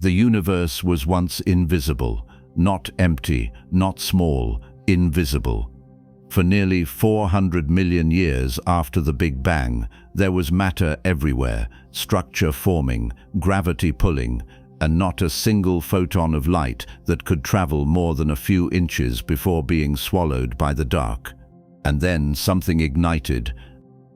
The universe was once invisible, not empty, not small, invisible. For nearly 400 million years after the Big Bang, there was matter everywhere, structure forming, gravity pulling, and not a single photon of light that could travel more than a few inches before being swallowed by the dark. And then something ignited.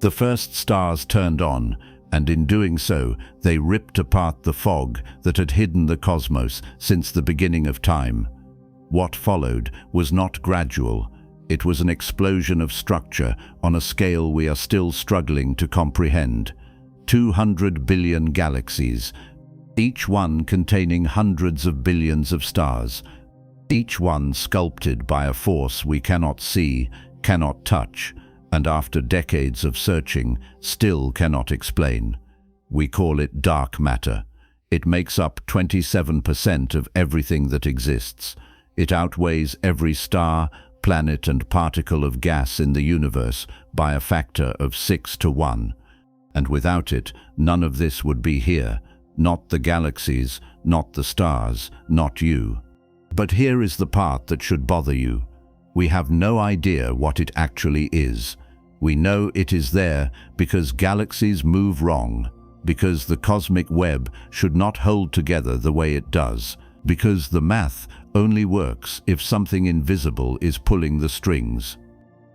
The first stars turned on, and in doing so, they ripped apart the fog that had hidden the cosmos since the beginning of time. What followed was not gradual. It was an explosion of structure on a scale we are still struggling to comprehend. 200 billion galaxies, each one containing hundreds of billions of stars, each one sculpted by a force we cannot see, cannot touch, and after decades of searching, still cannot explain. We call it dark matter. It makes up 27% of everything that exists. It outweighs every star, planet and particle of gas in the universe by a factor of 6 to 1. And without it, none of this would be here. Not the galaxies, not the stars, not you. But here is the part that should bother you. We have no idea what it actually is. We know it is there because galaxies move wrong, because the cosmic web should not hold together the way it does, because the math only works if something invisible is pulling the strings.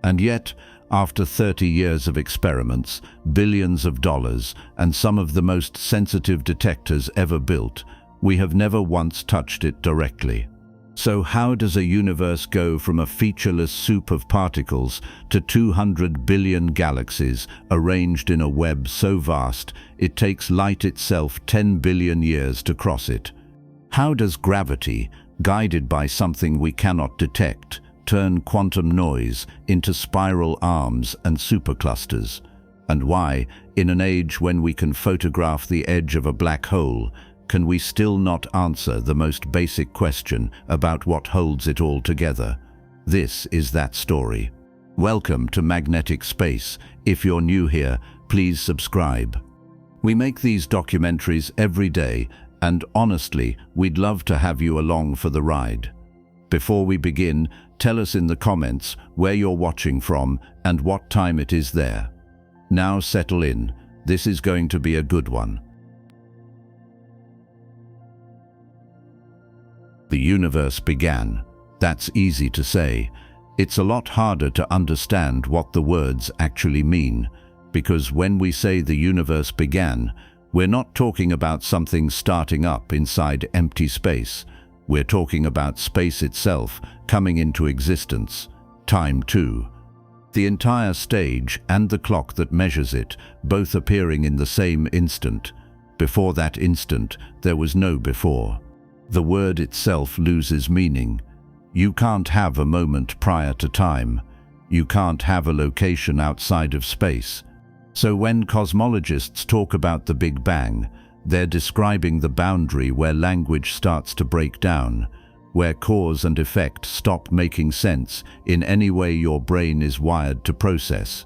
And yet, after 30 years of experiments, billions of dollars, and some of the most sensitive detectors ever built, we have never once touched it directly. So how does a universe go from a featureless soup of particles to 200 billion galaxies arranged in a web so vast it takes light itself 10 billion years to cross it? How does gravity, guided by something we cannot detect, turn quantum noise into spiral arms and superclusters? And why, in an age when we can photograph the edge of a black hole, can we still not answer the most basic question about what holds it all together? This is that story. Welcome to Magnetic Space. If you're new here, please subscribe. We make these documentaries every day, and honestly, we'd love to have you along for the ride. Before we begin, tell us in the comments where you're watching from and what time it is there. Now settle in. This is going to be a good one. The universe began. That's easy to say. It's a lot harder to understand what the words actually mean, because when we say the universe began, we're not talking about something starting up inside empty space. We're talking about space itself coming into existence. Time too. The entire stage and the clock that measures it, both appearing in the same instant. Before that instant, there was no before. The word itself loses meaning. You can't have a moment prior to time. You can't have a location outside of space. So when cosmologists talk about the Big Bang, they're describing the boundary where language starts to break down, where cause and effect stop making sense in any way your brain is wired to process.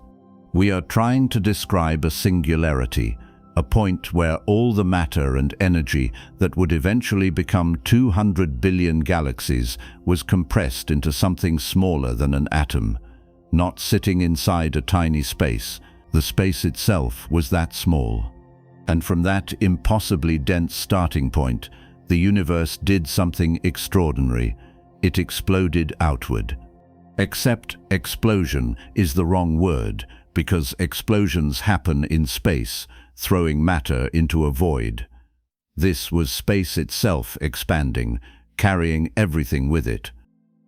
We are trying to describe a singularity, a point where all the matter and energy that would eventually become 200 billion galaxies was compressed into something smaller than an atom. Not sitting inside a tiny space, the space itself was that small. And from that impossibly dense starting point, the universe did something extraordinary. It exploded outward. Except explosion is the wrong word, because explosions happen in space, throwing matter into a void. This was space itself expanding, carrying everything with it.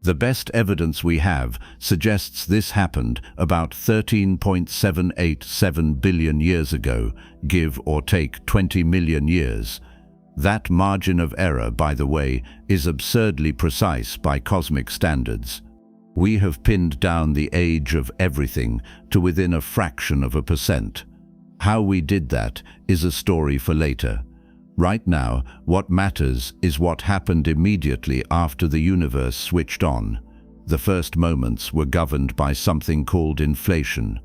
The best evidence we have suggests this happened about 13.787 billion years ago, give or take 20 million years. That margin of error, by the way, is absurdly precise by cosmic standards. We have pinned down the age of everything to within a fraction of a percent. How we did that is a story for later. Right now, what matters is what happened immediately after the universe switched on. The first moments were governed by something called inflation.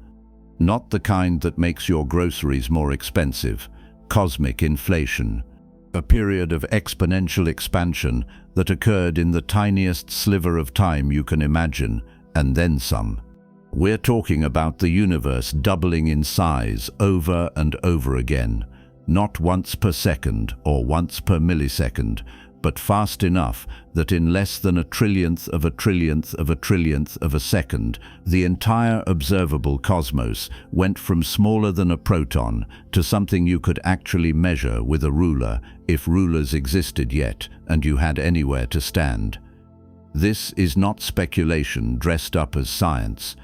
Not the kind that makes your groceries more expensive, cosmic inflation. a period of exponential expansion that occurred in the tiniest sliver of time you can imagine, and then some. We're talking about the universe doubling in size over and over again, not once per second or once per millisecond, but fast enough that in less than a trillionth of a trillionth of a trillionth of a second, the entire observable cosmos went from smaller than a proton to something you could actually measure with a ruler, if rulers existed yet and you had anywhere to stand. This is not speculation dressed up as science.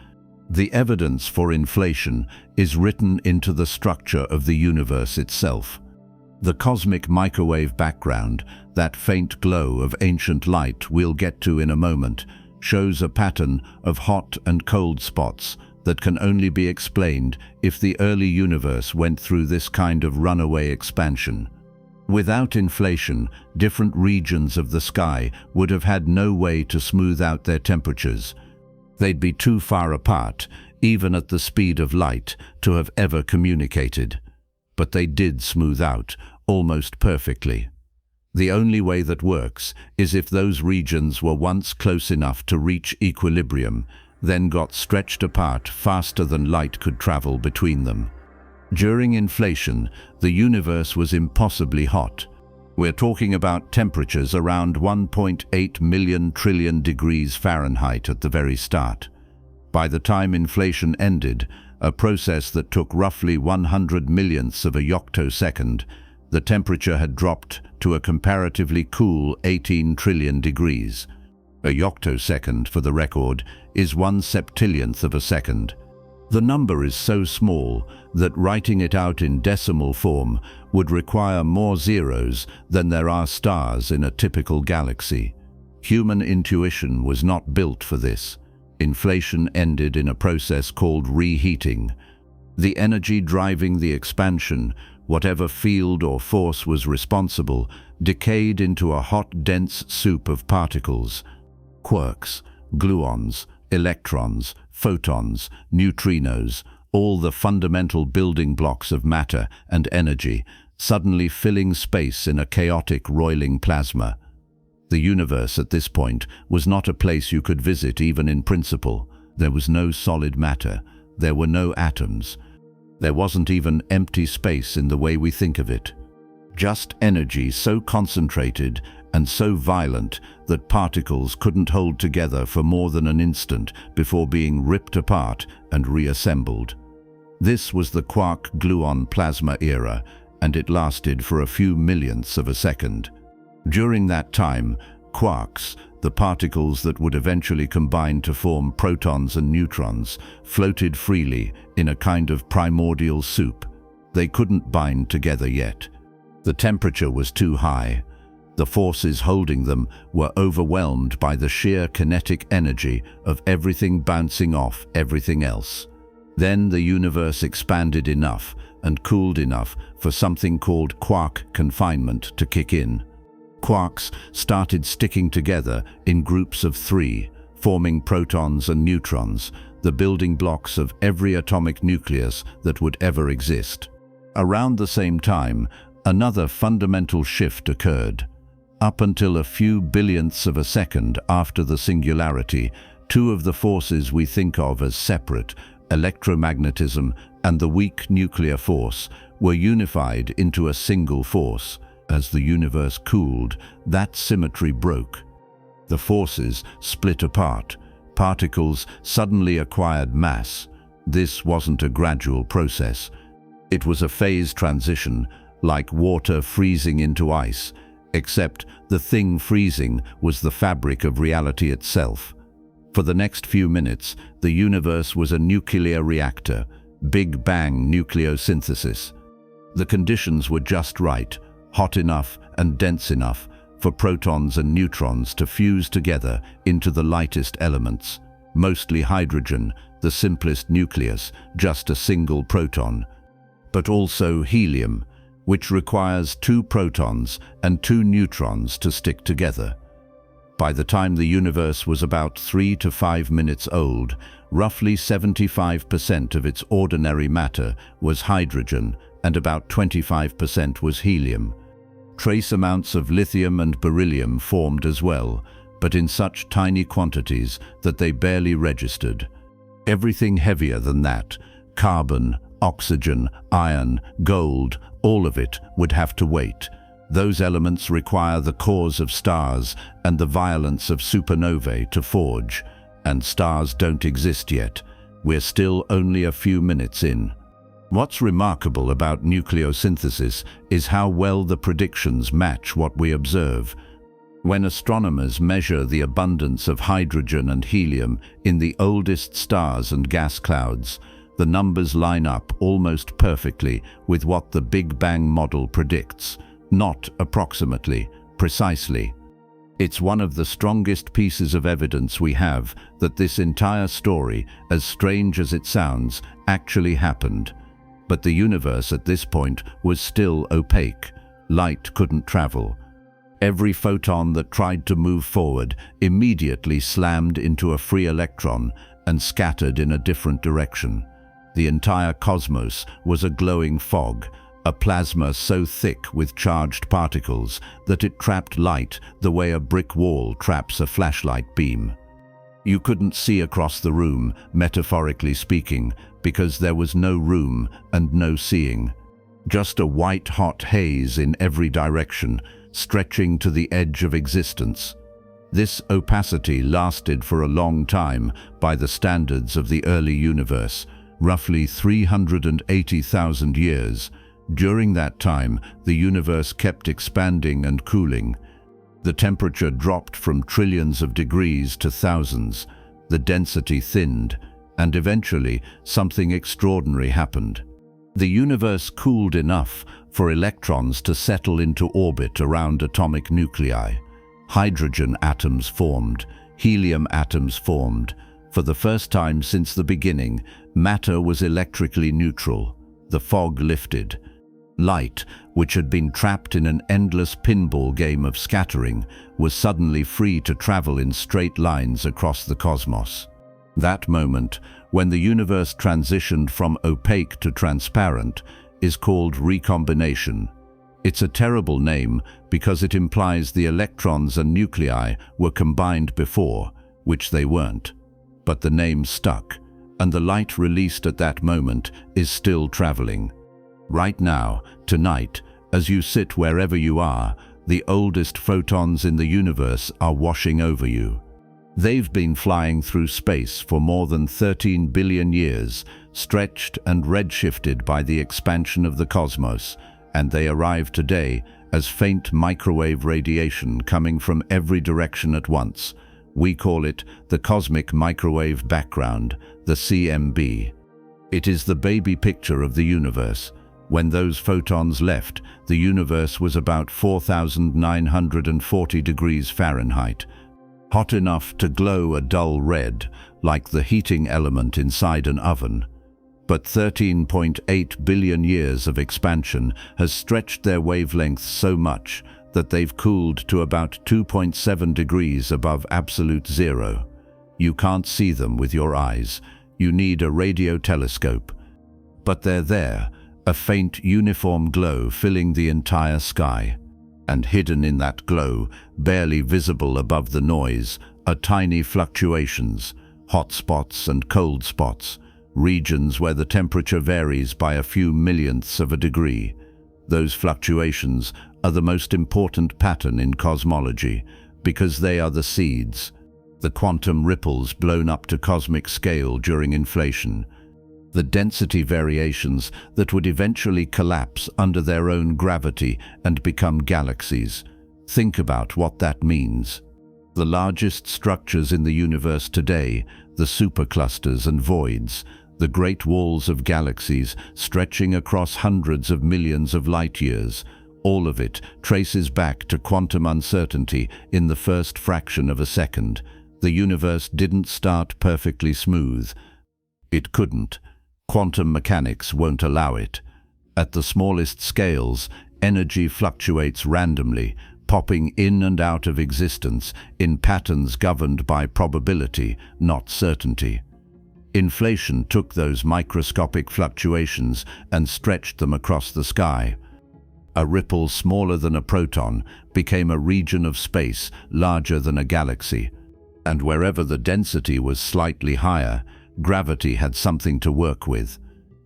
The evidence for inflation is written into the structure of the universe itself. The cosmic microwave background, that faint glow of ancient light we'll get to in a moment, shows a pattern of hot and cold spots that can only be explained if the early universe went through this kind of runaway expansion. Without inflation, different regions of the sky would have had no way to smooth out their temperatures. They'd be too far apart, even at the speed of light, to have ever communicated. But they did smooth out, almost perfectly. The only way that works is if those regions were once close enough to reach equilibrium, then got stretched apart faster than light could travel between them. During inflation, the universe was impossibly hot. We're talking about temperatures around 1.8 million trillion degrees Fahrenheit at the very start. By the time inflation ended, a process that took roughly 100 millionths of a yoctosecond, the temperature had dropped to a comparatively cool 18 trillion degrees. A yoctosecond, for the record, is 1/septillionth of a second. The number is so small that writing it out in decimal form would require more zeros than there are stars in a typical galaxy. Human intuition was not built for this. Inflation ended in a process called reheating. The energy driving the expansion, whatever field or force was responsible, decayed into a hot, dense soup of particles. Quarks, gluons, electrons, photons, neutrinos, all the fundamental building blocks of matter and energy, suddenly filling space in a chaotic, roiling plasma. The universe at this point was not a place you could visit even in principle. There was no solid matter. There were no atoms. There wasn't even empty space in the way we think of it. Just energy so concentrated and so violent that particles couldn't hold together for more than an instant before being ripped apart and reassembled. This was the quark-gluon plasma era, and it lasted for a few millionths of a second. During that time, quarks, the particles that would eventually combine to form protons and neutrons, floated freely in a kind of primordial soup. They couldn't bind together yet. The temperature was too high. The forces holding them were overwhelmed by the sheer kinetic energy of everything bouncing off everything else. Then the universe expanded enough and cooled enough for something called quark confinement to kick in. Quarks started sticking together in groups of 3, forming protons and neutrons, the building blocks of every atomic nucleus that would ever exist. Around the same time, another fundamental shift occurred. Up until a few billionths of a second after the Singularity, 2 of the forces we think of as separate, electromagnetism and the weak nuclear force, were unified into a single force. As the universe cooled, that symmetry broke. The forces split apart. Particles suddenly acquired mass. This wasn't a gradual process. It was a phase transition, like water freezing into ice, except the thing freezing was the fabric of reality itself. For the next few minutes, the universe was a nuclear reactor, Big Bang nucleosynthesis. The conditions were just right, hot enough and dense enough for protons and neutrons to fuse together into the lightest elements, mostly hydrogen, the simplest nucleus, just a single proton, but also helium, which requires 2 protons and 2 neutrons to stick together. By the time the universe was about 3 to 5 minutes old, roughly 75% of its ordinary matter was hydrogen and about 25% was helium. Trace amounts of lithium and beryllium formed as well, but in such tiny quantities that they barely registered. Everything heavier than that, carbon, oxygen, iron, gold, all of it would have to wait. Those elements require the cores of stars and the violence of supernovae to forge, and stars don't exist yet. We're still only a few minutes in. What's remarkable about nucleosynthesis is how well the predictions match what we observe. When astronomers measure the abundance of hydrogen and helium in the oldest stars and gas clouds, the numbers line up almost perfectly with what the Big Bang model predicts, not approximately, precisely. It's one of the strongest pieces of evidence we have that this entire story, as strange as it sounds, actually happened. But the universe at this point was still opaque. Light couldn't travel. Every photon that tried to move forward immediately slammed into a free electron and scattered in a different direction. The entire cosmos was a glowing fog, a plasma so thick with charged particles that it trapped light the way a brick wall traps a flashlight beam. You couldn't see across the room, metaphorically speaking, because there was no room and no seeing. Just a white-hot haze in every direction, stretching to the edge of existence. This opacity lasted for a long time by the standards of the early universe, roughly 380,000 years. During that time, the universe kept expanding and cooling. The temperature dropped from trillions of degrees to thousands. The density thinned, and eventually something extraordinary happened. The universe cooled enough for electrons to settle into orbit around atomic nuclei. Hydrogen atoms formed, helium atoms formed. For the first time since the beginning, matter was electrically neutral. The fog lifted. Light, which had been trapped in an endless pinball game of scattering, was suddenly free to travel in straight lines across the cosmos. That moment, when the universe transitioned from opaque to transparent, is called recombination. It's a terrible name because it implies the electrons and nuclei were combined before, which they weren't. But the name stuck, and the light released at that moment is still traveling. Right now, tonight, as you sit wherever you are, the oldest photons in the universe are washing over you. They've been flying through space for more than 13 billion years, stretched and redshifted by the expansion of the cosmos, and they arrive today as faint microwave radiation coming from every direction at once. We call it the cosmic microwave background, the CMB. It is the baby picture of the universe. When those photons left, the universe was about 4,940 degrees Fahrenheit, hot enough to glow a dull red, like the heating element inside an oven. But 13.8 billion years of expansion has stretched their wavelengths so much that they've cooled to about 2.7 degrees above absolute zero. You can't see them with your eyes. You need a radio telescope. But they're there, a faint uniform glow filling the entire sky. And hidden in that glow, barely visible above the noise, are tiny fluctuations, hot spots and cold spots, regions where the temperature varies by a few millionths of a degree. Those fluctuations are the most important pattern in cosmology because they are the seeds, the quantum ripples blown up to cosmic scale during inflation, the density variations that would eventually collapse under their own gravity and become galaxies. Think about what that means. The largest structures in the universe today, the superclusters and voids, the great walls of galaxies stretching across hundreds of millions of light years, all of it traces back to quantum uncertainty in the first fraction of a second. The universe didn't start perfectly smooth. It couldn't. Quantum mechanics won't allow it. At the smallest scales, energy fluctuates randomly, popping in and out of existence in patterns governed by probability, not certainty. Inflation took those microscopic fluctuations and stretched them across the sky. A ripple smaller than a proton became a region of space larger than a galaxy. And wherever the density was slightly higher, gravity had something to work with.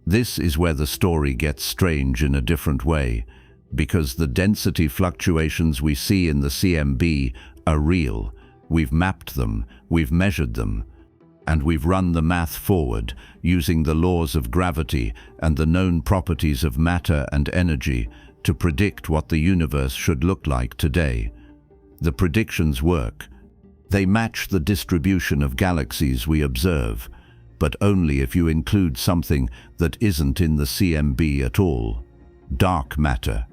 This is where the story gets strange in a different way, because the density fluctuations we see in the CMB are real. We've mapped them, we've measured them, and we've run the math forward using the laws of gravity and the known properties of matter and energy to predict what the universe should look like today. The predictions work. They match the distribution of galaxies we observe, but only if you include something that isn't in the CMB at all: dark matter.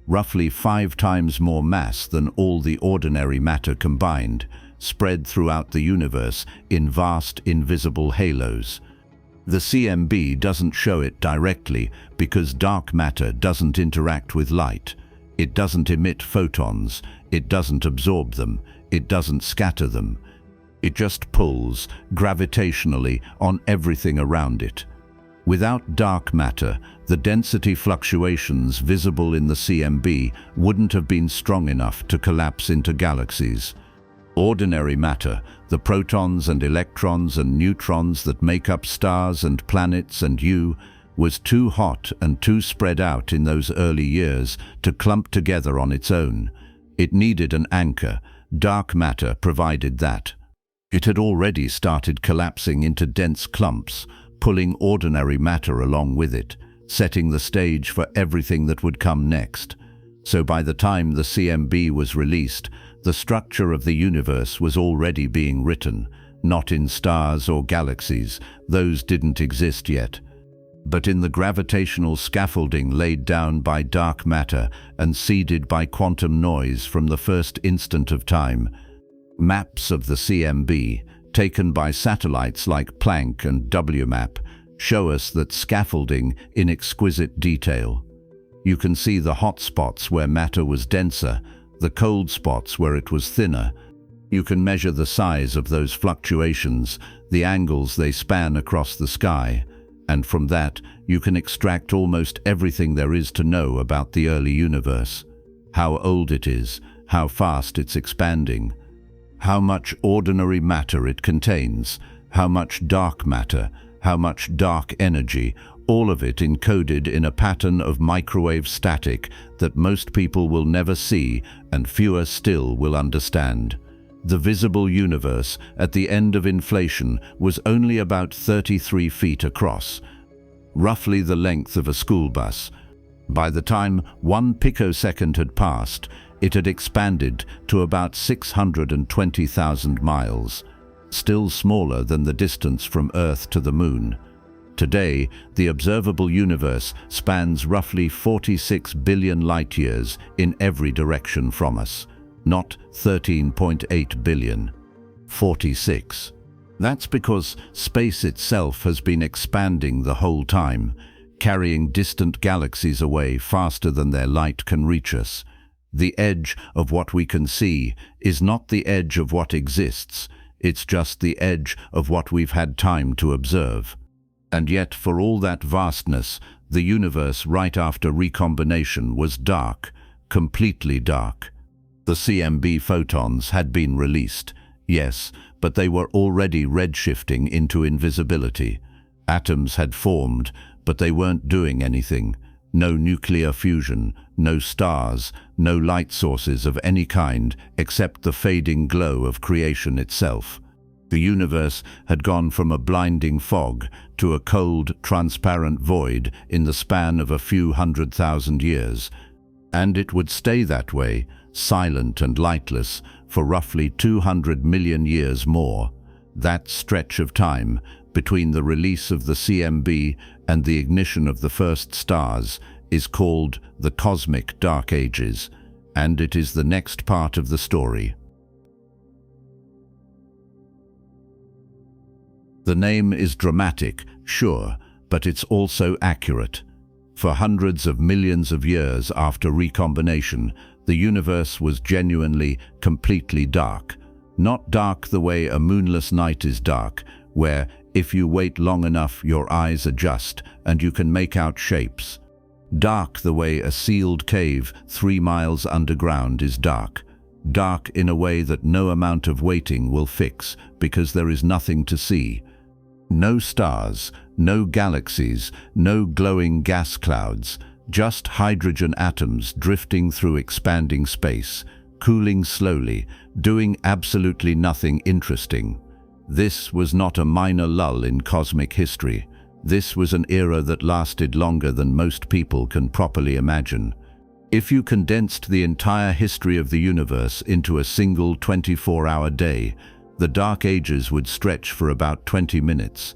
Roughly 5 times more mass than all the ordinary matter combined, spread throughout the universe in vast invisible halos. The CMB doesn't show it directly because dark matter doesn't interact with light. It doesn't emit photons, it doesn't absorb them, it doesn't scatter them. It just pulls gravitationally on everything around it. Without dark matter, the density fluctuations visible in the CMB wouldn't have been strong enough to collapse into galaxies. Ordinary matter, the protons and electrons and neutrons that make up stars and planets and you, was too hot and too spread out in those early years to clump together on its own. It needed an anchor. Dark matter provided that. It had already started collapsing into dense clumps, pulling ordinary matter along with it, setting the stage for everything that would come next. So by the time the CMB was released, the structure of the universe was already being written, not in stars or galaxies, those didn't exist yet, but in the gravitational scaffolding laid down by dark matter and seeded by quantum noise from the first instant of time. Maps of the CMB, taken by satellites like Planck and WMAP, show us that scaffolding in exquisite detail. You can see the hot spots where matter was denser, the cold spots where it was thinner. You can measure the size of those fluctuations, the angles they span across the sky, and from that you can extract almost everything there is to know about the early universe. How old it is, how fast it's expanding, how much ordinary matter it contains, how much dark matter, how much dark energy, all of it encoded in a pattern of microwave static that most people will never see and fewer still will understand. The visible universe at the end of inflation was only about 33 feet across, roughly the length of a school bus. By the time 1 picosecond had passed, it had expanded to about 620,000 miles, still smaller than the distance from Earth to the Moon. Today, the observable universe spans roughly 46 billion light-years in every direction from us, not 13.8 billion, 46. That's because space itself has been expanding the whole time, carrying distant galaxies away faster than their light can reach us. The edge of what we can see is not the edge of what exists, it's just the edge of what we've had time to observe. And yet, for all that vastness, the universe right after recombination was dark, completely dark. The CMB photons had been released, yes, but they were already redshifting into invisibility. Atoms had formed, but they weren't doing anything. No nuclear fusion, no stars, no light sources of any kind except the fading glow of creation itself. The universe had gone from a blinding fog to a cold, transparent void in the span of a few 100,000 years. And it would stay that way, silent and lightless, for roughly 200 million years more. That stretch of time, between the release of the CMB and the ignition of the first stars, is called the Cosmic Dark Ages, and it is the next part of the story. The name is dramatic, sure, but it's also accurate. For hundreds of millions of years after recombination, the universe was genuinely, completely dark. Not dark the way a moonless night is dark, where, if you wait long enough, your eyes adjust and you can make out shapes. Dark the way a sealed cave 3 miles underground is dark. Dark in a way that no amount of waiting will fix, because there is nothing to see. No stars, no galaxies, no glowing gas clouds, just hydrogen atoms drifting through expanding space, cooling slowly, doing absolutely nothing interesting. This was not a minor lull in cosmic history. This was an era that lasted longer than most people can properly imagine. If you condensed the entire history of the universe into a single 24-hour day, the Dark Ages would stretch for about 20 minutes.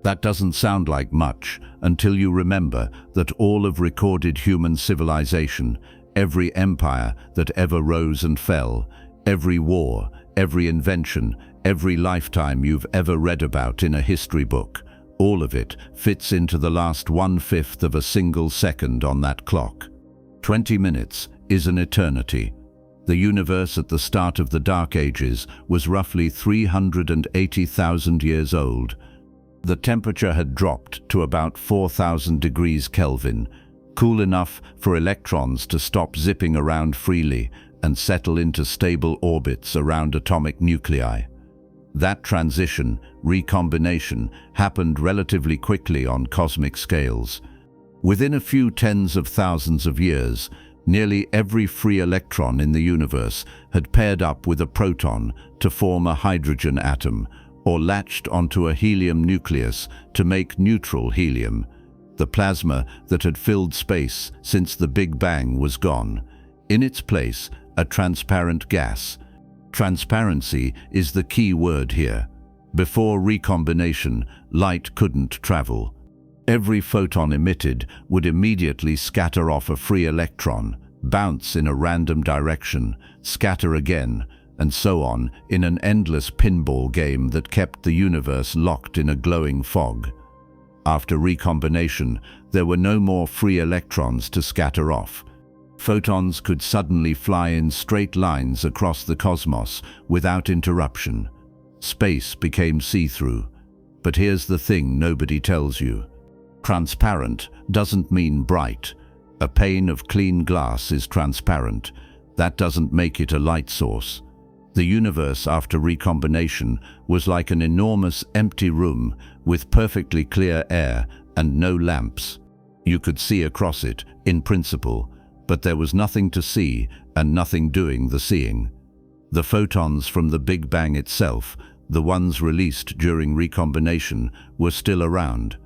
That doesn't sound like much until you remember that all of recorded human civilization, every empire that ever rose and fell, every war, every invention, every lifetime you've ever read about in a history book, all of it fits into the last 1/5 of a single second on that clock. 20 minutes is an eternity. The universe at the start of the Dark Ages was roughly 380,000 years old. The temperature had dropped to about 4,000 degrees Kelvin, cool enough for electrons to stop zipping around freely and settle into stable orbits around atomic nuclei. That transition, recombination, happened relatively quickly on cosmic scales. Within a few tens of thousands of years, nearly every free electron in the universe had paired up with a proton to form a hydrogen atom, or latched onto a helium nucleus to make neutral helium. The plasma that had filled space since the Big Bang was gone. In its place, a transparent gas. Transparency is the key word here. Before recombination, light couldn't travel. Every photon emitted would immediately scatter off a free electron, bounce in a random direction, scatter again, and so on in an endless pinball game that kept the universe locked in a glowing fog. After recombination, there were no more free electrons to scatter off. Photons could suddenly fly in straight lines across the cosmos without interruption. Space became see-through. But here's the thing nobody tells you. Transparent doesn't mean bright. A pane of clean glass is transparent. That doesn't make it a light source. The universe after recombination was like an enormous empty room with perfectly clear air and no lamps. You could see across it, in principle, but there was nothing to see and nothing doing the seeing. The photons from the Big Bang itself, the ones released during recombination, were still around.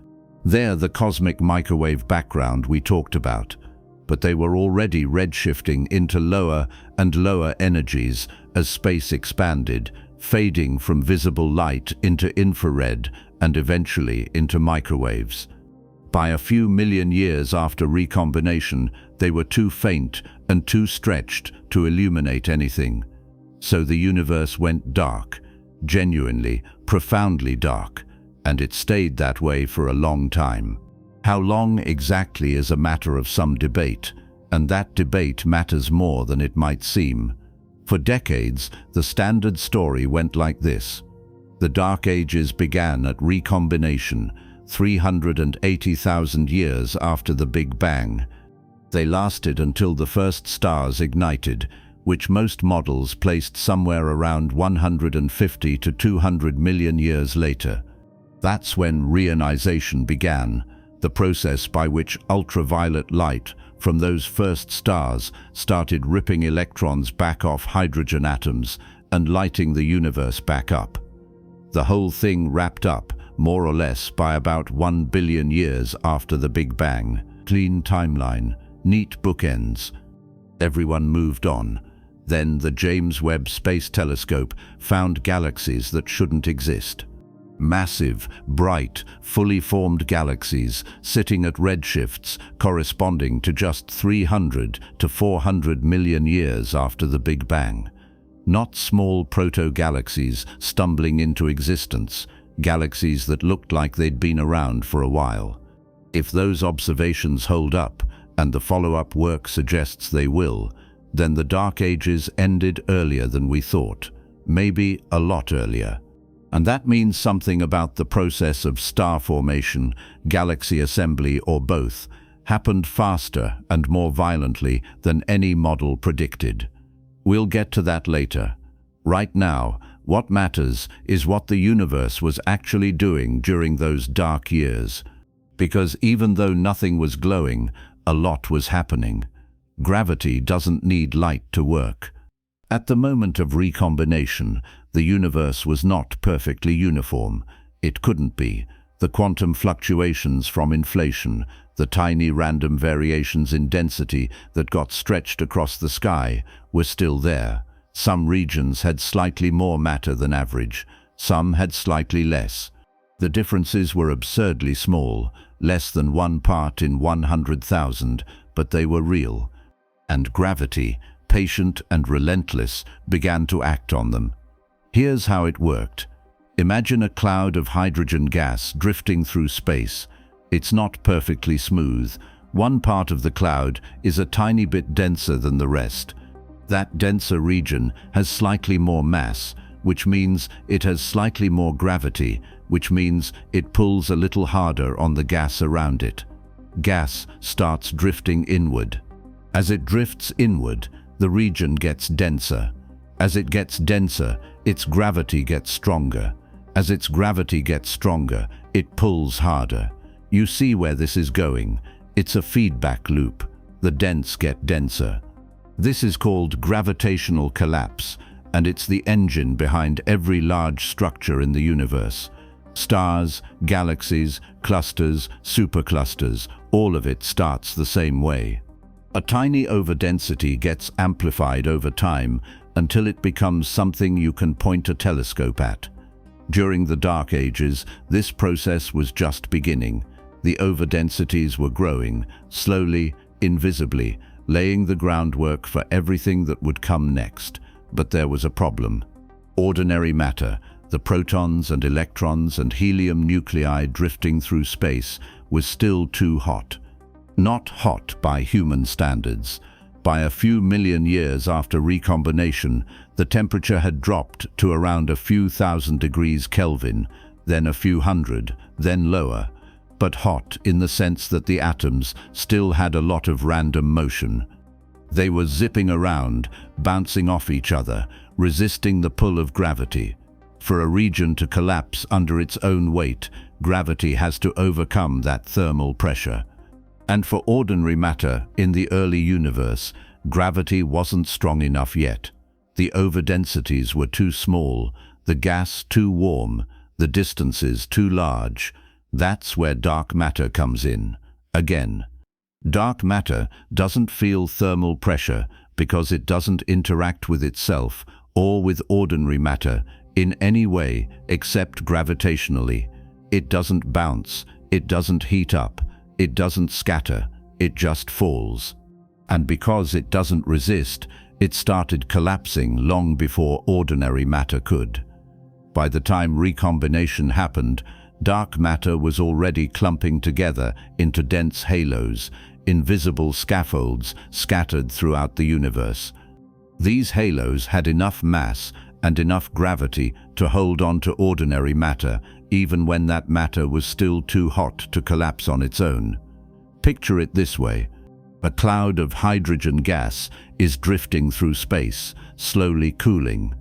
They're the cosmic microwave background we talked about, but they were already redshifting into lower and lower energies as space expanded, fading from visible light into infrared and eventually into microwaves. By a few million years after recombination, they were too faint and too stretched to illuminate anything. So the universe went dark, genuinely, profoundly dark, and it stayed that way for a long time. How long exactly is a matter of some debate, and that debate matters more than it might seem. For decades, the standard story went like this. The Dark Ages began at recombination, 380,000 years after the Big Bang. They lasted until the first stars ignited, which most models placed somewhere around 150 to 200 million years later. That's when reionization began, the process by which ultraviolet light from those first stars started ripping electrons back off hydrogen atoms and lighting the universe back up. The whole thing wrapped up, more or less, by about 1 billion years after the Big Bang. Clean timeline, neat bookends. Everyone moved on. Then the James Webb Space Telescope found galaxies that shouldn't exist. Massive, bright, fully formed galaxies sitting at redshifts corresponding to just 300 to 400 million years after the Big Bang. Not small proto-galaxies stumbling into existence, galaxies that looked like they'd been around for a while. If those observations hold up, and the follow-up work suggests they will, then the Dark Ages ended earlier than we thought, maybe a lot earlier. And that means something about the process of star formation, galaxy assembly, or both, happened faster and more violently than any model predicted. We'll get to that later. Right now, what matters is what the universe was actually doing during those dark years. Because even though nothing was glowing, a lot was happening. Gravity doesn't need light to work. At the moment of recombination, the universe was not perfectly uniform. It couldn't be. The quantum fluctuations from inflation, the tiny random variations in density that got stretched across the sky, were still there. Some regions had slightly more matter than average, some had slightly less. The differences were absurdly small, less than 1 part in 100,000, but they were real. And gravity, patient and relentless, began to act on them. Here's how it worked. Imagine a cloud of hydrogen gas drifting through space. It's not perfectly smooth. One part of the cloud is a tiny bit denser than the rest. That denser region has slightly more mass, which means it has slightly more gravity, which means it pulls a little harder on the gas around it. Gas starts drifting inward. As it drifts inward, the region gets denser. As it gets denser, its gravity gets stronger. As its gravity gets stronger, it pulls harder. You see where this is going. It's a feedback loop. The dense get denser. This is called gravitational collapse, and it's the engine behind every large structure in the universe. Stars, galaxies, clusters, superclusters, all of it starts the same way. A tiny overdensity gets amplified over time until it becomes something you can point a telescope at. During the Dark Ages, this process was just beginning. The overdensities were growing, slowly, invisibly, laying the groundwork for everything that would come next. But there was a problem. Ordinary matter, the protons and electrons and helium nuclei drifting through space, was still too hot. Not hot by human standards. By a few million years after recombination, the temperature had dropped to around a few thousand degrees Kelvin, then a few hundred, then lower, but hot in the sense that the atoms still had a lot of random motion. They were zipping around, bouncing off each other, resisting the pull of gravity. For a region to collapse under its own weight, gravity has to overcome that thermal pressure. And for ordinary matter in the early universe, gravity wasn't strong enough yet. The overdensities were too small, the gas too warm, the distances too large. That's where dark matter comes in. Again, dark matter doesn't feel thermal pressure because it doesn't interact with itself or with ordinary matter in any way except gravitationally. It doesn't bounce, it doesn't heat up, it doesn't scatter, it just falls. And because it doesn't resist, it started collapsing long before ordinary matter could. By the time recombination happened, dark matter was already clumping together into dense halos, invisible scaffolds scattered throughout the universe. These halos had enough mass and enough gravity to hold on to ordinary matter, even when that matter was still too hot to collapse on its own. Picture it this way. A cloud of hydrogen gas is drifting through space, slowly cooling.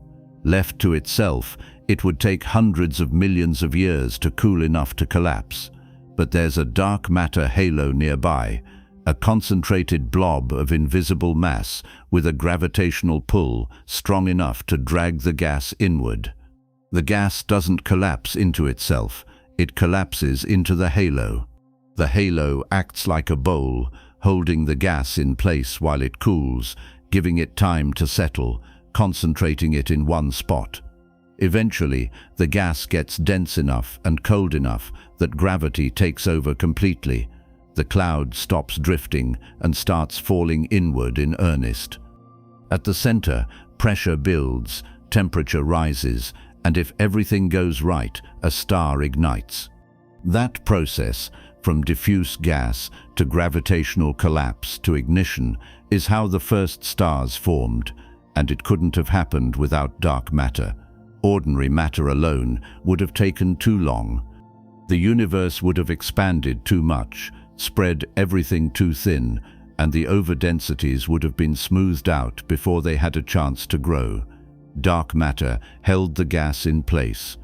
Left to itself, it would take hundreds of millions of years to cool enough to collapse. But there's a dark matter halo nearby, a concentrated blob of invisible mass with a gravitational pull strong enough to drag the gas inward. The gas doesn't collapse into itself, it collapses into the halo. The halo acts like a bowl, holding the gas in place while it cools, giving it time to settle, concentrating it in one spot. Eventually, the gas gets dense enough and cold enough that gravity takes over completely. The cloud stops drifting and starts falling inward in earnest. At the center, pressure builds, temperature rises, and if everything goes right, a star ignites. That process, from diffuse gas to gravitational collapse to ignition, is how the first stars formed, and it couldn't have happened without dark matter. Ordinary matter alone would have taken too long. The universe would have expanded too much, spread everything too thin, and the overdensities would have been smoothed out before they had a chance to grow. Dark matter held the gas in place.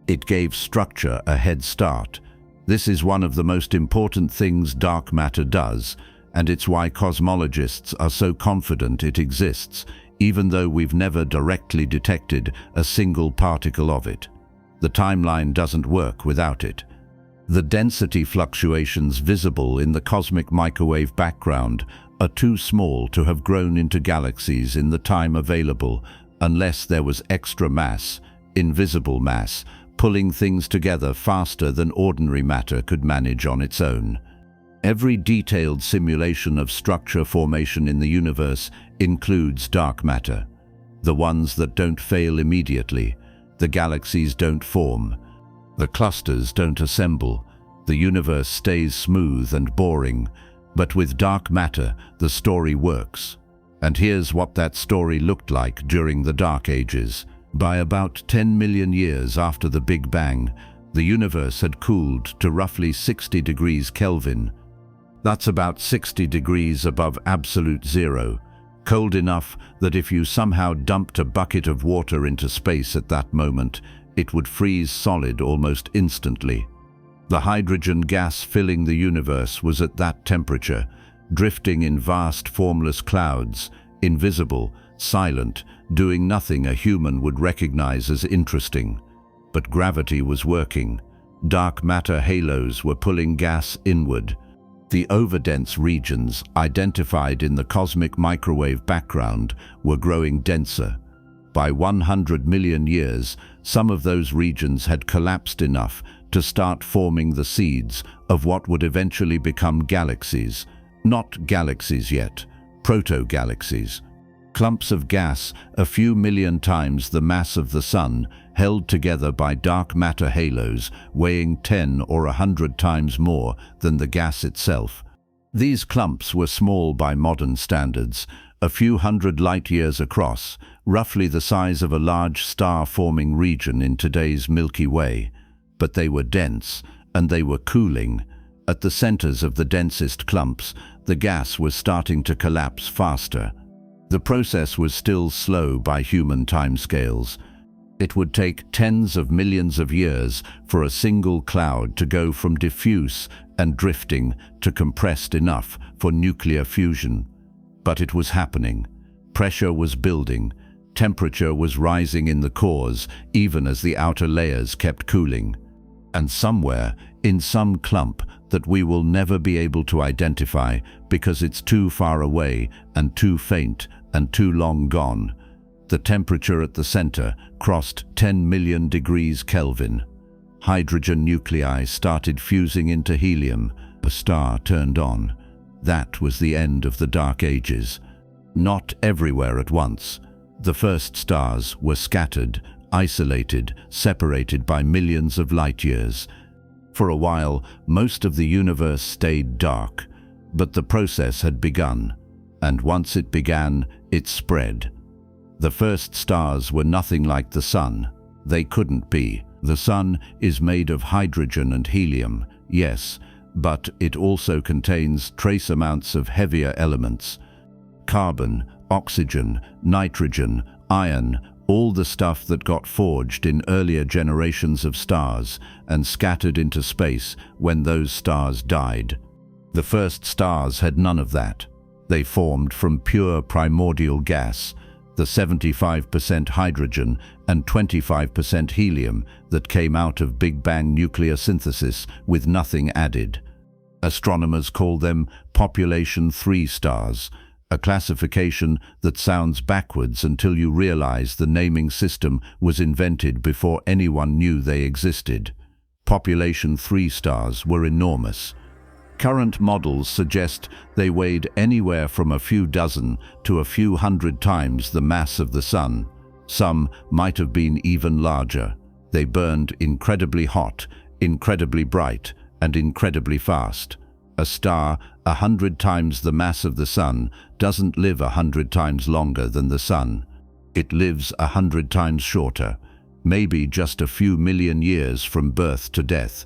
It gave structure a head start. This is one of the most important things dark matter does, and it's why cosmologists are so confident it exists, even though we've never directly detected a single particle of it. The timeline doesn't work without it. The density fluctuations visible in the cosmic microwave background are too small to have grown into galaxies in the time available, unless there was extra mass, invisible mass, pulling things together faster than ordinary matter could manage on its own. Every detailed simulation of structure formation in the universe includes dark matter. The ones that don't fail immediately. The galaxies don't form. The clusters don't assemble. The universe stays smooth and boring. But with dark matter, the story works. And here's what that story looked like during the Dark Ages. By about 10 million years after the Big Bang, the universe had cooled to roughly 60 degrees Kelvin. That's about 60 degrees above absolute zero, cold enough that if you somehow dumped a bucket of water into space at that moment, it would freeze solid almost instantly. The hydrogen gas filling the universe was at that temperature, drifting in vast formless clouds, invisible, silent, doing nothing a human would recognize as interesting. But gravity was working. Dark matter halos were pulling gas inward. The overdense regions identified in the cosmic microwave background were growing denser. By 100 million years, some of those regions had collapsed enough to start forming the seeds of what would eventually become galaxies. Not galaxies yet, proto-galaxies. Clumps of gas a few million times the mass of the Sun, held together by dark matter halos weighing 10 or 100 times more than the gas itself. These clumps were small by modern standards, a few hundred light-years across, roughly the size of a large star-forming region in today's Milky Way. But they were dense, and they were cooling. At the centers of the densest clumps, the gas was starting to collapse faster. The process was still slow by human timescales. It would take tens of millions of years for a single cloud to go from diffuse and drifting to compressed enough for nuclear fusion. But it was happening. Pressure was building. Temperature was rising in the cores, even as the outer layers kept cooling. And somewhere, in some clump that we will never be able to identify because it's too far away and too faint and too long gone, the temperature at the center crossed 10 million degrees Kelvin. Hydrogen nuclei started fusing into helium. A star turned on. That was the end of the Dark Ages. Not everywhere at once. The first stars were scattered, isolated, separated by millions of light years. For a while, most of the universe stayed dark, but the process had begun, and once it began, it spread. The first stars were nothing like the Sun. They couldn't be. The Sun is made of hydrogen and helium, yes, but it also contains trace amounts of heavier elements. Carbon, oxygen, nitrogen, iron, all the stuff that got forged in earlier generations of stars and scattered into space when those stars died. The first stars had none of that. They formed from pure primordial gas, the 75% hydrogen and 25% helium that came out of Big Bang nuclear synthesis with nothing added. Astronomers call them population 3 stars, a classification that sounds backwards until you realize the naming system was invented before anyone knew they existed. Population 3 stars were enormous. Current models suggest they weighed anywhere from a few dozen to a few hundred times the mass of the Sun. Some might have been even larger. They burned incredibly hot, incredibly bright, and incredibly fast. A star 100 times the mass of the Sun doesn't live 100 times longer than the Sun. It lives 100 times shorter, maybe just a few million years from birth to death.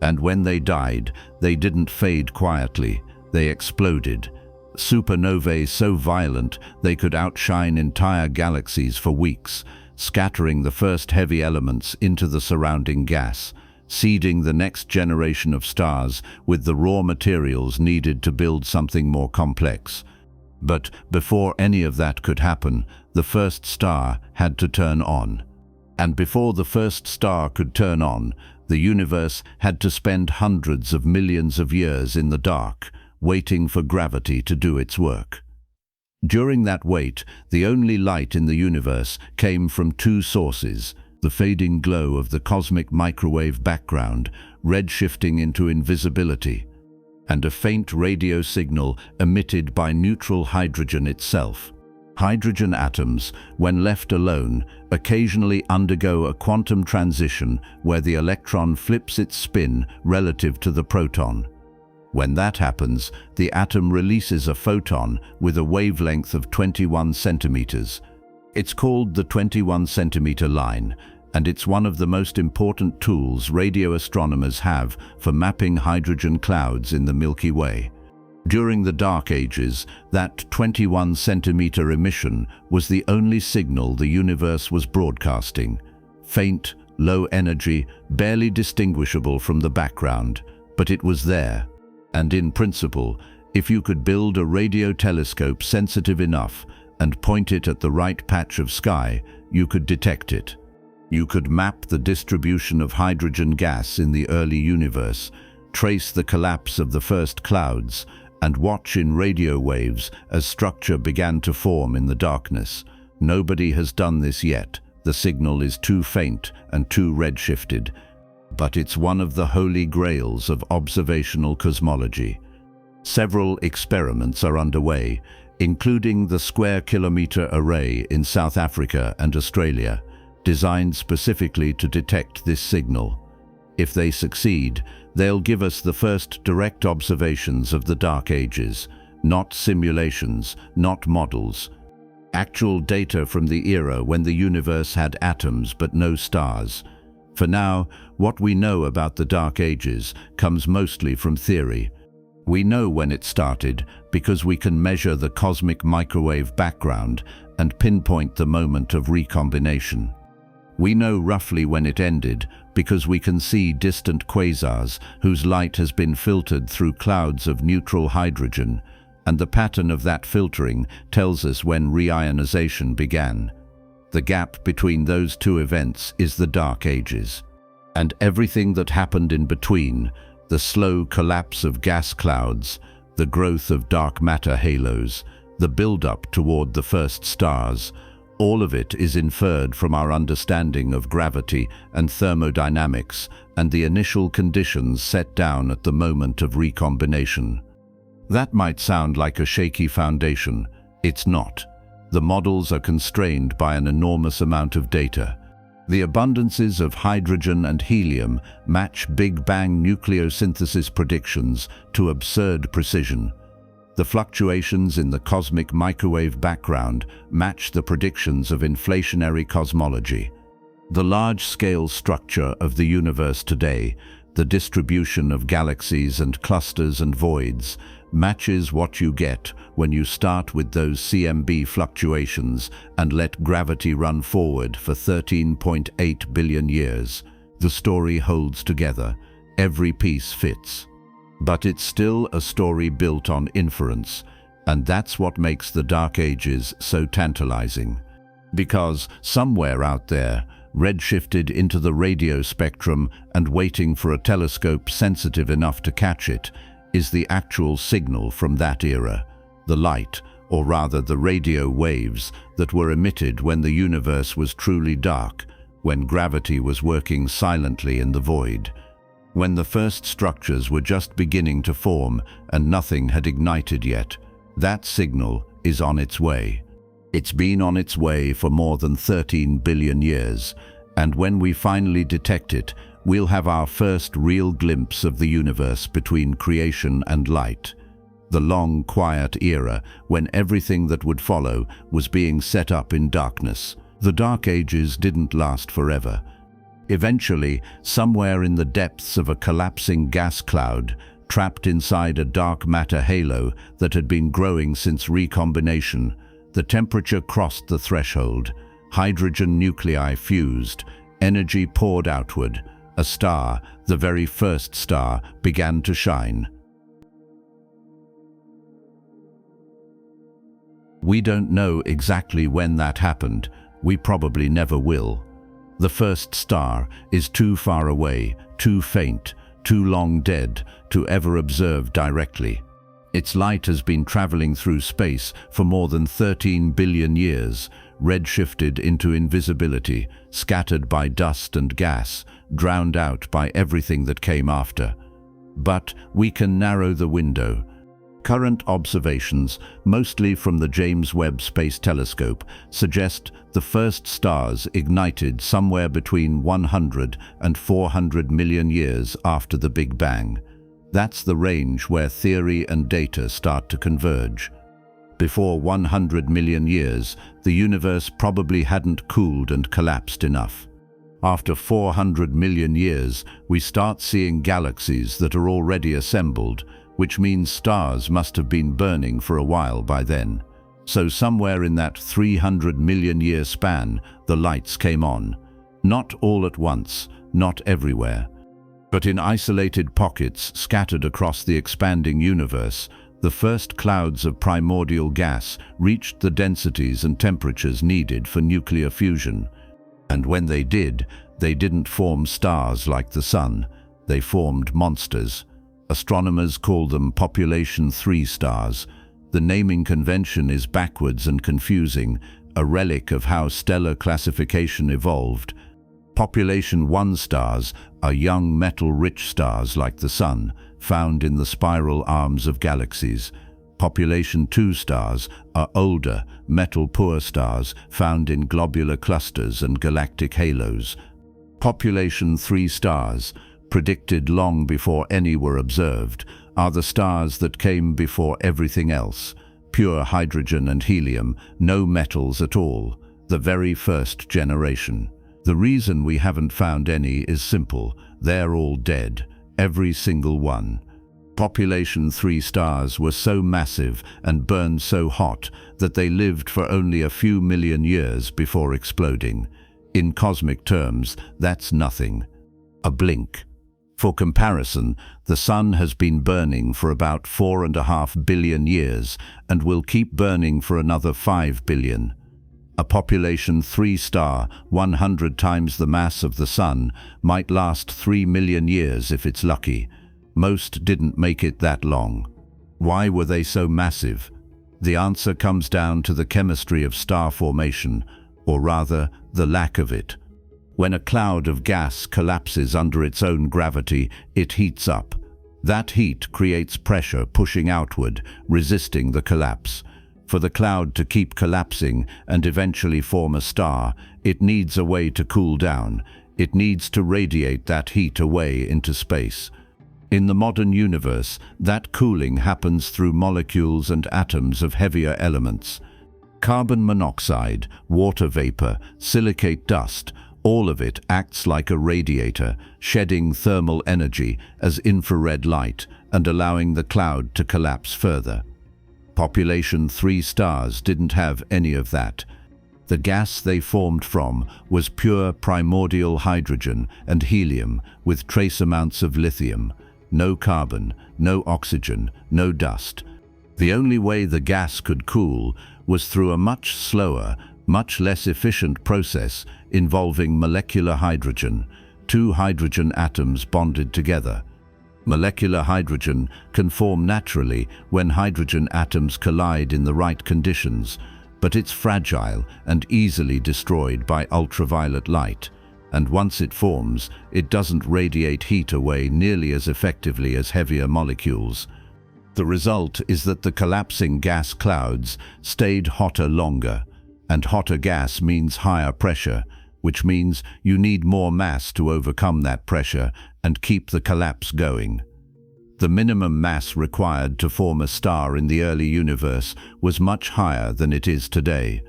And when they died, they didn't fade quietly, they exploded. Supernovae so violent they could outshine entire galaxies for weeks, scattering the first heavy elements into the surrounding gas, seeding the next generation of stars with the raw materials needed to build something more complex. But before any of that could happen, the first star had to turn on. And before the first star could turn on, the universe had to spend hundreds of millions of years in the dark, waiting for gravity to do its work. During that wait, the only light in the universe came from two sources: the fading glow of the cosmic microwave background, redshifting into invisibility, and a faint radio signal emitted by neutral hydrogen itself. Hydrogen atoms, when left alone, occasionally undergo a quantum transition where the electron flips its spin relative to the proton. When that happens, the atom releases a photon with a wavelength of 21 centimeters. It's called the 21-centimeter line, and it's one of the most important tools radio astronomers have for mapping hydrogen clouds in the Milky Way. During the Dark Ages, that 21-centimeter emission was the only signal the universe was broadcasting. Faint, low energy, barely distinguishable from the background, but it was there. And in principle, if you could build a radio telescope sensitive enough and point it at the right patch of sky, you could detect it. You could map the distribution of hydrogen gas in the early universe, trace the collapse of the first clouds, and watch in radio waves as structure began to form in the darkness. Nobody has done this yet. The signal is too faint and too redshifted. But it's one of the holy grails of observational cosmology. Several experiments are underway, including the Square Kilometre Array in South Africa and Australia, designed specifically to detect this signal. If they succeed, they'll give us the first direct observations of the Dark Ages, not simulations, not models. Actual data from the era when the universe had atoms but no stars. For now, what we know about the Dark Ages comes mostly from theory. We know when it started because we can measure the cosmic microwave background and pinpoint the moment of recombination. We know roughly when it ended because we can see distant quasars whose light has been filtered through clouds of neutral hydrogen, and the pattern of that filtering tells us when reionization began. The gap between those two events is the Dark Ages. And everything that happened in between, the slow collapse of gas clouds, the growth of dark matter halos, the build-up toward the first stars, all of it is inferred from our understanding of gravity and thermodynamics and the initial conditions set down at the moment of recombination. That might sound like a shaky foundation. It's not. The models are constrained by an enormous amount of data. The abundances of hydrogen and helium match Big Bang nucleosynthesis predictions to absurd precision. The fluctuations in the cosmic microwave background match the predictions of inflationary cosmology. The large-scale structure of the universe today, the distribution of galaxies and clusters and voids, matches what you get when you start with those CMB fluctuations and let gravity run forward for 13.8 billion years. The story holds together. Every piece fits. But it's still a story built on inference, and that's what makes the Dark Ages so tantalizing. Because somewhere out there, redshifted into the radio spectrum and waiting for a telescope sensitive enough to catch it, is the actual signal from that era, the light, or rather the radio waves that were emitted when the universe was truly dark, when gravity was working silently in the void, when the first structures were just beginning to form and nothing had ignited yet. That signal is on its way. It's been on its way for more than 13 billion years, and when we finally detect it, we'll have our first real glimpse of the universe between creation and light. The long, quiet era when everything that would follow was being set up in darkness. The Dark Ages didn't last forever. Eventually, somewhere in the depths of a collapsing gas cloud, trapped inside a dark matter halo that had been growing since recombination, the temperature crossed the threshold. Hydrogen nuclei fused, energy poured outward. A star, the very first star, began to shine. We don't know exactly when that happened. We probably never will. The first star is too far away, too faint, too long dead to ever observe directly. Its light has been traveling through space for more than 13 billion years, redshifted into invisibility, scattered by dust and gas, drowned out by everything that came after. But we can narrow the window. Current observations, mostly from the James Webb Space Telescope, suggest the first stars ignited somewhere between 100 and 400 million years after the Big Bang. That's the range where theory and data start to converge. Before 100 million years, the universe probably hadn't cooled and collapsed enough. After 400 million years, we start seeing galaxies that are already assembled, which means stars must have been burning for a while by then. So somewhere in that 300 million year span, the lights came on. Not all at once, not everywhere. But in isolated pockets scattered across the expanding universe, the first clouds of primordial gas reached the densities and temperatures needed for nuclear fusion. And when they did, they didn't form stars like the sun. They formed monsters. Astronomers call them population 3 stars. The naming convention is backwards and confusing, a relic of how stellar classification evolved. Population 1 stars are young metal-rich stars like the sun, found in the spiral arms of galaxies. Population 2 stars are older, metal-poor stars found in globular clusters and galactic halos. Population 3 stars, predicted long before any were observed, are the stars that came before everything else. Pure hydrogen and helium, no metals at all, the very first generation. The reason we haven't found any is simple. They're all dead, every single one. Population 3 stars were so massive and burned so hot that they lived for only a few million years before exploding. In cosmic terms, that's nothing. A blink. For comparison, the sun has been burning for about 4.5 billion years and will keep burning for another 5 billion. A population 3 star, 100 times the mass of the sun, might last 3 million years if it's lucky. Most didn't make it that long. Why were they so massive? The answer comes down to the chemistry of star formation, or rather, the lack of it. When a cloud of gas collapses under its own gravity, it heats up. That heat creates pressure pushing outward, resisting the collapse. For the cloud to keep collapsing and eventually form a star, it needs a way to cool down. It needs to radiate that heat away into space. In the modern universe, that cooling happens through molecules and atoms of heavier elements. Carbon monoxide, water vapor, silicate dust, all of it acts like a radiator, shedding thermal energy as infrared light and allowing the cloud to collapse further. Population 3 stars didn't have any of that. The gas they formed from was pure primordial hydrogen and helium with trace amounts of lithium. No carbon, no oxygen, no dust. The only way the gas could cool was through a much slower, much less efficient process involving molecular hydrogen, 2 hydrogen atoms bonded together. Molecular hydrogen can form naturally when hydrogen atoms collide in the right conditions, but it's fragile and easily destroyed by ultraviolet light. And once it forms, it doesn't radiate heat away nearly as effectively as heavier molecules. The result is that the collapsing gas clouds stayed hotter longer, and hotter gas means higher pressure, which means you need more mass to overcome that pressure and keep the collapse going. The minimum mass required to form a star in the early universe was much higher than it is today.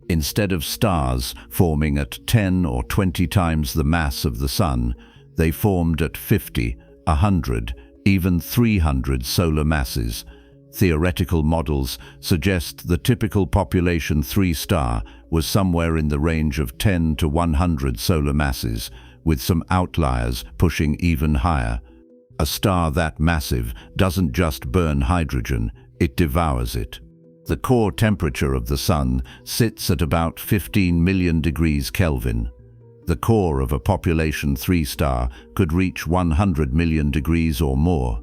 Instead of stars forming at 10 or 20 times the mass of the Sun, they formed at 50, 100, even 300 solar masses. Theoretical models suggest the typical population 3 star was somewhere in the range of 10 to 100 solar masses, with some outliers pushing even higher. A star that massive doesn't just burn hydrogen, it devours it. The core temperature of the Sun sits at about 15 million degrees Kelvin. The core of a population 3 star could reach 100 million degrees or more.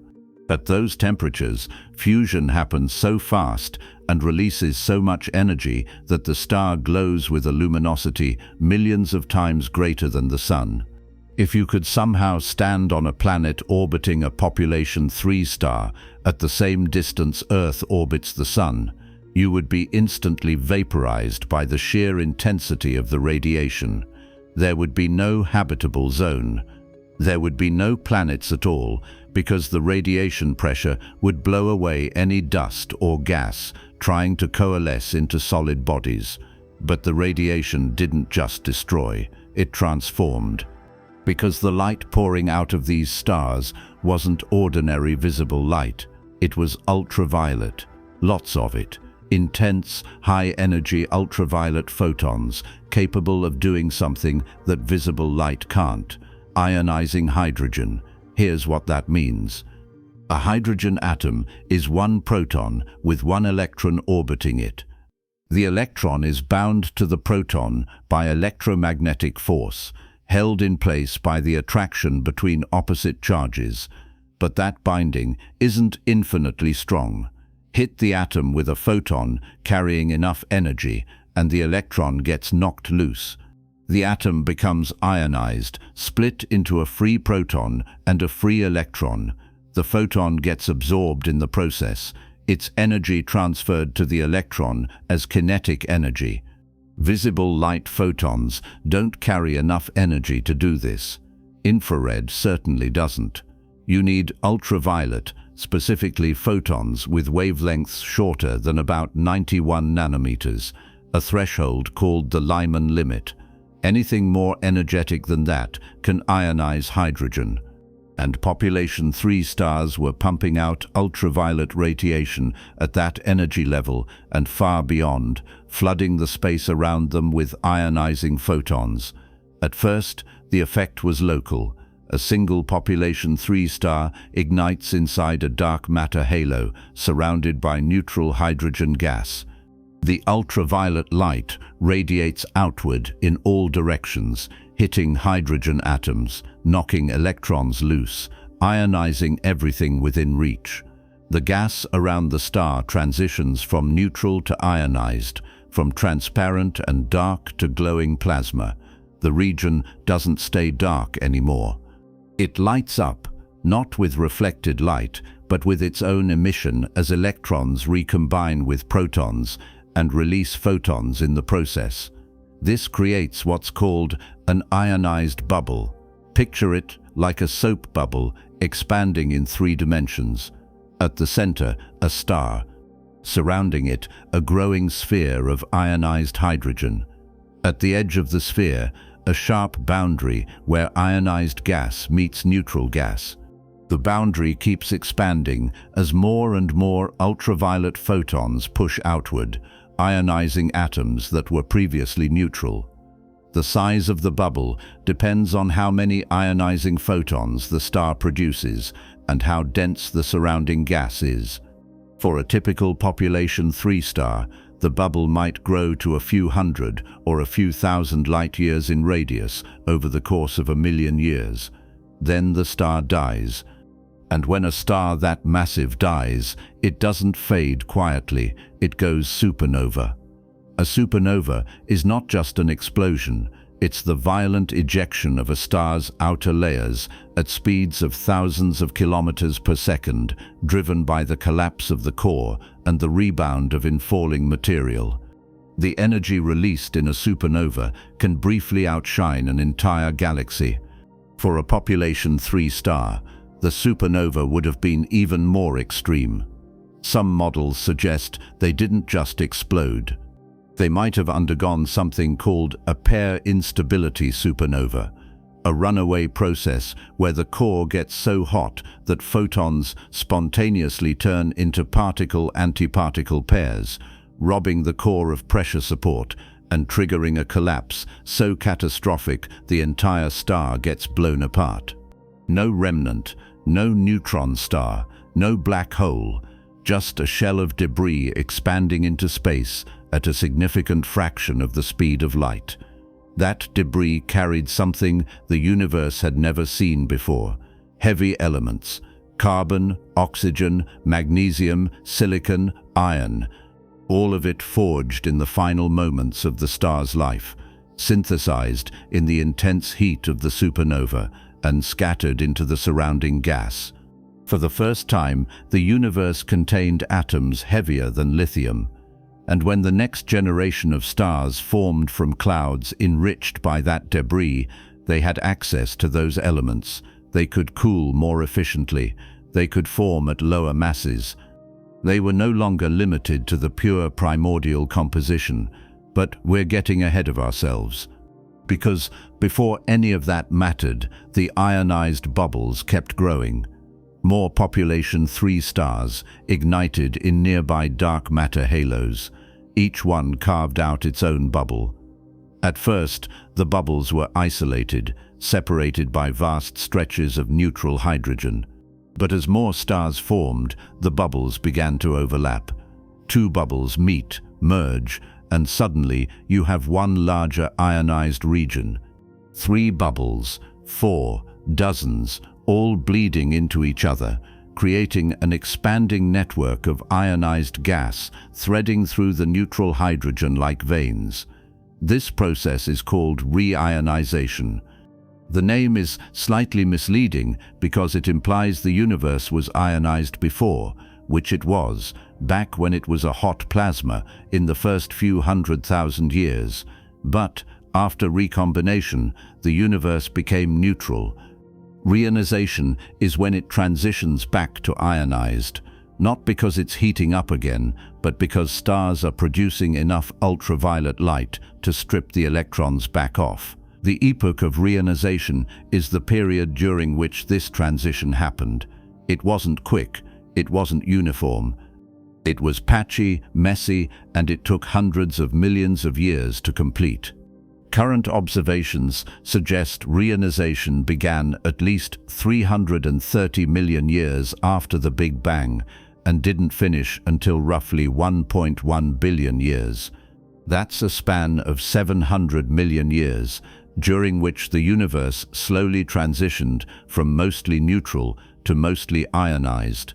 At those temperatures, fusion happens so fast and releases so much energy that the star glows with a luminosity millions of times greater than the Sun. If you could somehow stand on a planet orbiting a population 3 star at the same distance Earth orbits the Sun, you would be instantly vaporized by the sheer intensity of the radiation. There would be no habitable zone. There would be no planets at all, because the radiation pressure would blow away any dust or gas trying to coalesce into solid bodies. But the radiation didn't just destroy, it transformed. Because the light pouring out of these stars wasn't ordinary visible light, it was ultraviolet, lots of it. Intense, high-energy ultraviolet photons capable of doing something that visible light can't. Ionizing hydrogen. Here's what that means. A hydrogen atom is one proton with one electron orbiting it. The electron is bound to the proton by electromagnetic force, held in place by the attraction between opposite charges. But that binding isn't infinitely strong. Hit the atom with a photon carrying enough energy, and the electron gets knocked loose. The atom becomes ionized, split into a free proton and a free electron. The photon gets absorbed in the process, its energy transferred to the electron as kinetic energy. Visible light photons don't carry enough energy to do this. Infrared certainly doesn't. You need ultraviolet, specifically photons with wavelengths shorter than about 91 nanometers, a threshold called the Lyman limit. Anything more energetic than that can ionize hydrogen. And population 3 stars were pumping out ultraviolet radiation at that energy level and far beyond, flooding the space around them with ionizing photons. At first, the effect was local. A single population 3 star ignites inside a dark matter halo surrounded by neutral hydrogen gas. The ultraviolet light radiates outward in all directions, hitting hydrogen atoms, knocking electrons loose, ionizing everything within reach. The gas around the star transitions from neutral to ionized, from transparent and dark to glowing plasma. The region doesn't stay dark anymore. It lights up, not with reflected light, but with its own emission as electrons recombine with protons and release photons in the process. This creates what's called an ionized bubble. Picture it like a soap bubble expanding in 3 dimensions. At the center, a star. Surrounding it, a growing sphere of ionized hydrogen. At the edge of the sphere, a sharp boundary where ionized gas meets neutral gas. The boundary keeps expanding as more and more ultraviolet photons push outward, ionizing atoms that were previously neutral. The size of the bubble depends on how many ionizing photons the star produces and how dense the surrounding gas is. For a typical population 3 star, the bubble might grow to a few hundred or a few thousand light-years in radius over the course of 1,000,000 years. Then the star dies. And when a star that massive dies, it doesn't fade quietly, it goes supernova. A supernova is not just an explosion, it's the violent ejection of a star's outer layers at speeds of thousands of kilometers per second, driven by the collapse of the core and the rebound of infalling material. The energy released in a supernova can briefly outshine an entire galaxy. For a population 3 star, the supernova would have been even more extreme. Some models suggest they didn't just explode. They might have undergone something called a pair instability supernova, a runaway process where the core gets so hot that photons spontaneously turn into particle-antiparticle pairs, robbing the core of pressure support and triggering a collapse so catastrophic the entire star gets blown apart. No remnant, no neutron star, no black hole, just a shell of debris expanding into space at a significant fraction of the speed of light. That debris carried something the universe had never seen before: heavy elements, carbon, oxygen, magnesium, silicon, iron, all of it forged in the final moments of the star's life, synthesized in the intense heat of the supernova and scattered into the surrounding gas. For the first time, the universe contained atoms heavier than lithium. And when the next generation of stars formed from clouds enriched by that debris, they had access to those elements. They could cool more efficiently. They could form at lower masses. They were no longer limited to the pure primordial composition. But we're getting ahead of ourselves. Because before any of that mattered, the ionized bubbles kept growing. More population 3 stars ignited in nearby dark matter halos. Each one carved out its own bubble. At first, the bubbles were isolated, separated by vast stretches of neutral hydrogen. But as more stars formed, the bubbles began to overlap. 2 bubbles meet, merge, and suddenly you have one larger ionized region. 3 bubbles, 4, dozens, all bleeding into each other, creating an expanding network of ionized gas threading through the neutral hydrogen like veins. This process is called reionization. The name is slightly misleading because it implies the universe was ionized before, which it was, back when it was a hot plasma in the first few 100,000 years. But after recombination, the universe became neutral. Reionization is when it transitions back to ionized, not because it's heating up again, but because stars are producing enough ultraviolet light to strip the electrons back off. The epoch of reionization is the period during which this transition happened. It wasn't quick, it wasn't uniform. It was patchy, messy, and it took hundreds of millions of years to complete. Current observations suggest reionization began at least 330 million years after the Big Bang and didn't finish until roughly 1.1 billion years. That's a span of 700 million years, during which the universe slowly transitioned from mostly neutral to mostly ionized.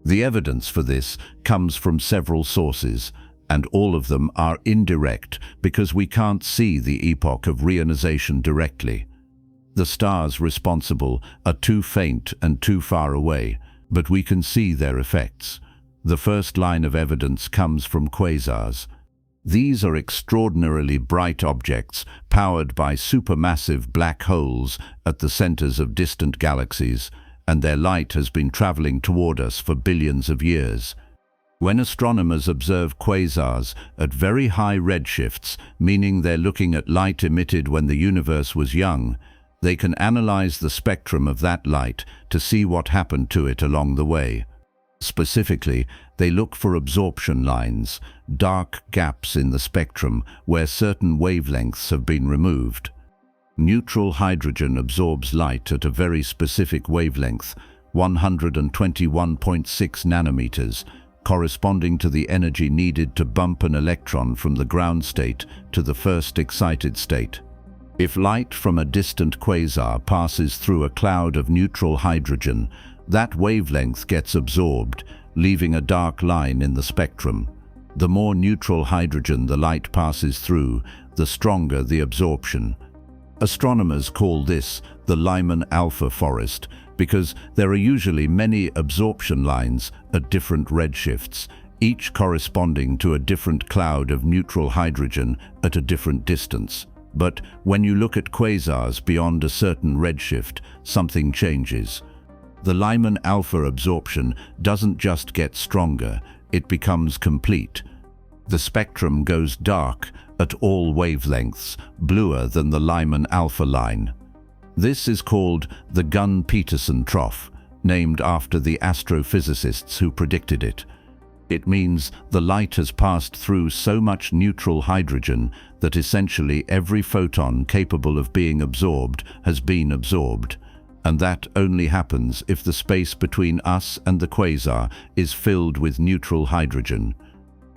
The evidence for this comes from several sources, and all of them are indirect because we can't see the epoch of reionization directly. The stars responsible are too faint and too far away, but we can see their effects. The first line of evidence comes from quasars. These are extraordinarily bright objects powered by supermassive black holes at the centers of distant galaxies, and their light has been traveling toward us for billions of years. When astronomers observe quasars at very high redshifts, meaning they're looking at light emitted when the universe was young, they can analyze the spectrum of that light to see what happened to it along the way. Specifically, they look for absorption lines, dark gaps in the spectrum where certain wavelengths have been removed. Neutral hydrogen absorbs light at a very specific wavelength, 121.6 nanometers, corresponding to the energy needed to bump an electron from the ground state to the first excited state. If light from a distant quasar passes through a cloud of neutral hydrogen, that wavelength gets absorbed, leaving a dark line in the spectrum. The more neutral hydrogen the light passes through, the stronger the absorption. Astronomers call this the Lyman alpha forest because there are usually many absorption lines at different redshifts, each corresponding to a different cloud of neutral hydrogen at a different distance. But when you look at quasars beyond a certain redshift, something changes. The Lyman alpha absorption doesn't just get stronger, it becomes complete. The spectrum goes dark at all wavelengths, bluer than the Lyman alpha line. This is called the Gunn-Peterson trough, named after the astrophysicists who predicted it. It means the light has passed through so much neutral hydrogen that essentially every photon capable of being absorbed has been absorbed, and that only happens if the space between us and the quasar is filled with neutral hydrogen.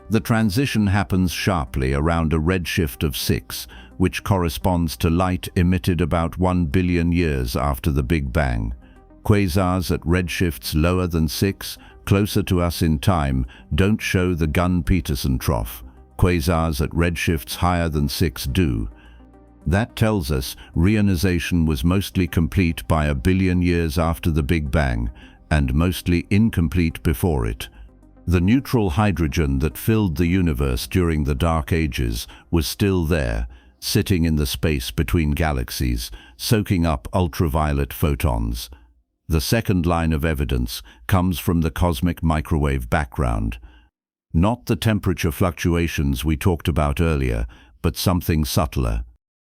The transition happens sharply around a redshift of 6, which corresponds to light emitted about 1 billion years after the Big Bang. Quasars at redshifts lower than 6, closer to us in time, don't show the Gunn-Peterson trough. Quasars at redshifts higher than 6 do. That tells us reionization was mostly complete by 1 billion years after the Big Bang, and mostly incomplete before it. The neutral hydrogen that filled the universe during the Dark Ages was still there, sitting in the space between galaxies, soaking up ultraviolet photons. The second line of evidence comes from the cosmic microwave background. Not the temperature fluctuations we talked about earlier, but something subtler.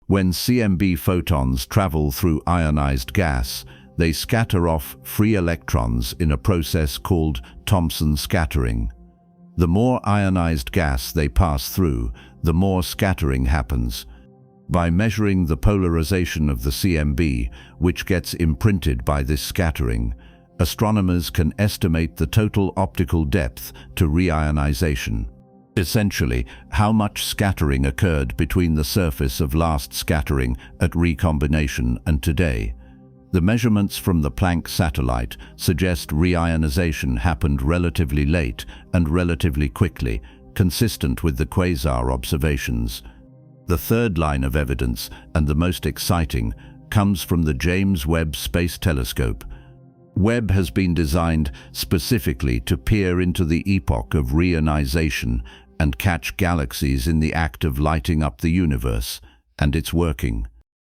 When CMB photons travel through ionized gas, they scatter off free electrons in a process called Thomson scattering. The more ionized gas they pass through, the more scattering happens. By measuring the polarization of the CMB, which gets imprinted by this scattering, astronomers can estimate the total optical depth to reionization. Essentially, how much scattering occurred between the surface of last scattering at recombination and today. The measurements from the Planck satellite suggest reionization happened relatively late and relatively quickly, consistent with the quasar observations. The third line of evidence, and the most exciting, comes from the James Webb Space Telescope. Webb has been designed specifically to peer into the epoch of reionization and catch galaxies in the act of lighting up the universe, and it's working.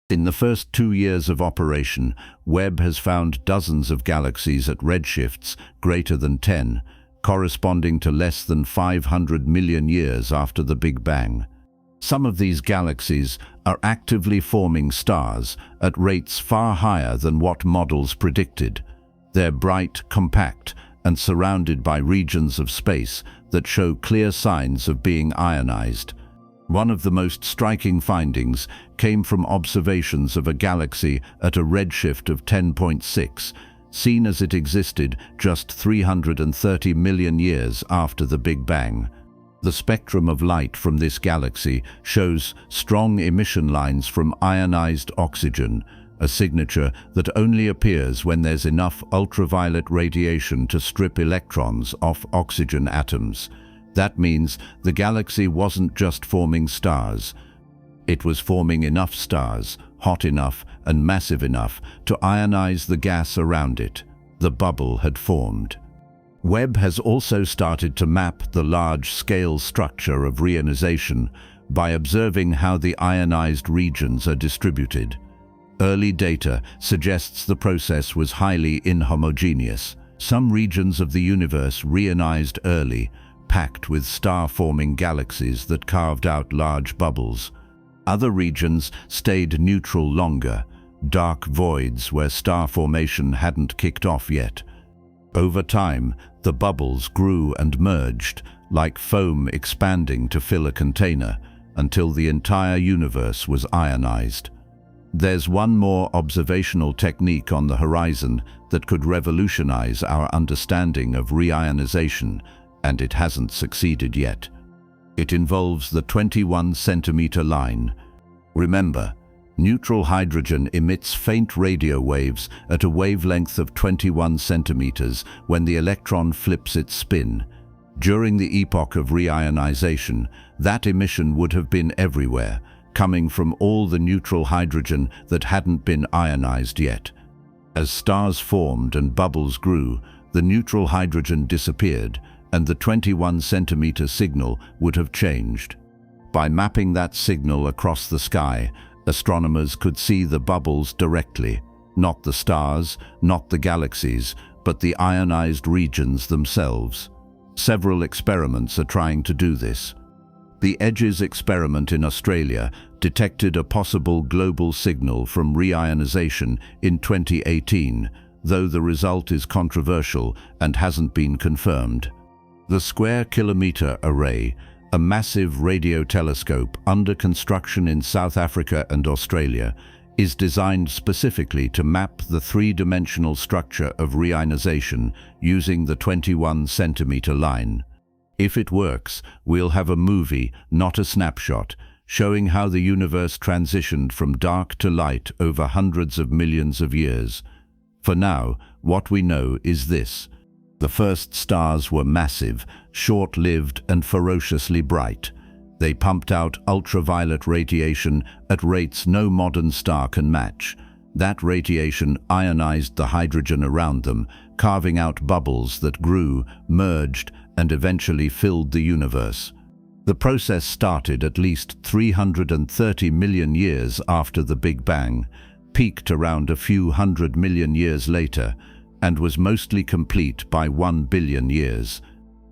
In the first 2 years of operation, Webb has found dozens of galaxies at redshifts greater than 10, corresponding to less than 500 million years after the Big Bang. Some of these galaxies are actively forming stars at rates far higher than what models predicted. They're bright, compact, and surrounded by regions of space that show clear signs of being ionized. One of the most striking findings came from observations of a galaxy at a redshift of 10.6, seen as it existed just 330 million years after the Big Bang. The spectrum of light from this galaxy shows strong emission lines from ionized oxygen, a signature that only appears when there's enough ultraviolet radiation to strip electrons off oxygen atoms. That means the galaxy wasn't just forming stars. It was forming enough stars, hot enough and massive enough to ionize the gas around it. The bubble had formed. Webb has also started to map the large-scale structure of reionization by observing how the ionized regions are distributed. Early data suggests the process was highly inhomogeneous. Some regions of the universe reionized early, packed with star-forming galaxies that carved out large bubbles. Other regions stayed neutral longer, dark voids where star formation hadn't kicked off yet. Over time, the bubbles grew and merged, like foam expanding to fill a container, until the entire universe was ionized. There's one more observational technique on the horizon that could revolutionize our understanding of reionization, and it hasn't succeeded yet. It involves the 21-centimeter line. Remember, neutral hydrogen emits faint radio waves at a wavelength of 21 centimeters when the electron flips its spin. During the epoch of reionization, that emission would have been everywhere, coming from all the neutral hydrogen that hadn't been ionized yet. As stars formed and bubbles grew, the neutral hydrogen disappeared, and the 21-centimeter signal would have changed. By mapping that signal across the sky, astronomers could see the bubbles directly, not the stars, not the galaxies, but the ionized regions themselves. Several experiments are trying to do this. The EDGES experiment in Australia detected a possible global signal from reionization in 2018, though the result is controversial and hasn't been confirmed. The Square Kilometre Array, a massive radio telescope under construction in South Africa and Australia, is designed specifically to map the three-dimensional structure of reionization using the 21-centimetre line. If it works, we'll have a movie, not a snapshot, showing how the universe transitioned from dark to light over hundreds of millions of years. For now, what we know is this. The first stars were massive, short-lived and ferociously bright. They pumped out ultraviolet radiation at rates no modern star can match. That radiation ionized the hydrogen around them, carving out bubbles that grew, merged, and eventually filled the universe. The process started at least 330 million years after the Big Bang, peaked around a few 100 million years later, and was mostly complete by 1 billion years.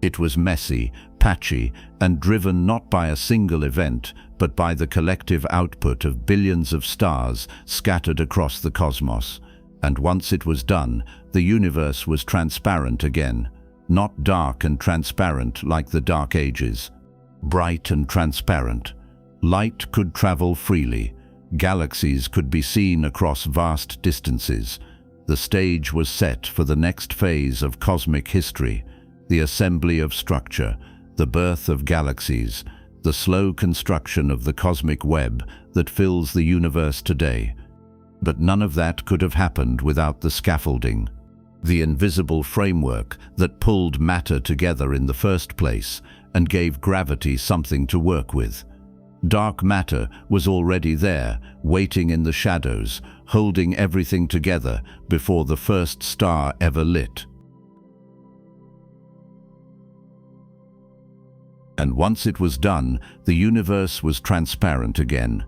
It was messy, patchy, and driven not by a single event, but by the collective output of billions of stars scattered across the cosmos. And once it was done, the universe was transparent again. Not dark and transparent like the Dark Ages. Bright and transparent. Light could travel freely. Galaxies could be seen across vast distances. The stage was set for the next phase of cosmic history, the assembly of structure, the birth of galaxies, the slow construction of the cosmic web that fills the universe today. But none of that could have happened without the scaffolding, the invisible framework that pulled matter together in the first place and gave gravity something to work with. Dark matter was already there, waiting in the shadows, holding everything together before the first star ever lit. And once it was done, the universe was transparent again.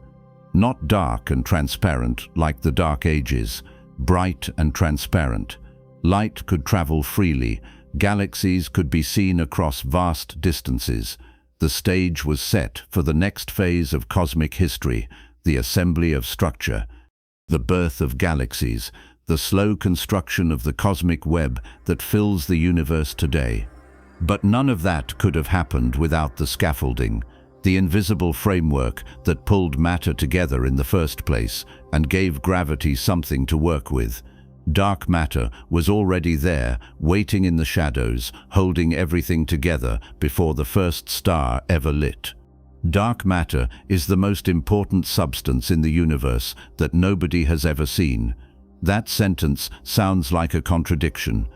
Not dark and transparent like the Dark Ages, bright and transparent. Light could travel freely, galaxies could be seen across vast distances. The stage was set for the next phase of cosmic history, the assembly of structure, the birth of galaxies, the slow construction of the cosmic web that fills the universe today. But none of that could have happened without the scaffolding, the invisible framework that pulled matter together in the first place and gave gravity something to work with. Dark matter was already there, waiting in the shadows, holding everything together before the first star ever lit. Dark matter is the most important substance in the universe that nobody has ever seen. That sentence sounds like a contradiction.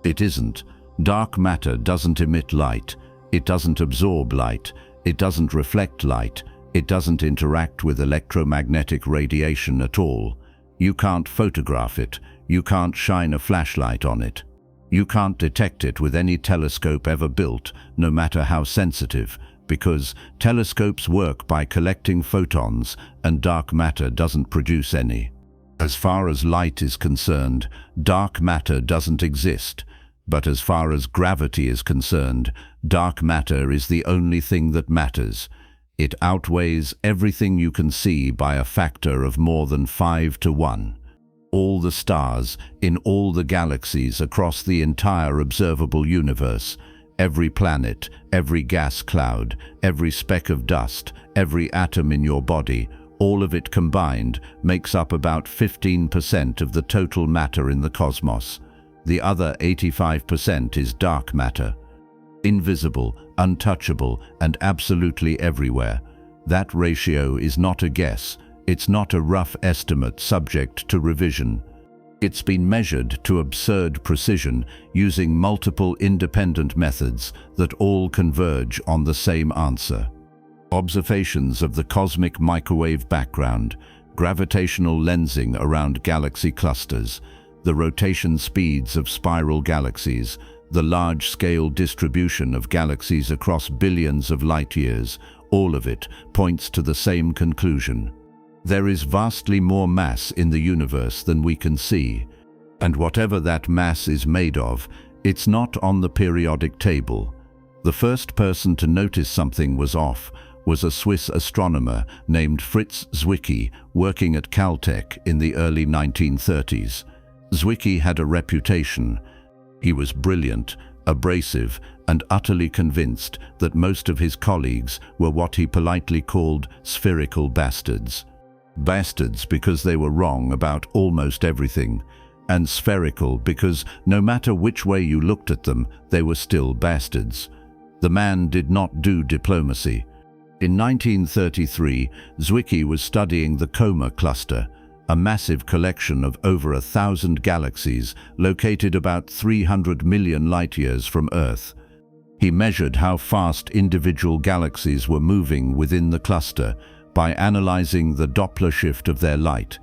It isn't. Dark matter doesn't emit light. It doesn't absorb light. It doesn't reflect light. It doesn't interact with electromagnetic radiation at all. You can't photograph it. You can't shine a flashlight on it. You can't detect it with any telescope ever built, no matter how sensitive, because telescopes work by collecting photons and dark matter doesn't produce any. As far as light is concerned, dark matter doesn't exist. But as far as gravity is concerned, dark matter is the only thing that matters. It outweighs everything you can see by a factor of more than 5 to 1. All the stars in all the galaxies across the entire observable universe, every planet, every gas cloud, every speck of dust, every atom in your body, all of it combined makes up about 15% of the total matter in the cosmos. The other 85% is dark matter. Invisible, untouchable, and absolutely everywhere. That ratio is not a guess. It's not a rough estimate subject to revision. It's been measured to absurd precision using multiple independent methods that all converge on the same answer. Observations of the cosmic microwave background, gravitational lensing around galaxy clusters, the rotation speeds of spiral galaxies, the large-scale distribution of galaxies across billions of light-years, all of it points to the same conclusion. There is vastly more mass in the universe than we can see, and whatever that mass is made of, it's not on the periodic table. The first person to notice something was off was a Swiss astronomer named Fritz Zwicky, working at Caltech in the early 1930s. Zwicky had a reputation. He was brilliant, abrasive, and utterly convinced that most of his colleagues were what he politely called spherical bastards. Bastards because they were wrong about almost everything, and spherical because no matter which way you looked at them, they were still bastards. The man did not do diplomacy. In 1933, Zwicky was studying the Coma cluster, a massive collection of over 1,000 galaxies located about 300 million light-years from Earth. He measured how fast individual galaxies were moving within the cluster by analyzing the Doppler shift of their light.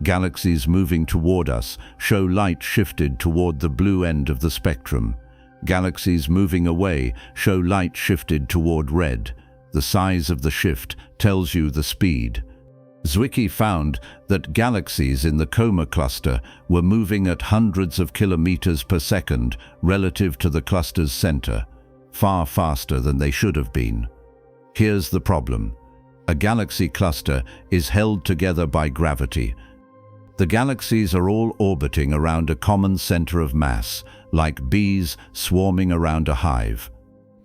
Galaxies moving toward us show light shifted toward the blue end of the spectrum. Galaxies moving away show light shifted toward red. The size of the shift tells you the speed. Zwicky found that galaxies in the Coma cluster were moving at hundreds of kilometers per second relative to the cluster's center, far faster than they should have been. Here's the problem. A galaxy cluster is held together by gravity. The galaxies are all orbiting around a common center of mass, like bees swarming around a hive.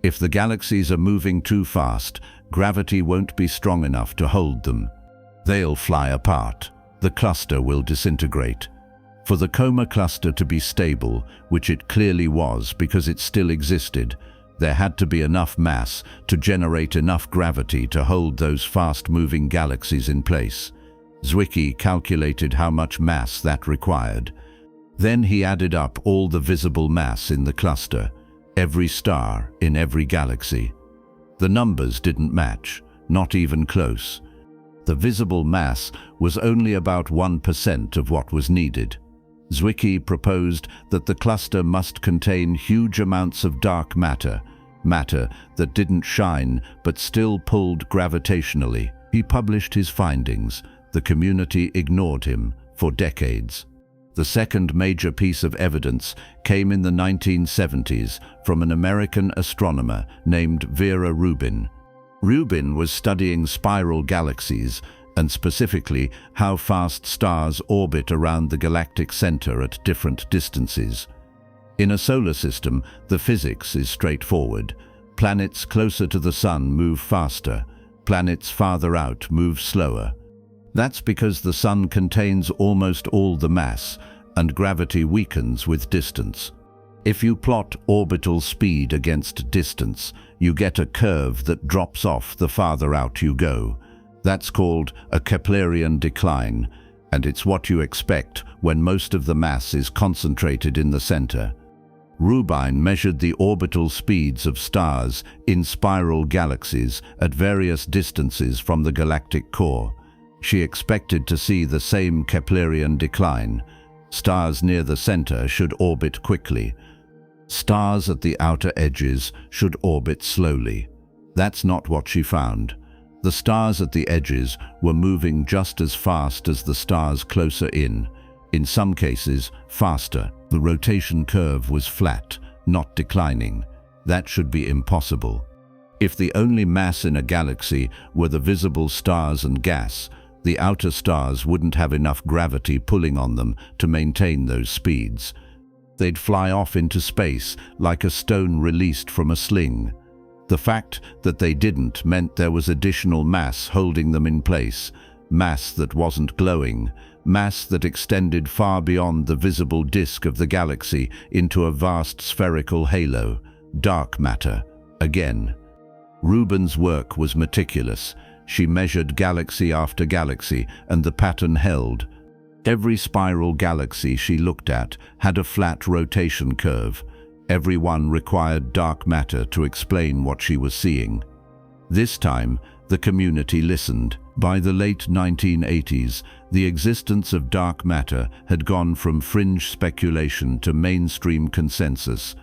If the galaxies are moving too fast, gravity won't be strong enough to hold them. They'll fly apart. The cluster will disintegrate. For the Coma cluster to be stable, which it clearly was because it still existed, there had to be enough mass to generate enough gravity to hold those fast-moving galaxies in place. Zwicky calculated how much mass that required. Then he added up all the visible mass in the cluster, every star in every galaxy. The numbers didn't match, not even close. The visible mass was only about 1% of what was needed. Zwicky proposed that the cluster must contain huge amounts of dark matter, matter that didn't shine but still pulled gravitationally. He published his findings. The community ignored him for decades. The second major piece of evidence came in the 1970s from an American astronomer named Vera Rubin. Rubin was studying spiral galaxies, and specifically how fast stars orbit around the galactic center at different distances. In a solar system, the physics is straightforward. Planets closer to the sun move faster. Planets farther out move slower. That's because the sun contains almost all the mass, and gravity weakens with distance. If you plot orbital speed against distance, you get a curve that drops off the farther out you go. That's called a Keplerian decline, and it's what you expect when most of the mass is concentrated in the center. Rubin measured the orbital speeds of stars in spiral galaxies at various distances from the galactic core. She expected to see the same Keplerian decline. Stars near the center should orbit quickly. Stars at the outer edges should orbit slowly. That's not what she found. The stars at the edges were moving just as fast as the stars closer in some cases faster. The rotation curve was flat, not declining. That should be impossible. If the only mass in a galaxy were the visible stars and gas, the outer stars wouldn't have enough gravity pulling on them to maintain those speeds. They'd fly off into space like a stone released from a sling. The fact that they didn't meant there was additional mass holding them in place, mass that wasn't glowing, mass that extended far beyond the visible disk of the galaxy into a vast spherical halo, dark matter, again. Rubin's work was meticulous. She measured galaxy after galaxy, and the pattern held. Every spiral galaxy she looked at had a flat rotation curve. Every one required dark matter to explain what she was seeing. This time, the community listened. By the late 1980s, the existence of dark matter had gone from fringe speculation to mainstream consensus,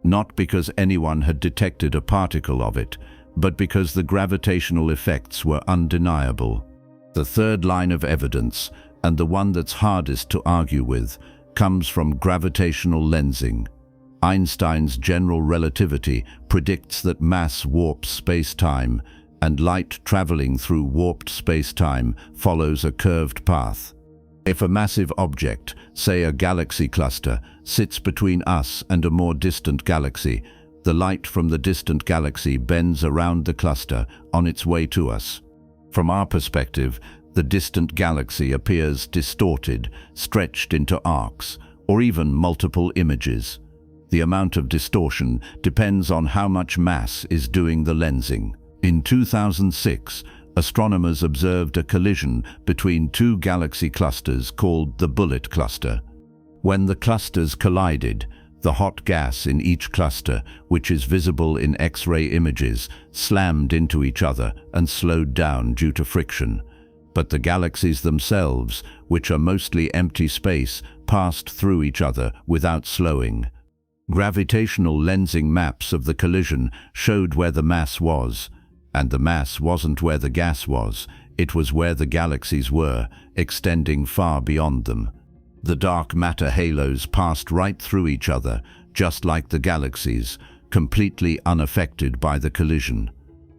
not because anyone had detected a particle of it, but because the gravitational effects were undeniable. The third line of evidence, and the one that's hardest to argue with, comes from gravitational lensing. Einstein's general relativity predicts that mass warps space-time, and light traveling through warped space-time follows a curved path. If a massive object, say a galaxy cluster, sits between us and a more distant galaxy, the light from the distant galaxy bends around the cluster on its way to us. From our perspective, the distant galaxy appears distorted, stretched into arcs, or even multiple images. The amount of distortion depends on how much mass is doing the lensing. In 2006, astronomers observed a collision between two galaxy clusters called the Bullet Cluster. When the clusters collided, the hot gas in each cluster, which is visible in X-ray images, slammed into each other and slowed down due to friction. But the galaxies themselves, which are mostly empty space, passed through each other without slowing. Gravitational lensing maps of the collision showed where the mass was, and the mass wasn't where the gas was, it was where the galaxies were, extending far beyond them. The dark matter halos passed right through each other, just like the galaxies, completely unaffected by the collision.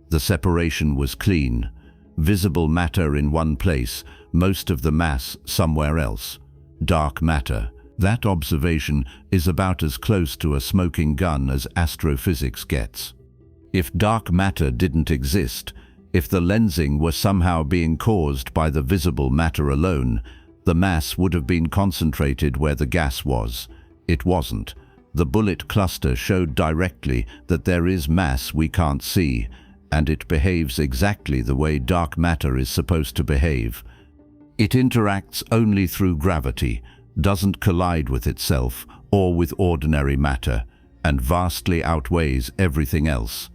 The separation was clean. Visible matter in one place, most of the mass somewhere else. Dark matter. That observation is about as close to a smoking gun as astrophysics gets. If dark matter didn't exist, if the lensing were somehow being caused by the visible matter alone, the mass would have been concentrated where the gas was. It wasn't. The Bullet Cluster showed directly that there is mass we can't see, and it behaves exactly the way dark matter is supposed to behave. It interacts only through gravity, doesn't collide with itself or with ordinary matter, and vastly outweighs everything else.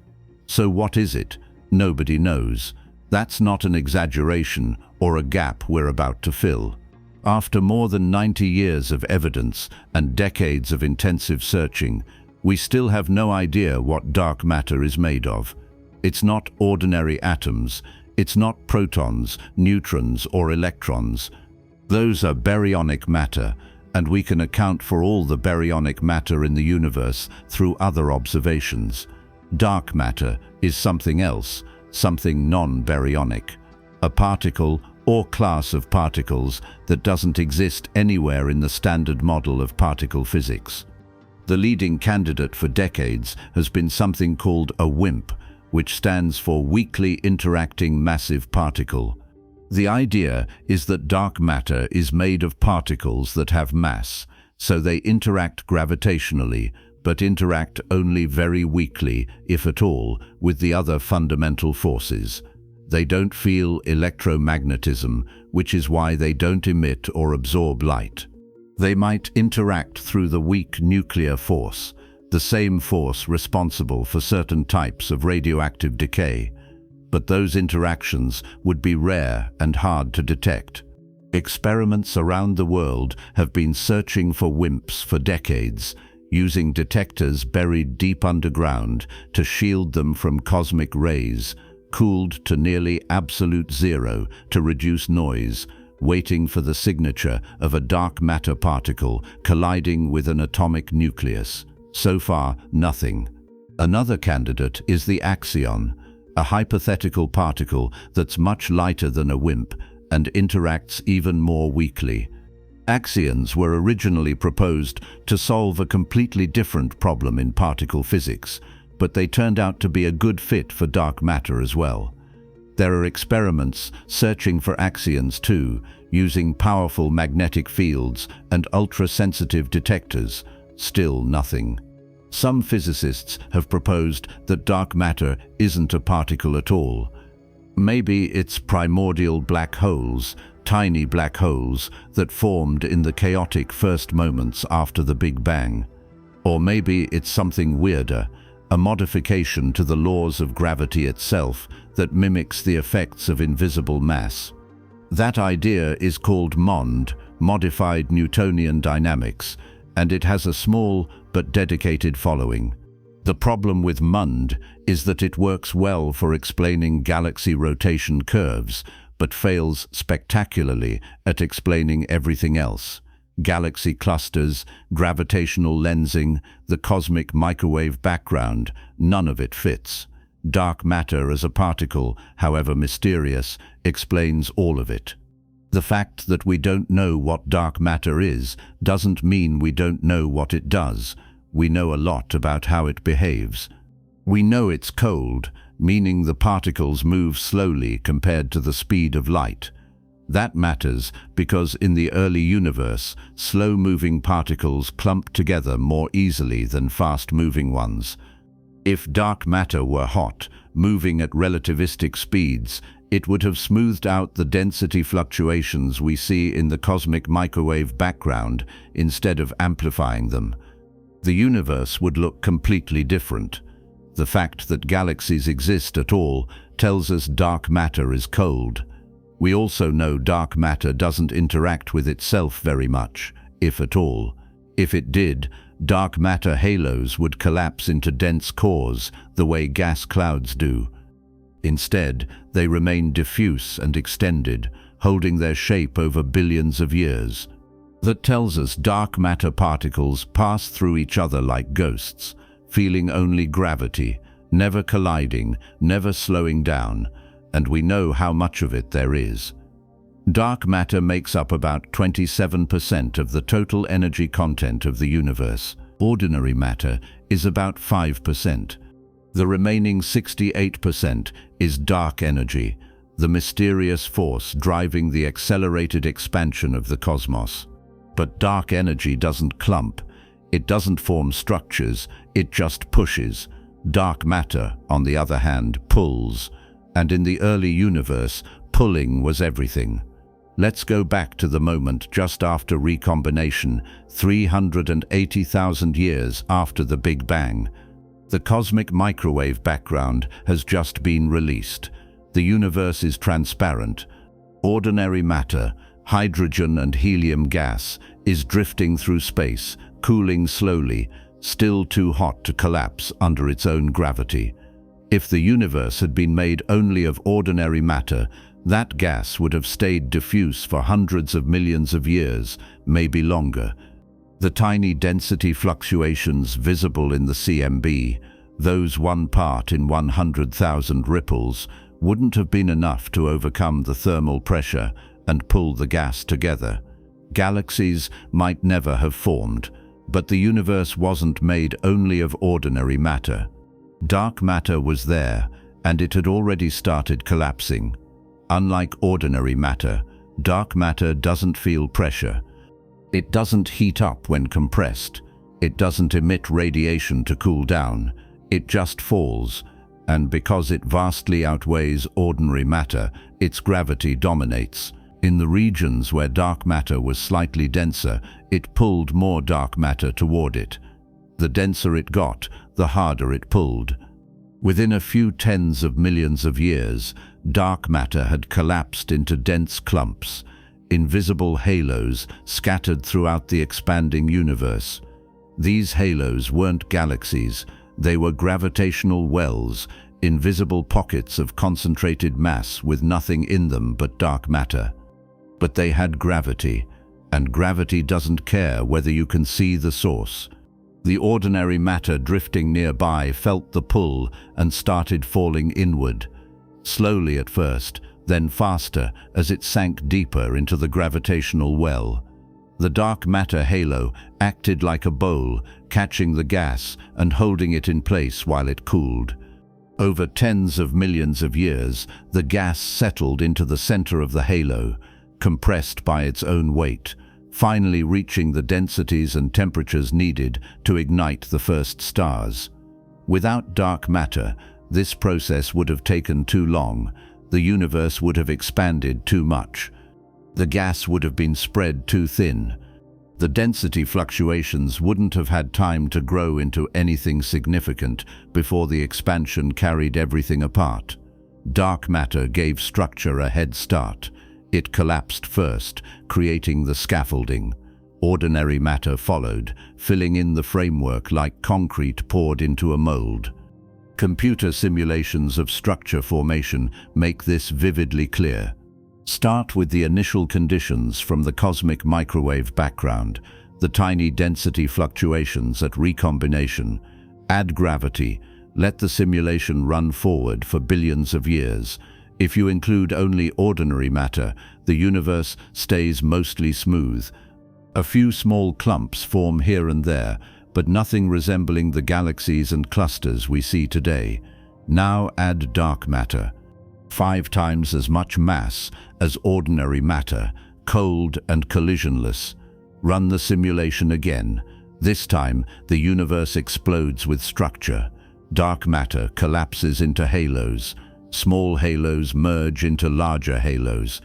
So what is it? Nobody knows. That's not an exaggeration or a gap we're about to fill. After more than 90 years of evidence and decades of intensive searching, we still have no idea what dark matter is made of. It's not ordinary atoms. It's not protons, neutrons, or electrons. Those are baryonic matter, and we can account for all the baryonic matter in the universe through other observations. Dark matter is something else, something non-baryonic. A particle or class of particles that doesn't exist anywhere in the standard model of particle physics. The leading candidate for decades has been something called a WIMP, which stands for Weakly Interacting Massive Particle. The idea is that dark matter is made of particles that have mass, so they interact gravitationally, but interact only very weakly, if at all, with the other fundamental forces. They don't feel electromagnetism, which is why they don't emit or absorb light. They might interact through the weak nuclear force, the same force responsible for certain types of radioactive decay. But those interactions would be rare and hard to detect. Experiments around the world have been searching for WIMPs for decades, using detectors buried deep underground to shield them from cosmic rays, cooled to nearly absolute zero to reduce noise, waiting for the signature of a dark matter particle colliding with an atomic nucleus. So far, nothing. Another candidate is the axion, a hypothetical particle that's much lighter than a WIMP and interacts even more weakly. Axions were originally proposed to solve a completely different problem in particle physics, but they turned out to be a good fit for dark matter as well. There are experiments searching for axions too, using powerful magnetic fields and ultra-sensitive detectors. Still nothing. Some physicists have proposed that dark matter isn't a particle at all. Maybe it's primordial black holes, tiny black holes that formed in the chaotic first moments after the Big Bang. Or maybe it's something weirder, a modification to the laws of gravity itself that mimics the effects of invisible mass. That idea is called MOND, Modified Newtonian Dynamics, and it has a small but dedicated following. The problem with MOND is that it works well for explaining galaxy rotation curves, but fails spectacularly at explaining everything else. galaxy clusters, gravitational lensing, the cosmic microwave background, none of it fits. Dark matter as a particle, however mysterious, explains all of it. The fact that we don't know what dark matter is doesn't mean we don't know what it does. We know a lot about how it behaves. We know it's cold, meaning the particles move slowly compared to the speed of light. That matters because in the early universe, slow-moving particles clumped together more easily than fast-moving ones. If dark matter were hot, moving at relativistic speeds, it would have smoothed out the density fluctuations we see in the cosmic microwave background instead of amplifying them. The universe would look completely different. The fact that galaxies exist at all tells us dark matter is cold. We also know dark matter doesn't interact with itself very much, if at all. If it did, dark matter halos would collapse into dense cores the way gas clouds do. Instead, they remain diffuse and extended, holding their shape over billions of years. That tells us dark matter particles pass through each other like ghosts, feeling only gravity, never colliding, never slowing down, and we know how much of it there is. Dark matter makes up about 27% of the total energy content of the universe. Ordinary matter is about 5%. The remaining 68% is dark energy, the mysterious force driving the accelerated expansion of the cosmos. But dark energy doesn't clump. It doesn't form structures, it just pushes. Dark matter, on the other hand, pulls. And in the early universe, pulling was everything. Let's go back to the moment just after recombination, 380,000 years after the Big Bang. The cosmic microwave background has just been released. The universe is transparent. Ordinary matter, hydrogen and helium gas, is drifting through space, cooling slowly, still too hot to collapse under its own gravity. If the universe had been made only of ordinary matter, that gas would have stayed diffuse for hundreds of millions of years, maybe longer. The tiny density fluctuations visible in the CMB, those 1 part in 100,000 ripples, wouldn't have been enough to overcome the thermal pressure and pull the gas together. Galaxies might never have formed, but the universe wasn't made only of ordinary matter. Dark matter was there, and it had already started collapsing. Unlike ordinary matter, dark matter doesn't feel pressure. It doesn't heat up when compressed. It doesn't emit radiation to cool down. It just falls, and because it vastly outweighs ordinary matter, its gravity dominates. In the regions where dark matter was slightly denser, it pulled more dark matter toward it. The denser it got, the harder it pulled. Within a few tens of millions of years, dark matter had collapsed into dense clumps, invisible halos scattered throughout the expanding universe. These halos weren't galaxies, they were gravitational wells, invisible pockets of concentrated mass with nothing in them but dark matter. But they had gravity, and gravity doesn't care whether you can see the source. The ordinary matter drifting nearby felt the pull and started falling inward. Slowly at first, then faster as it sank deeper into the gravitational well. The dark matter halo acted like a bowl, catching the gas and holding it in place while it cooled. Over tens of millions of years, the gas settled into the center of the halo, compressed by its own weight, finally reaching the densities and temperatures needed to ignite the first stars. Without dark matter, this process would have taken too long. The universe would have expanded too much. The gas would have been spread too thin. The density fluctuations wouldn't have had time to grow into anything significant before the expansion carried everything apart. Dark matter gave structure a head start. It collapsed first, creating the scaffolding. Ordinary matter followed, filling in the framework like concrete poured into a mold. Computer simulations of structure formation make this vividly clear. Start with the initial conditions from the cosmic microwave background, the tiny density fluctuations at recombination. Add gravity. Let the simulation run forward for billions of years. If you include only ordinary matter, the universe stays mostly smooth. A few small clumps form here and there, but nothing resembling the galaxies and clusters we see today. Now add dark matter. 5 times as much mass as ordinary matter, cold and collisionless. Run the simulation again. This time, the universe explodes with structure. Dark matter collapses into halos. Small halos merge into larger halos.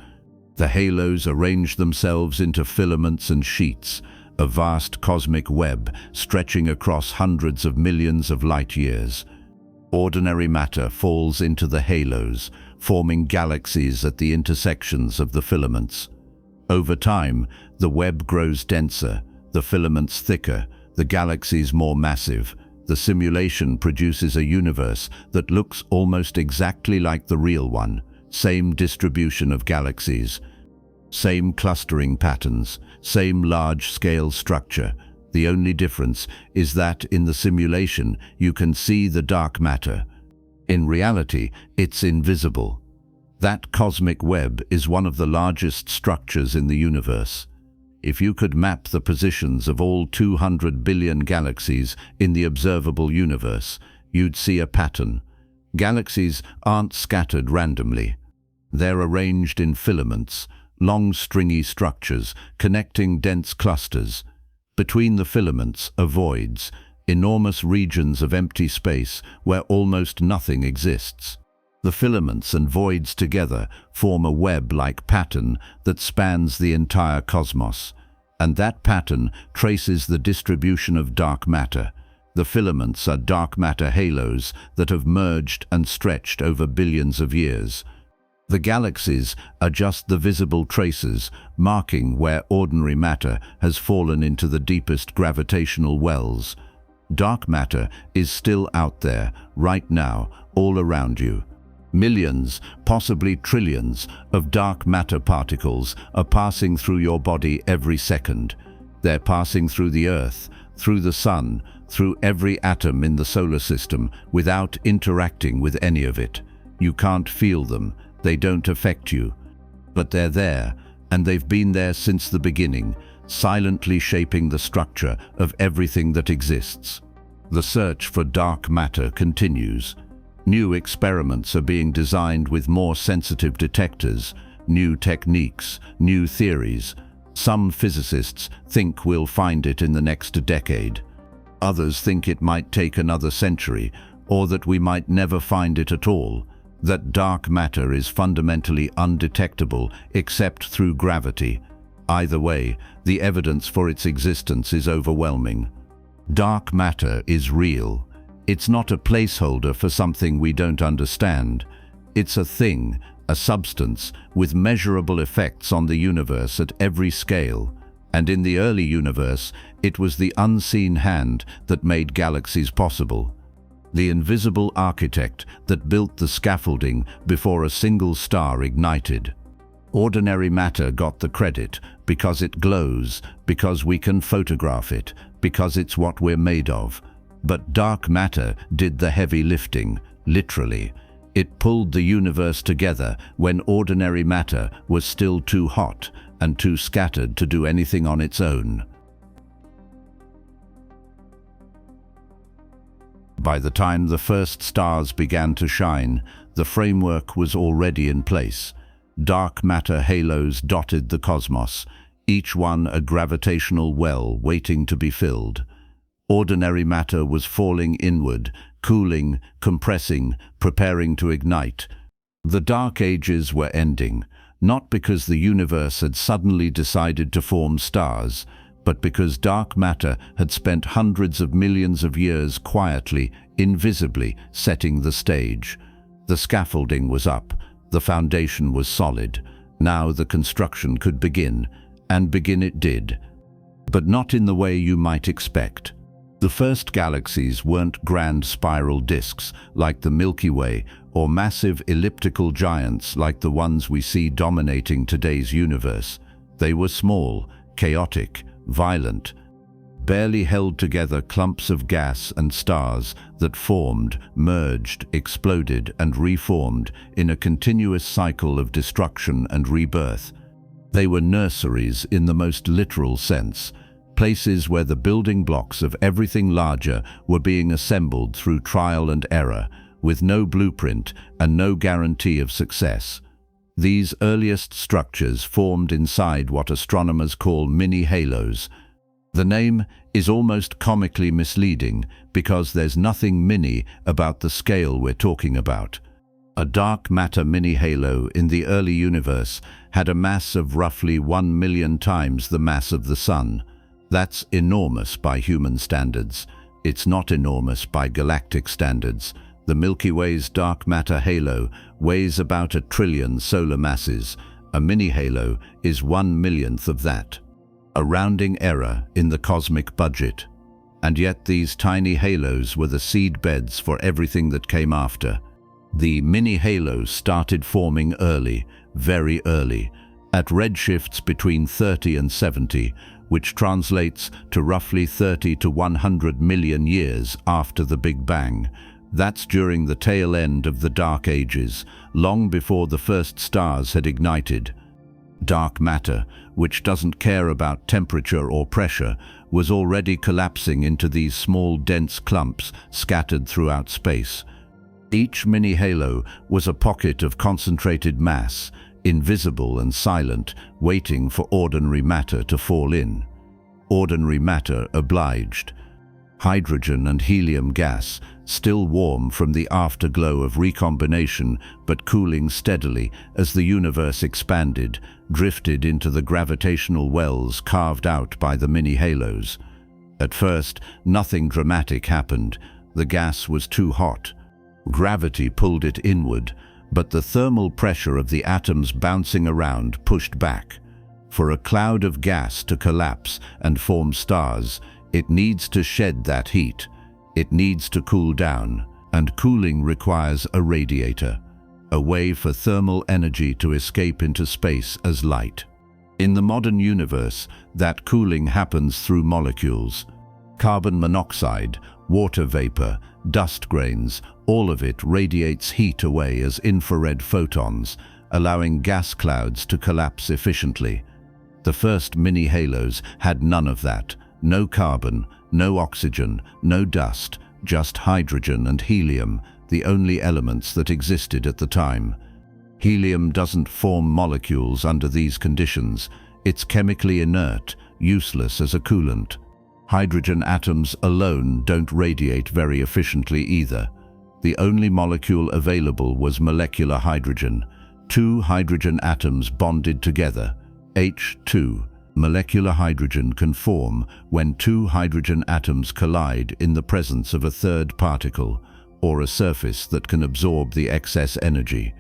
The halos arrange themselves into filaments and sheets, a vast cosmic web stretching across hundreds of millions of light years. Ordinary matter falls into the halos, forming galaxies at the intersections of the filaments. Over time, the web grows denser, the filaments thicker, the galaxies more massive. The simulation produces a universe that looks almost exactly like the real one. Same distribution of galaxies, same clustering patterns, same large-scale structure. The only difference is that in the simulation you can see the dark matter. In reality, it's invisible. That cosmic web is one of the largest structures in the universe. If you could map the positions of all 200 billion galaxies in the observable universe, you'd see a pattern. Galaxies aren't scattered randomly. They're arranged in filaments, long stringy structures connecting dense clusters. Between the filaments are voids, enormous regions of empty space where almost nothing exists. The filaments and voids together form a web-like pattern that spans the entire cosmos, and that pattern traces the distribution of dark matter. The filaments are dark matter halos that have merged and stretched over billions of years. The galaxies are just the visible traces, marking where ordinary matter has fallen into the deepest gravitational wells. Dark matter is still out there, right now, all around you. Millions, possibly trillions, of dark matter particles are passing through your body every second. They're passing through the Earth, through the Sun, through every atom in the solar system without interacting with any of it. You can't feel them, they don't affect you. But they're there, and they've been there since the beginning, silently shaping the structure of everything that exists. The search for dark matter continues. New experiments are being designed with more sensitive detectors, new techniques, new theories. Some physicists think we'll find it in the next decade. Others think it might take another century, or that we might never find it at all. That dark matter is fundamentally undetectable except through gravity. Either way, the evidence for its existence is overwhelming. Dark matter is real. It's not a placeholder for something we don't understand. It's a thing, a substance, with measurable effects on the universe at every scale. And in the early universe, it was the unseen hand that made galaxies possible. The invisible architect that built the scaffolding before a single star ignited. Ordinary matter got the credit because it glows, because we can photograph it, because it's what we're made of. But dark matter did the heavy lifting, literally. It pulled the universe together when ordinary matter was still too hot and too scattered to do anything on its own. By the time the first stars began to shine, the framework was already in place. Dark matter halos dotted the cosmos, each one a gravitational well waiting to be filled. Ordinary matter was falling inward, cooling, compressing, preparing to ignite. The Dark Ages were ending, not because the universe had suddenly decided to form stars, but because dark matter had spent hundreds of millions of years quietly, invisibly setting the stage. The scaffolding was up, the foundation was solid. Now the construction could begin, and begin it did. But not in the way you might expect. The first galaxies weren't grand spiral disks like the Milky Way or massive elliptical giants like the ones we see dominating today's universe. They were small, chaotic, violent, barely held together clumps of gas and stars that formed, merged, exploded, and reformed in a continuous cycle of destruction and rebirth. They were nurseries in the most literal sense, places where the building blocks of everything larger were being assembled through trial and error, with no blueprint and no guarantee of success. These earliest structures formed inside what astronomers call mini-halos. The name is almost comically misleading because there's nothing mini about the scale we're talking about. A dark matter mini-halo in the early universe had a mass of roughly 1 million times the mass of the Sun. That's enormous by human standards. It's not enormous by galactic standards. The Milky Way's dark matter halo weighs about 1 trillion solar masses. A mini-halo is 1/1,000,000th of that. A rounding error in the cosmic budget. And yet these tiny halos were the seed beds for everything that came after. The mini-halos started forming early, very early, at redshifts between 30 and 70, which translates to roughly 30 to 100 million years after the Big Bang. That's during the tail end of the Dark Ages, long before the first stars had ignited. Dark matter, which doesn't care about temperature or pressure, was already collapsing into these small dense clumps scattered throughout space. Each mini-halo was a pocket of concentrated mass, invisible and silent, waiting for ordinary matter to fall in. Ordinary matter obliged. Hydrogen and helium gas, still warm from the afterglow of recombination but cooling steadily as the universe expanded, drifted into the gravitational wells carved out by the mini-halos. At first, nothing dramatic happened. The gas was too hot. Gravity pulled it inward, but the thermal pressure of the atoms bouncing around pushed back. For a cloud of gas to collapse and form stars, it needs to shed that heat. It needs to cool down, and cooling requires a radiator, a way for thermal energy to escape into space as light. In the modern universe, that cooling happens through molecules. Carbon monoxide, water vapor, dust grains, all of it radiates heat away as infrared photons, allowing gas clouds to collapse efficiently. The first mini-halos had none of that. No carbon, no oxygen, no dust, just hydrogen and helium, the only elements that existed at the time. Helium doesn't form molecules under these conditions. It's chemically inert, useless as a coolant. Hydrogen atoms alone don't radiate very efficiently either. The only molecule available was molecular hydrogen. 2 hydrogen atoms bonded together, H2. Molecular hydrogen can form when 2 hydrogen atoms collide in the presence of a third particle, or a surface that can absorb the excess energy.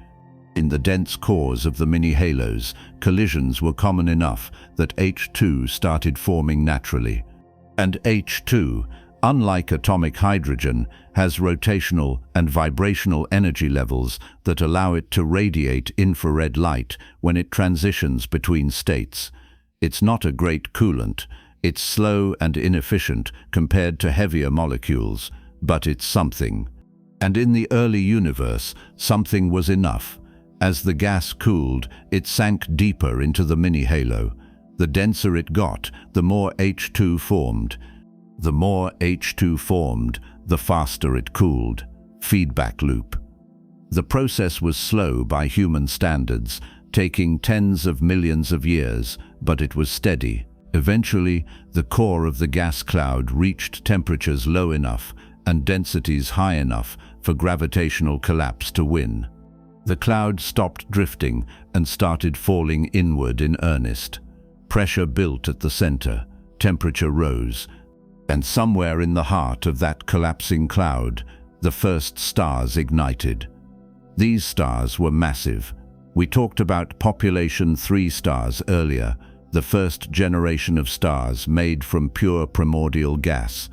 In the dense cores of the mini-halos, collisions were common enough that H2 started forming naturally. And H2, unlike atomic hydrogen, has rotational and vibrational energy levels that allow it to radiate infrared light when it transitions between states. It's not a great coolant. It's slow and inefficient compared to heavier molecules, but it's something. And in the early universe, something was enough. As the gas cooled, it sank deeper into the mini-halo. The denser it got, the more H2 formed. The more H2 formed, the faster it cooled. Feedback loop. The process was slow by human standards, taking tens of millions of years, but it was steady. Eventually, the core of the gas cloud reached temperatures low enough and densities high enough for gravitational collapse to win. The cloud stopped drifting and started falling inward in earnest. Pressure built at the center, temperature rose, and somewhere in the heart of that collapsing cloud, the first stars ignited. These stars were massive. We talked about population 3 stars earlier, the first generation of stars made from pure primordial gas.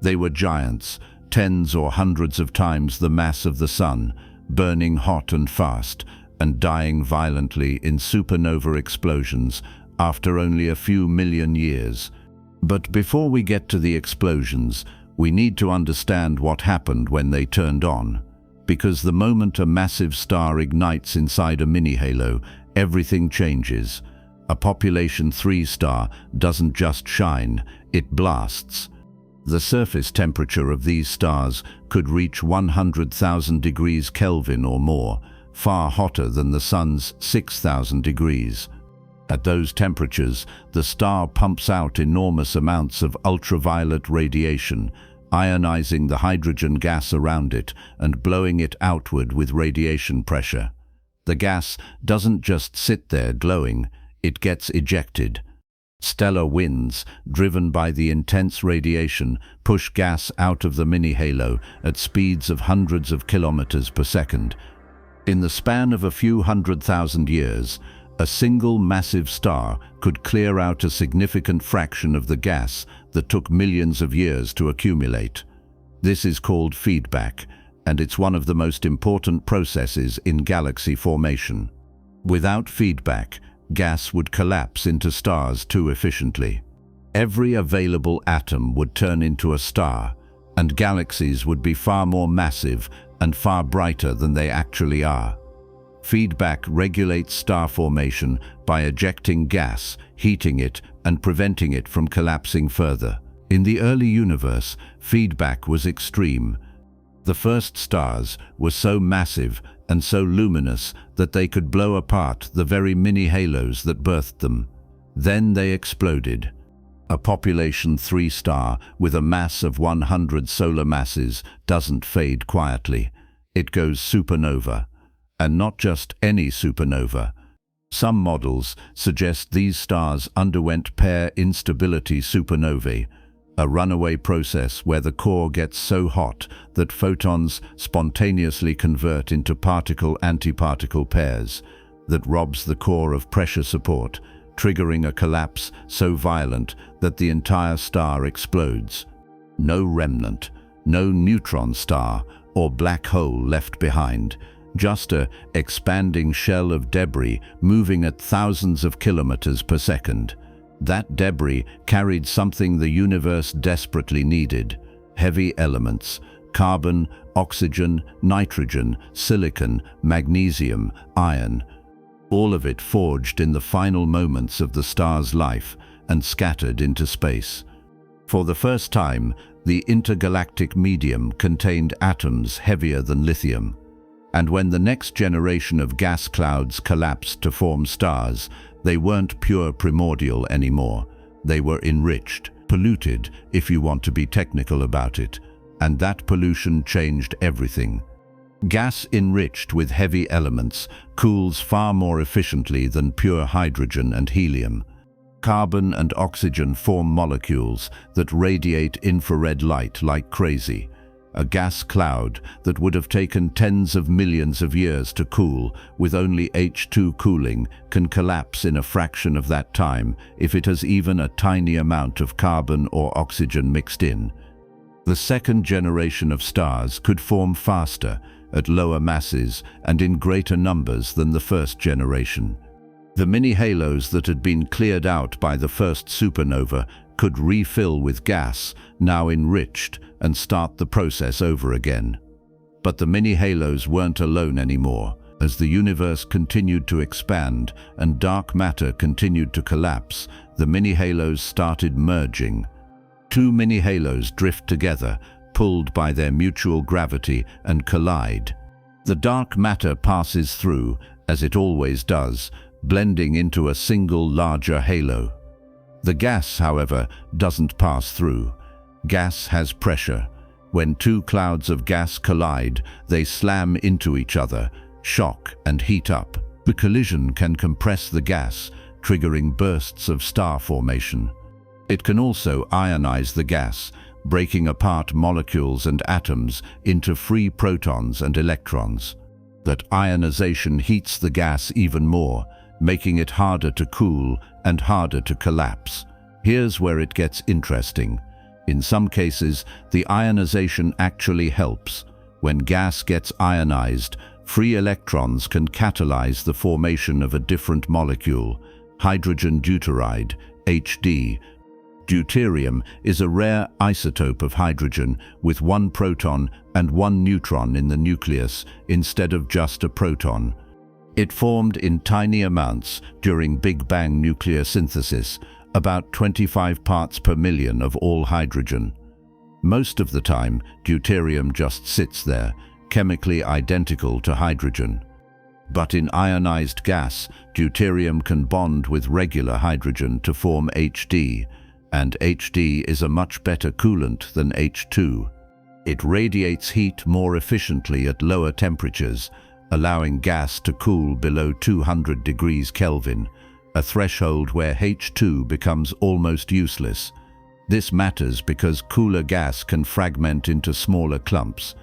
They were giants, tens or hundreds of times the mass of the Sun, burning hot and fast, and dying violently in supernova explosions after only a few million years. But before we get to the explosions, we need to understand what happened when they turned on. Because the moment a massive star ignites inside a mini-halo, everything changes. A population 3 star doesn't just shine, it blasts. The surface temperature of these stars could reach 100,000 degrees Kelvin or more, far hotter than the Sun's 6,000 degrees. At those temperatures, the star pumps out enormous amounts of ultraviolet radiation, ionizing the hydrogen gas around it and blowing it outward with radiation pressure. The gas doesn't just sit there glowing, it gets ejected. Stellar winds, driven by the intense radiation, push gas out of the mini-halo at speeds of hundreds of kilometers per second. In the span of a few 100,000 years, a single massive star could clear out a significant fraction of the gas that took millions of years to accumulate. This is called feedback, and it's one of the most important processes in galaxy formation. Without feedback, gas would collapse into stars too efficiently. Every available atom would turn into a star, and galaxies would be far more massive and far brighter than they actually are. Feedback regulates star formation by ejecting gas, heating it, and preventing it from collapsing further. In the early universe, feedback was extreme. The first stars were so massive and so luminous that they could blow apart the very mini-halos that birthed them. Then they exploded. A population 3 star with a mass of 100 solar masses doesn't fade quietly. It goes supernova. And not just any supernova. Some models suggest these stars underwent pair instability supernovae, a runaway process where the core gets so hot that photons spontaneously convert into particle-antiparticle pairs that robs the core of pressure support, triggering a collapse so violent that the entire star explodes. No remnant, no neutron star or black hole left behind. Just an expanding shell of debris moving at thousands of kilometers per second. That debris carried something the universe desperately needed: heavy elements, carbon, oxygen, nitrogen, silicon, magnesium, iron. All of it forged in the final moments of the star's life and scattered into space. For the first time, the intergalactic medium contained atoms heavier than lithium. And when the next generation of gas clouds collapsed to form stars, they weren't pure primordial anymore. They were enriched, polluted, if you want to be technical about it. And that pollution changed everything. Gas enriched with heavy elements cools far more efficiently than pure hydrogen and helium. Carbon and oxygen form molecules that radiate infrared light like crazy. A gas cloud that would have taken tens of millions of years to cool with only H2 cooling can collapse in a fraction of that time if it has even a tiny amount of carbon or oxygen mixed in. The second generation of stars could form faster, at lower masses and in greater numbers than the first generation. The mini-halos that had been cleared out by the first supernova could refill with gas, now enriched, and start the process over again. But the mini-halos weren't alone anymore. As the universe continued to expand and dark matter continued to collapse, the mini-halos started merging. Two mini-halos drift together, pulled by their mutual gravity, and collide. The dark matter passes through, as it always does, blending into a single larger halo. The gas, however, doesn't pass through. Gas has pressure. When two clouds of gas collide, they slam into each other, shock and heat up. The collision can compress the gas, triggering bursts of star formation. It can also ionize the gas, breaking apart molecules and atoms into free protons and electrons. That ionization heats the gas even more, making it harder to cool and harder to collapse. Here's where it gets interesting. In some cases, the ionization actually helps. When gas gets ionized, free electrons can catalyze the formation of a different molecule, hydrogen deuteride, HD. Deuterium is a rare isotope of hydrogen with one proton and one neutron in the nucleus instead of just a proton. It formed in tiny amounts during Big Bang nuclear synthesis, about 25 parts per million of all hydrogen. Most of the time, deuterium just sits there, chemically identical to hydrogen. But in ionized gas, deuterium can bond with regular hydrogen to form HD, and HD is a much better coolant than H2. It radiates heat more efficiently at lower temperatures, allowing gas to cool below 200 degrees Kelvin, a threshold where H2 becomes almost useless. This matters because cooler gas can fragment into smaller clumps.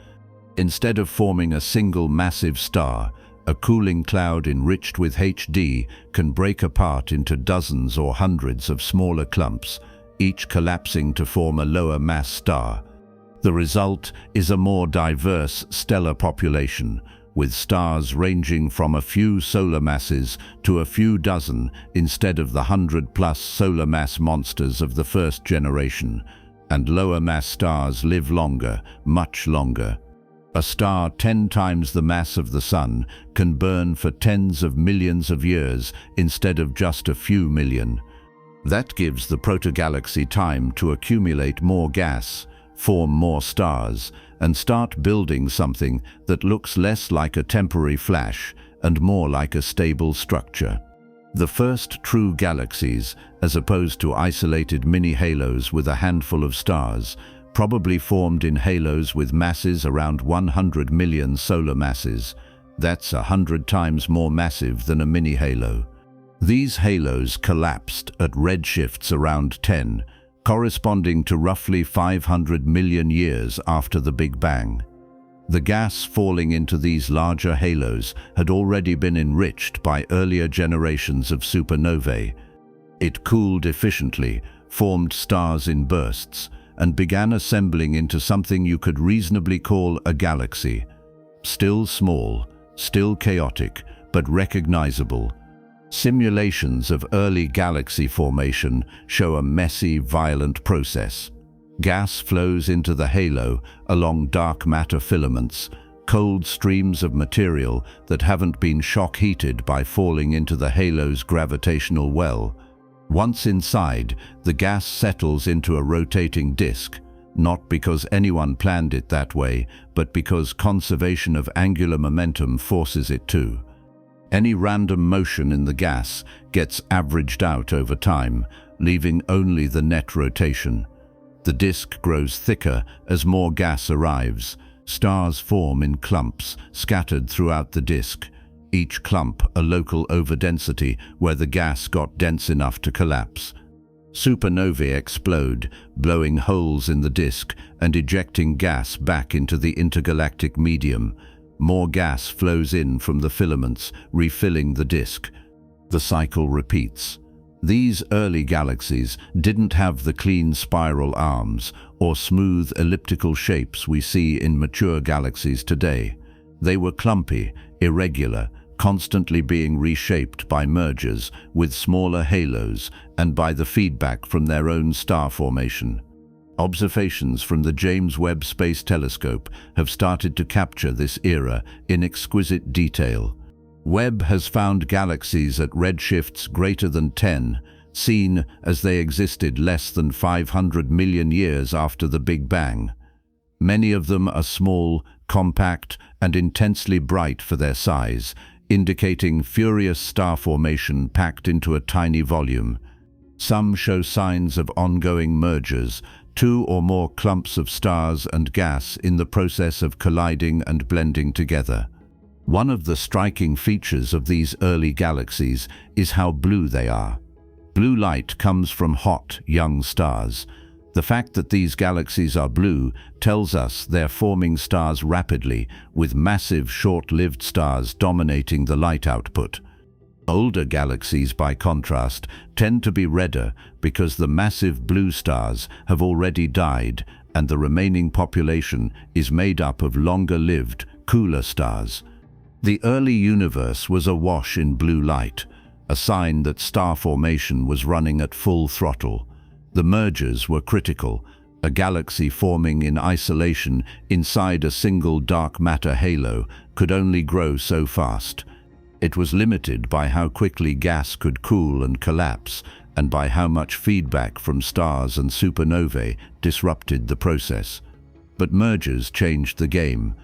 Instead of forming a single massive star, a cooling cloud enriched with HD can break apart into dozens or hundreds of smaller clumps, each collapsing to form a lower mass star. The result is a more diverse stellar population, with stars ranging from a few solar masses to a few dozen instead of the 100+ solar mass monsters of the first generation. And lower mass stars live longer, much longer. A star 10 times the mass of the Sun can burn for tens of millions of years instead of just a few million. That gives the protogalaxy time to accumulate more gas, form more stars, and start building something that looks less like a temporary flash and more like a stable structure. The first true galaxies, as opposed to isolated mini-halos with a handful of stars, probably formed in halos with masses around 100 million solar masses. That's 100 times more massive than a mini-halo. These halos collapsed at redshifts around 10, corresponding to roughly 500 million years after the Big Bang. The gas falling into these larger halos had already been enriched by earlier generations of supernovae. It cooled efficiently, formed stars in bursts, and began assembling into something you could reasonably call a galaxy. Still small, still chaotic, but recognizable. Simulations of early galaxy formation show a messy, violent process. Gas flows into the halo along dark matter filaments, cold streams of material that haven't been shock-heated by falling into the halo's gravitational well. Once inside, the gas settles into a rotating disk, not because anyone planned it that way, but because conservation of angular momentum forces it to. Any random motion in the gas gets averaged out over time, leaving only the net rotation. The disk grows thicker as more gas arrives. Stars form in clumps, scattered throughout the disk, each clump a local overdensity where the gas got dense enough to collapse. Supernovae explode, blowing holes in the disk and ejecting gas back into the intergalactic medium. More gas flows in from the filaments, refilling the disk. The cycle repeats. These early galaxies didn't have the clean spiral arms or smooth elliptical shapes we see in mature galaxies today. They were clumpy, irregular, constantly being reshaped by mergers with smaller halos and by the feedback from their own star formation. Observations from the James Webb Space Telescope have started to capture this era in exquisite detail. Webb has found galaxies at redshifts greater than 10, seen as they existed less than 500 million years after the Big Bang. Many of them are small, compact, and intensely bright for their size, indicating furious star formation packed into a tiny volume. Some show signs of ongoing mergers, two or more clumps of stars and gas in the process of colliding and blending together. One of the striking features of these early galaxies is how blue they are. Blue light comes from hot, young stars. The fact that these galaxies are blue tells us they're forming stars rapidly, with massive, short-lived stars dominating the light output. Older galaxies, by contrast, tend to be redder because the massive blue stars have already died and the remaining population is made up of longer-lived, cooler stars. The early universe was awash in blue light, a sign that star formation was running at full throttle. The mergers were critical, a galaxy forming in isolation inside a single dark matter halo could only grow so fast. It was limited by how quickly gas could cool and collapse, and by how much feedback from stars and supernovae disrupted the process. But mergers changed the game.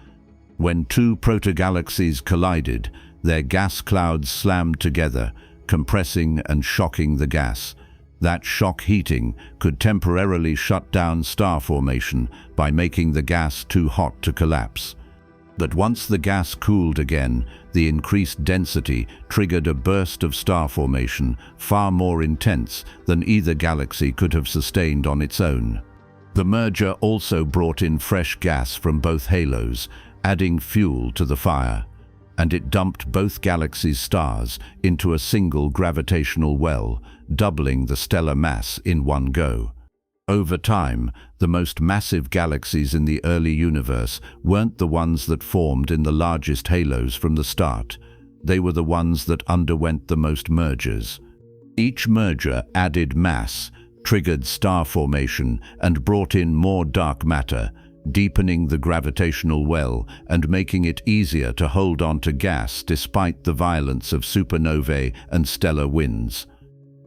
When two protogalaxies collided, their gas clouds slammed together, compressing and shocking the gas. That shock heating could temporarily shut down star formation by making the gas too hot to collapse. But once the gas cooled again, the increased density triggered a burst of star formation far more intense than either galaxy could have sustained on its own. The merger also brought in fresh gas from both halos, adding fuel to the fire, and it dumped both galaxies' stars into a single gravitational well, doubling the stellar mass in one go. Over time, the most massive galaxies in the early universe weren't the ones that formed in the largest halos from the start. They were the ones that underwent the most mergers. Each merger added mass, triggered star formation, and brought in more dark matter, deepening the gravitational well and making it easier to hold on to gas despite the violence of supernovae and stellar winds.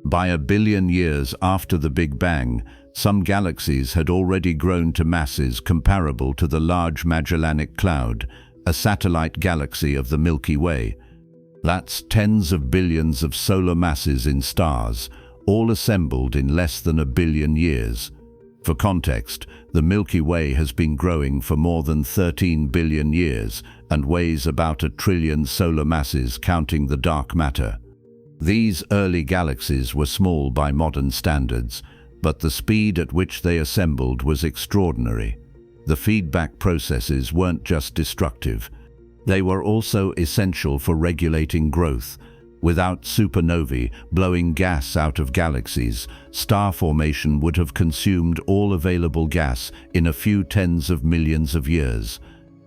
By 1 billion years after the Big Bang, some galaxies had already grown to masses comparable to the Large Magellanic Cloud, a satellite galaxy of the Milky Way. That's tens of billions of solar masses in stars, all assembled in less than 1 billion years. For context, the Milky Way has been growing for more than 13 billion years and weighs about 1 trillion solar masses counting the dark matter. These early galaxies were small by modern standards, but the speed at which they assembled was extraordinary. The feedback processes weren't just destructive. They were also essential for regulating growth. Without supernovae blowing gas out of galaxies, star formation would have consumed all available gas in a few tens of millions of years.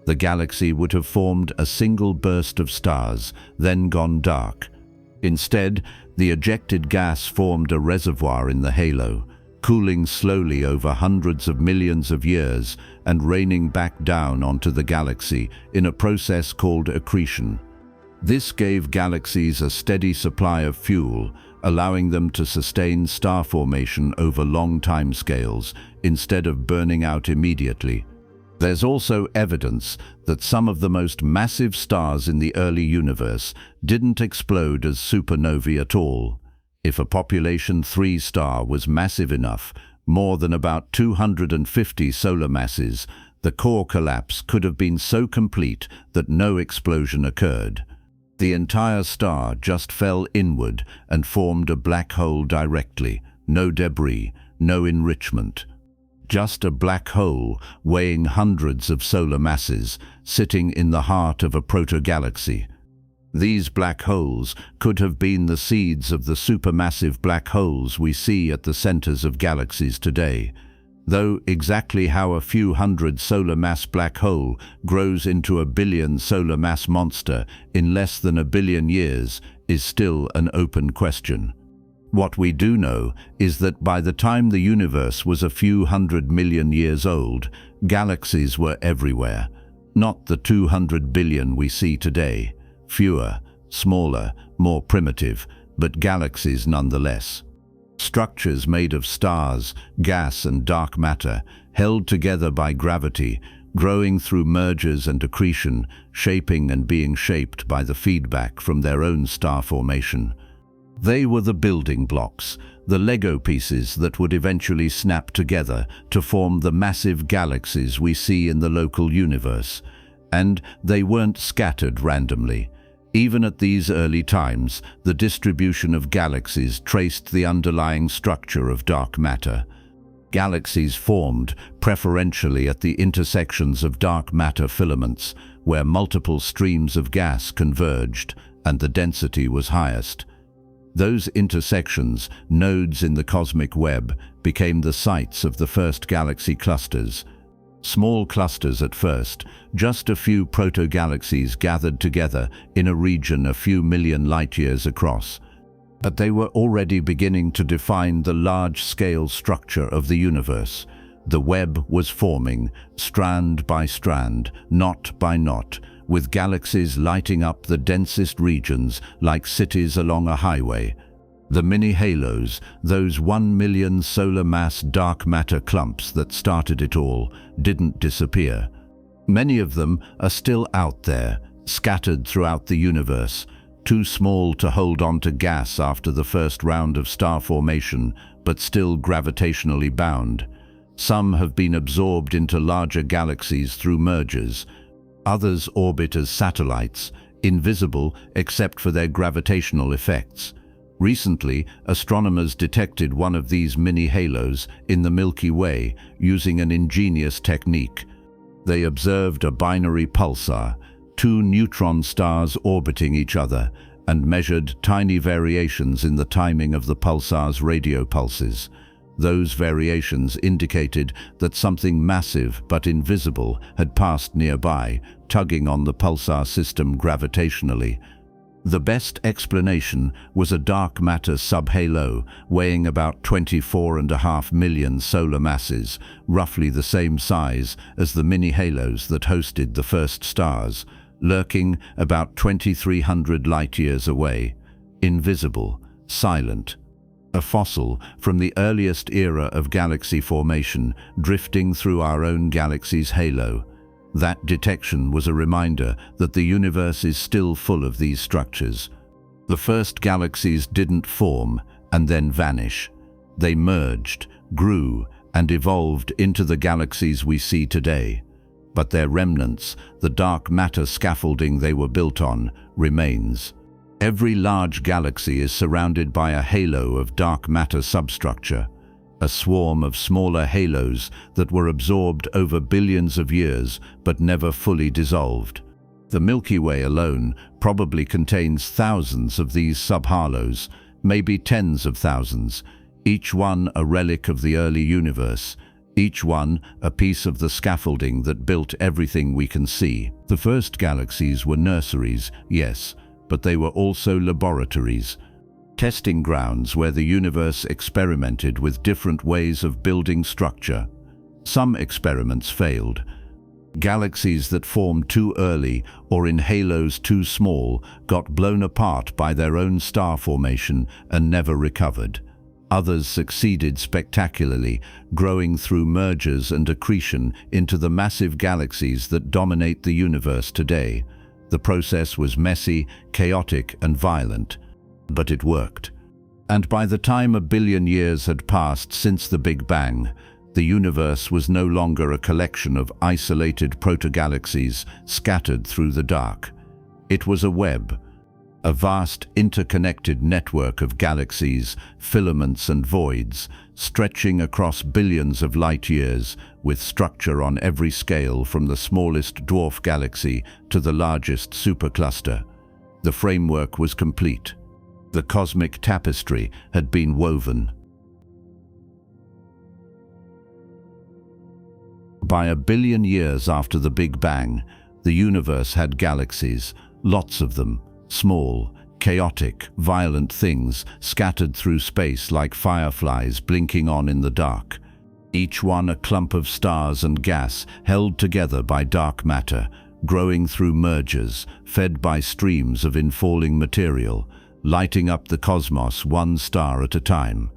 The galaxy would have formed a single burst of stars, then gone dark. Instead, the ejected gas formed a reservoir in the halo, cooling slowly over hundreds of millions of years and raining back down onto the galaxy in a process called accretion. This gave galaxies a steady supply of fuel, allowing them to sustain star formation over long timescales instead of burning out immediately. There's also evidence that some of the most massive stars in the early universe didn't explode as supernovae at all. If a population 3 star was massive enough, more than about 250 solar masses, the core collapse could have been so complete that no explosion occurred. The entire star just fell inward and formed a black hole directly, no debris, no enrichment. Just a black hole weighing hundreds of solar masses, sitting in the heart of a protogalaxy. These black holes could have been the seeds of the supermassive black holes we see at the centers of galaxies today. Though exactly how a few hundred solar mass black hole grows into a billion solar mass monster in less than 1 billion years is still an open question. What we do know is that by the time the universe was a few 100 million years old, galaxies were everywhere. Not the 200 billion we see today. Fewer, smaller, more primitive, but galaxies nonetheless. Structures made of stars, gas and dark matter, held together by gravity, growing through mergers and accretion, shaping and being shaped by the feedback from their own star formation. They were the building blocks, the Lego pieces that would eventually snap together to form the massive galaxies we see in the local universe. And they weren't scattered randomly. Even at these early times, the distribution of galaxies traced the underlying structure of dark matter. Galaxies formed preferentially at the intersections of dark matter filaments, where multiple streams of gas converged, and the density was highest. Those intersections, nodes in the cosmic web, became the sites of the first galaxy clusters. Small clusters at first, just a few proto-galaxies gathered together in a region a few million light-years across. But they were already beginning to define the large-scale structure of the universe. The web was forming, strand by strand, knot by knot, with galaxies lighting up the densest regions like cities along a highway. The mini-halos, those 1 million solar mass dark matter clumps that started it all, didn't disappear. Many of them are still out there, scattered throughout the universe, too small to hold on to gas after the first round of star formation, but still gravitationally bound. Some have been absorbed into larger galaxies through mergers. Others orbit as satellites, invisible except for their gravitational effects. Recently, astronomers detected one of these mini-halos in the Milky Way using an ingenious technique. They observed a binary pulsar, two neutron stars orbiting each other, and measured tiny variations in the timing of the pulsar's radio pulses. Those variations indicated that something massive but invisible had passed nearby, tugging on the pulsar system gravitationally. The best explanation was a dark matter subhalo weighing about 24.5 million solar masses, roughly the same size as the mini-halos that hosted the first stars, lurking about 2,300 light-years away, invisible, silent. A fossil from the earliest era of galaxy formation drifting through our own galaxy's halo. That detection was a reminder that the universe is still full of these structures. The first galaxies didn't form and then vanish. They merged, grew, and evolved into the galaxies we see today. But their remnants, the dark matter scaffolding they were built on, remains. Every large galaxy is surrounded by a halo of dark matter substructure, a swarm of smaller halos that were absorbed over billions of years but never fully dissolved. The Milky Way alone probably contains thousands of these subhalos, maybe tens of thousands, each one a relic of the early universe, each one a piece of the scaffolding that built everything we can see. The first galaxies were nurseries, yes, but they were also laboratories, testing grounds where the universe experimented with different ways of building structure. Some experiments failed. Galaxies that formed too early or in halos too small got blown apart by their own star formation and never recovered. Others succeeded spectacularly, growing through mergers and accretion into the massive galaxies that dominate the universe today. The process was messy, chaotic, and violent, but it worked. And by the time 1 billion years had passed since the Big Bang, the universe was no longer a collection of isolated protogalaxies scattered through the dark. It was a web, a vast interconnected network of galaxies, filaments and voids, stretching across billions of light years, with structure on every scale from the smallest dwarf galaxy to the largest supercluster. The framework was complete. The cosmic tapestry had been woven. By 1 billion years after the Big Bang, the universe had galaxies, lots of them, small, chaotic, violent things scattered through space like fireflies blinking on in the dark. Each one a clump of stars and gas held together by dark matter, growing through mergers, fed by streams of infalling material, lighting up the cosmos one star at a time.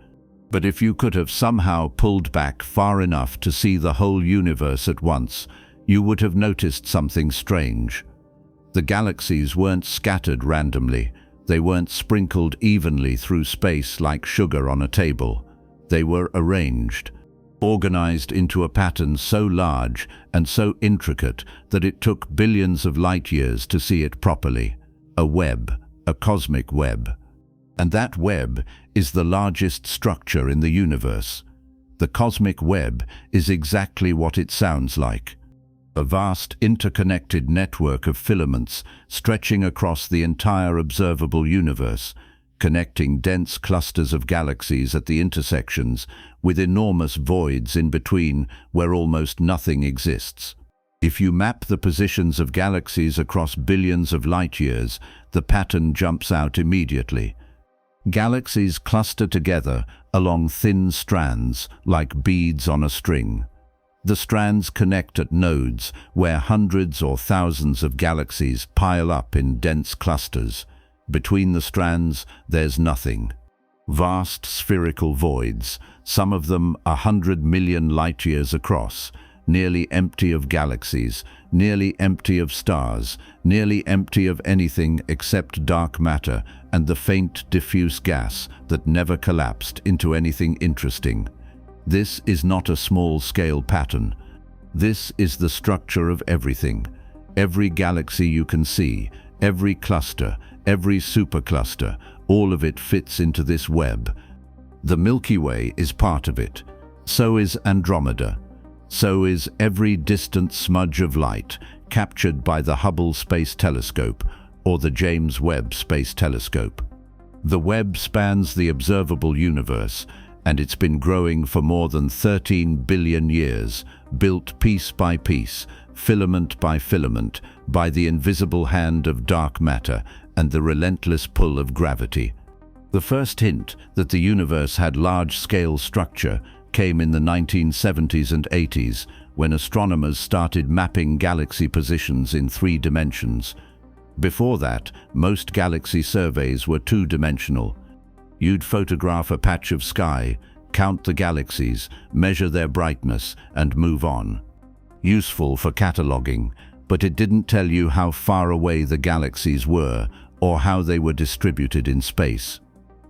But if you could have somehow pulled back far enough to see the whole universe at once, you would have noticed something strange. The galaxies weren't scattered randomly. They weren't sprinkled evenly through space like sugar on a table. They were arranged, organized into a pattern so large and so intricate that it took billions of light years to see it properly. A web, a cosmic web. And that web is the largest structure in the universe. The cosmic web is exactly what it sounds like. A vast interconnected network of filaments stretching across the entire observable universe, connecting dense clusters of galaxies at the intersections with enormous voids in between where almost nothing exists. If you map the positions of galaxies across billions of light years, the pattern jumps out immediately. Galaxies cluster together along thin strands like beads on a string. The strands connect at nodes where hundreds or thousands of galaxies pile up in dense clusters. Between the strands, there's nothing. Vast spherical voids, some of them 100 million light-years across, nearly empty of galaxies, nearly empty of stars, nearly empty of anything except dark matter and the faint diffuse gas that never collapsed into anything interesting. This is not a small-scale pattern. This is the structure of everything. Every galaxy you can see, every cluster, every supercluster, all of it fits into this web. The Milky Way is part of it. So is Andromeda. So is every distant smudge of light captured by the Hubble Space Telescope or the James Webb Space Telescope. The web spans the observable universe, and it's been growing for more than 13 billion years, built piece by piece, filament by filament, by the invisible hand of dark matter and the relentless pull of gravity. The first hint that the universe had large-scale structure came in the 1970s and 80s, when astronomers started mapping galaxy positions in 3 dimensions. Before that, most galaxy surveys were 2-dimensional. You'd photograph a patch of sky, count the galaxies, measure their brightness, and move on. Useful for cataloging, but it didn't tell you how far away the galaxies were or how they were distributed in space.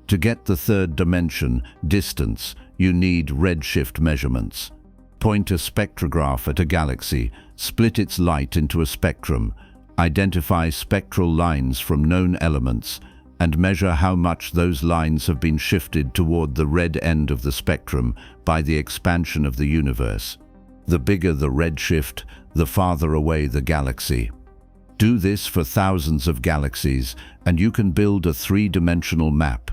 To get the 3rd dimension, distance, you need redshift measurements. Point a spectrograph at a galaxy, split its light into a spectrum, identify spectral lines from known elements, and measure how much those lines have been shifted toward the red end of the spectrum by the expansion of the universe. The bigger the redshift, the farther away the galaxy. Do this for thousands of galaxies, and you can build a 3-dimensional map.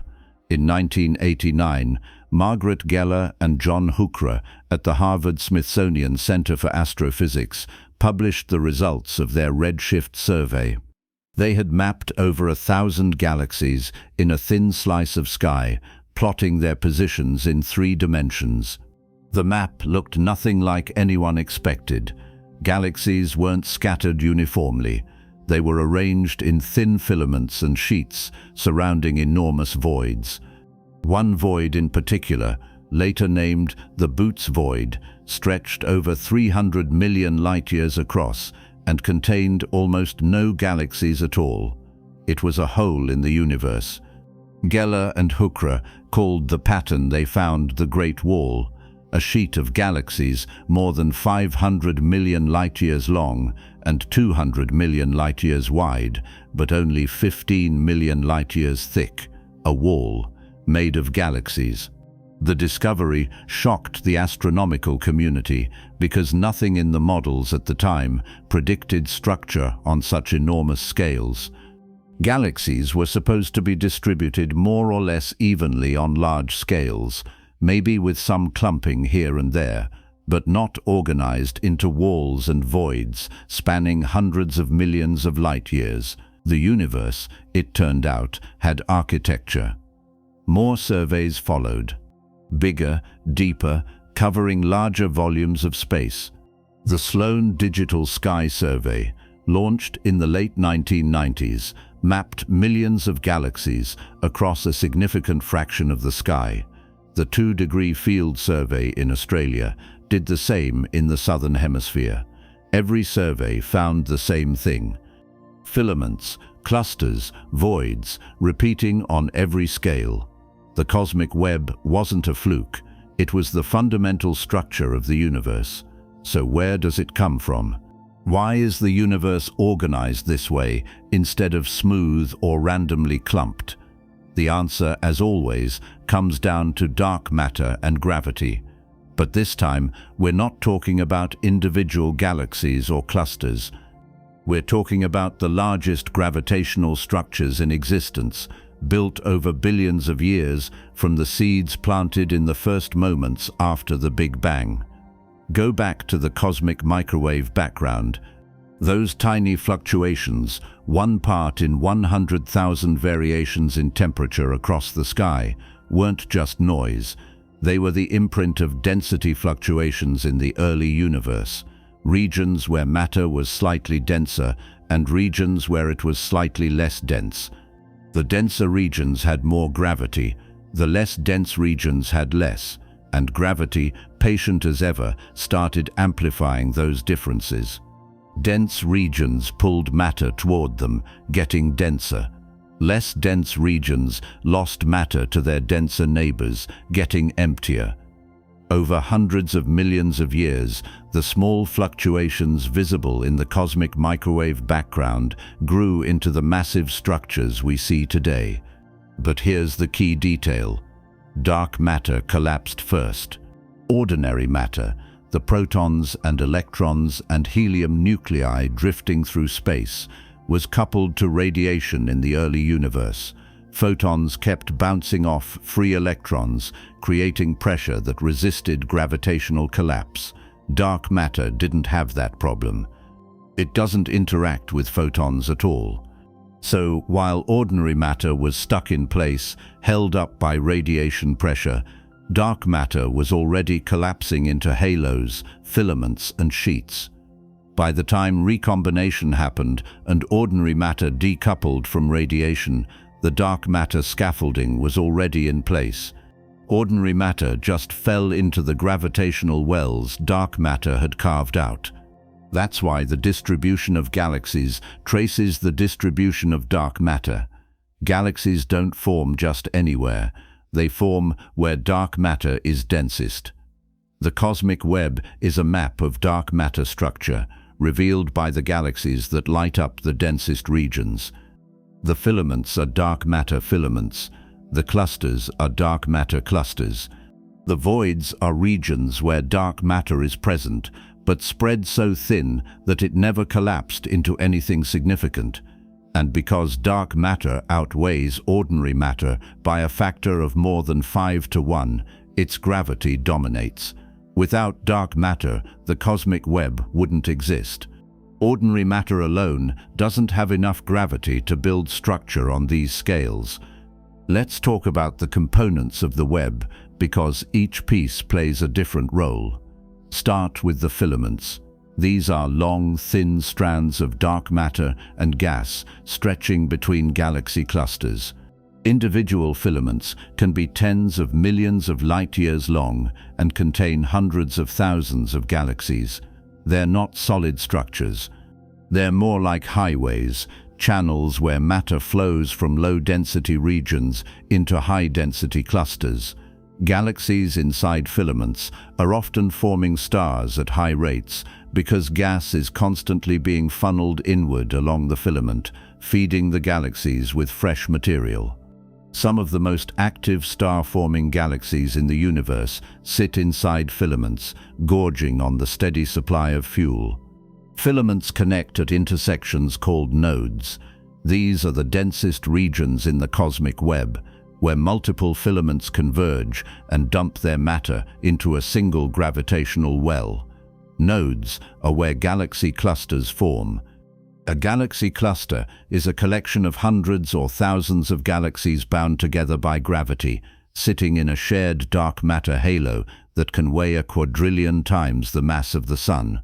In 1989, Margaret Geller and John Huchra at the Harvard-Smithsonian Center for Astrophysics published the results of their redshift survey. They had mapped over 1,000 galaxies in a thin slice of sky, plotting their positions in 3 dimensions. The map looked nothing like anyone expected. Galaxies weren't scattered uniformly. They were arranged in thin filaments and sheets surrounding enormous voids. One void in particular, later named the Boots Void, stretched over 300 million light-years across and contained almost no galaxies at all. It was a hole in the universe. Geller and Huchra called the pattern they found the Great Wall, a sheet of galaxies more than 500 million light-years long and 200 million light-years wide, but only 15 million light-years thick, a wall made of galaxies. The discovery shocked the astronomical community because nothing in the models at the time predicted structure on such enormous scales. Galaxies were supposed to be distributed more or less evenly on large scales, maybe with some clumping here and there, but not organized into walls and voids spanning hundreds of millions of light-years. The universe, it turned out, had architecture. More surveys followed. Bigger, deeper, covering larger volumes of space. The Sloan Digital Sky Survey, launched in the late 1990s, mapped millions of galaxies across a significant fraction of the sky. The 2-degree field survey in Australia did the same in the southern hemisphere. Every survey found the same thing. Filaments, clusters, voids, repeating on every scale. The cosmic web wasn't a fluke. It was the fundamental structure of the universe. So where does it come from? Why is the universe organized this way instead of smooth or randomly clumped? The answer, as always, comes down to dark matter and gravity. But this time, we're not talking about individual galaxies or clusters. We're talking about the largest gravitational structures in existence, built over billions of years from the seeds planted in the first moments after the Big Bang. Go back to the cosmic microwave background. Those tiny fluctuations, 1 part in 100,000 variations in temperature across the sky, weren't just noise. They were the imprint of density fluctuations in the early universe, regions where matter was slightly denser and regions where it was slightly less dense. The denser regions had more gravity, the less dense regions had less, and gravity, patient as ever, started amplifying those differences. Dense regions pulled matter toward them, getting denser. Less dense regions lost matter to their denser neighbors, getting emptier. Over hundreds of millions of years, the small fluctuations visible in the cosmic microwave background grew into the massive structures we see today. But here's the key detail. Dark matter collapsed first. Ordinary matter, the protons and electrons and helium nuclei drifting through space, was coupled to radiation in the early universe. Photons kept bouncing off free electrons, creating pressure that resisted gravitational collapse. Dark matter didn't have that problem. It doesn't interact with photons at all. So, while ordinary matter was stuck in place, held up by radiation pressure, dark matter was already collapsing into halos, filaments, and sheets. By the time recombination happened and ordinary matter decoupled from radiation, the dark matter scaffolding was already in place. Ordinary matter just fell into the gravitational wells dark matter had carved out. That's why the distribution of galaxies traces the distribution of dark matter. Galaxies don't form just anywhere. They form where dark matter is densest. The cosmic web is a map of dark matter structure, revealed by the galaxies that light up the densest regions. The filaments are dark matter filaments. The clusters are dark matter clusters. The voids are regions where dark matter is present, but spread so thin that it never collapsed into anything significant. And because dark matter outweighs ordinary matter by a factor of more than 5 to 1, its gravity dominates. Without dark matter, the cosmic web wouldn't exist. Ordinary matter alone doesn't have enough gravity to build structure on these scales. Let's talk about the components of the web, because each piece plays a different role. Start with the filaments. These are long, thin strands of dark matter and gas stretching between galaxy clusters. Individual filaments can be tens of millions of light-years long and contain hundreds of thousands of galaxies. They're not solid structures. They're more like highways, channels where matter flows from low-density regions into high-density clusters. Galaxies inside filaments are often forming stars at high rates because gas is constantly being funneled inward along the filament, feeding the galaxies with fresh material. Some of the most active star-forming galaxies in the universe sit inside filaments, gorging on the steady supply of fuel. Filaments connect at intersections called nodes. These are the densest regions in the cosmic web, where multiple filaments converge and dump their matter into a single gravitational well. Nodes are where galaxy clusters form. A galaxy cluster is a collection of hundreds or thousands of galaxies bound together by gravity, sitting in a shared dark matter halo that can weigh a quadrillion times the mass of the Sun.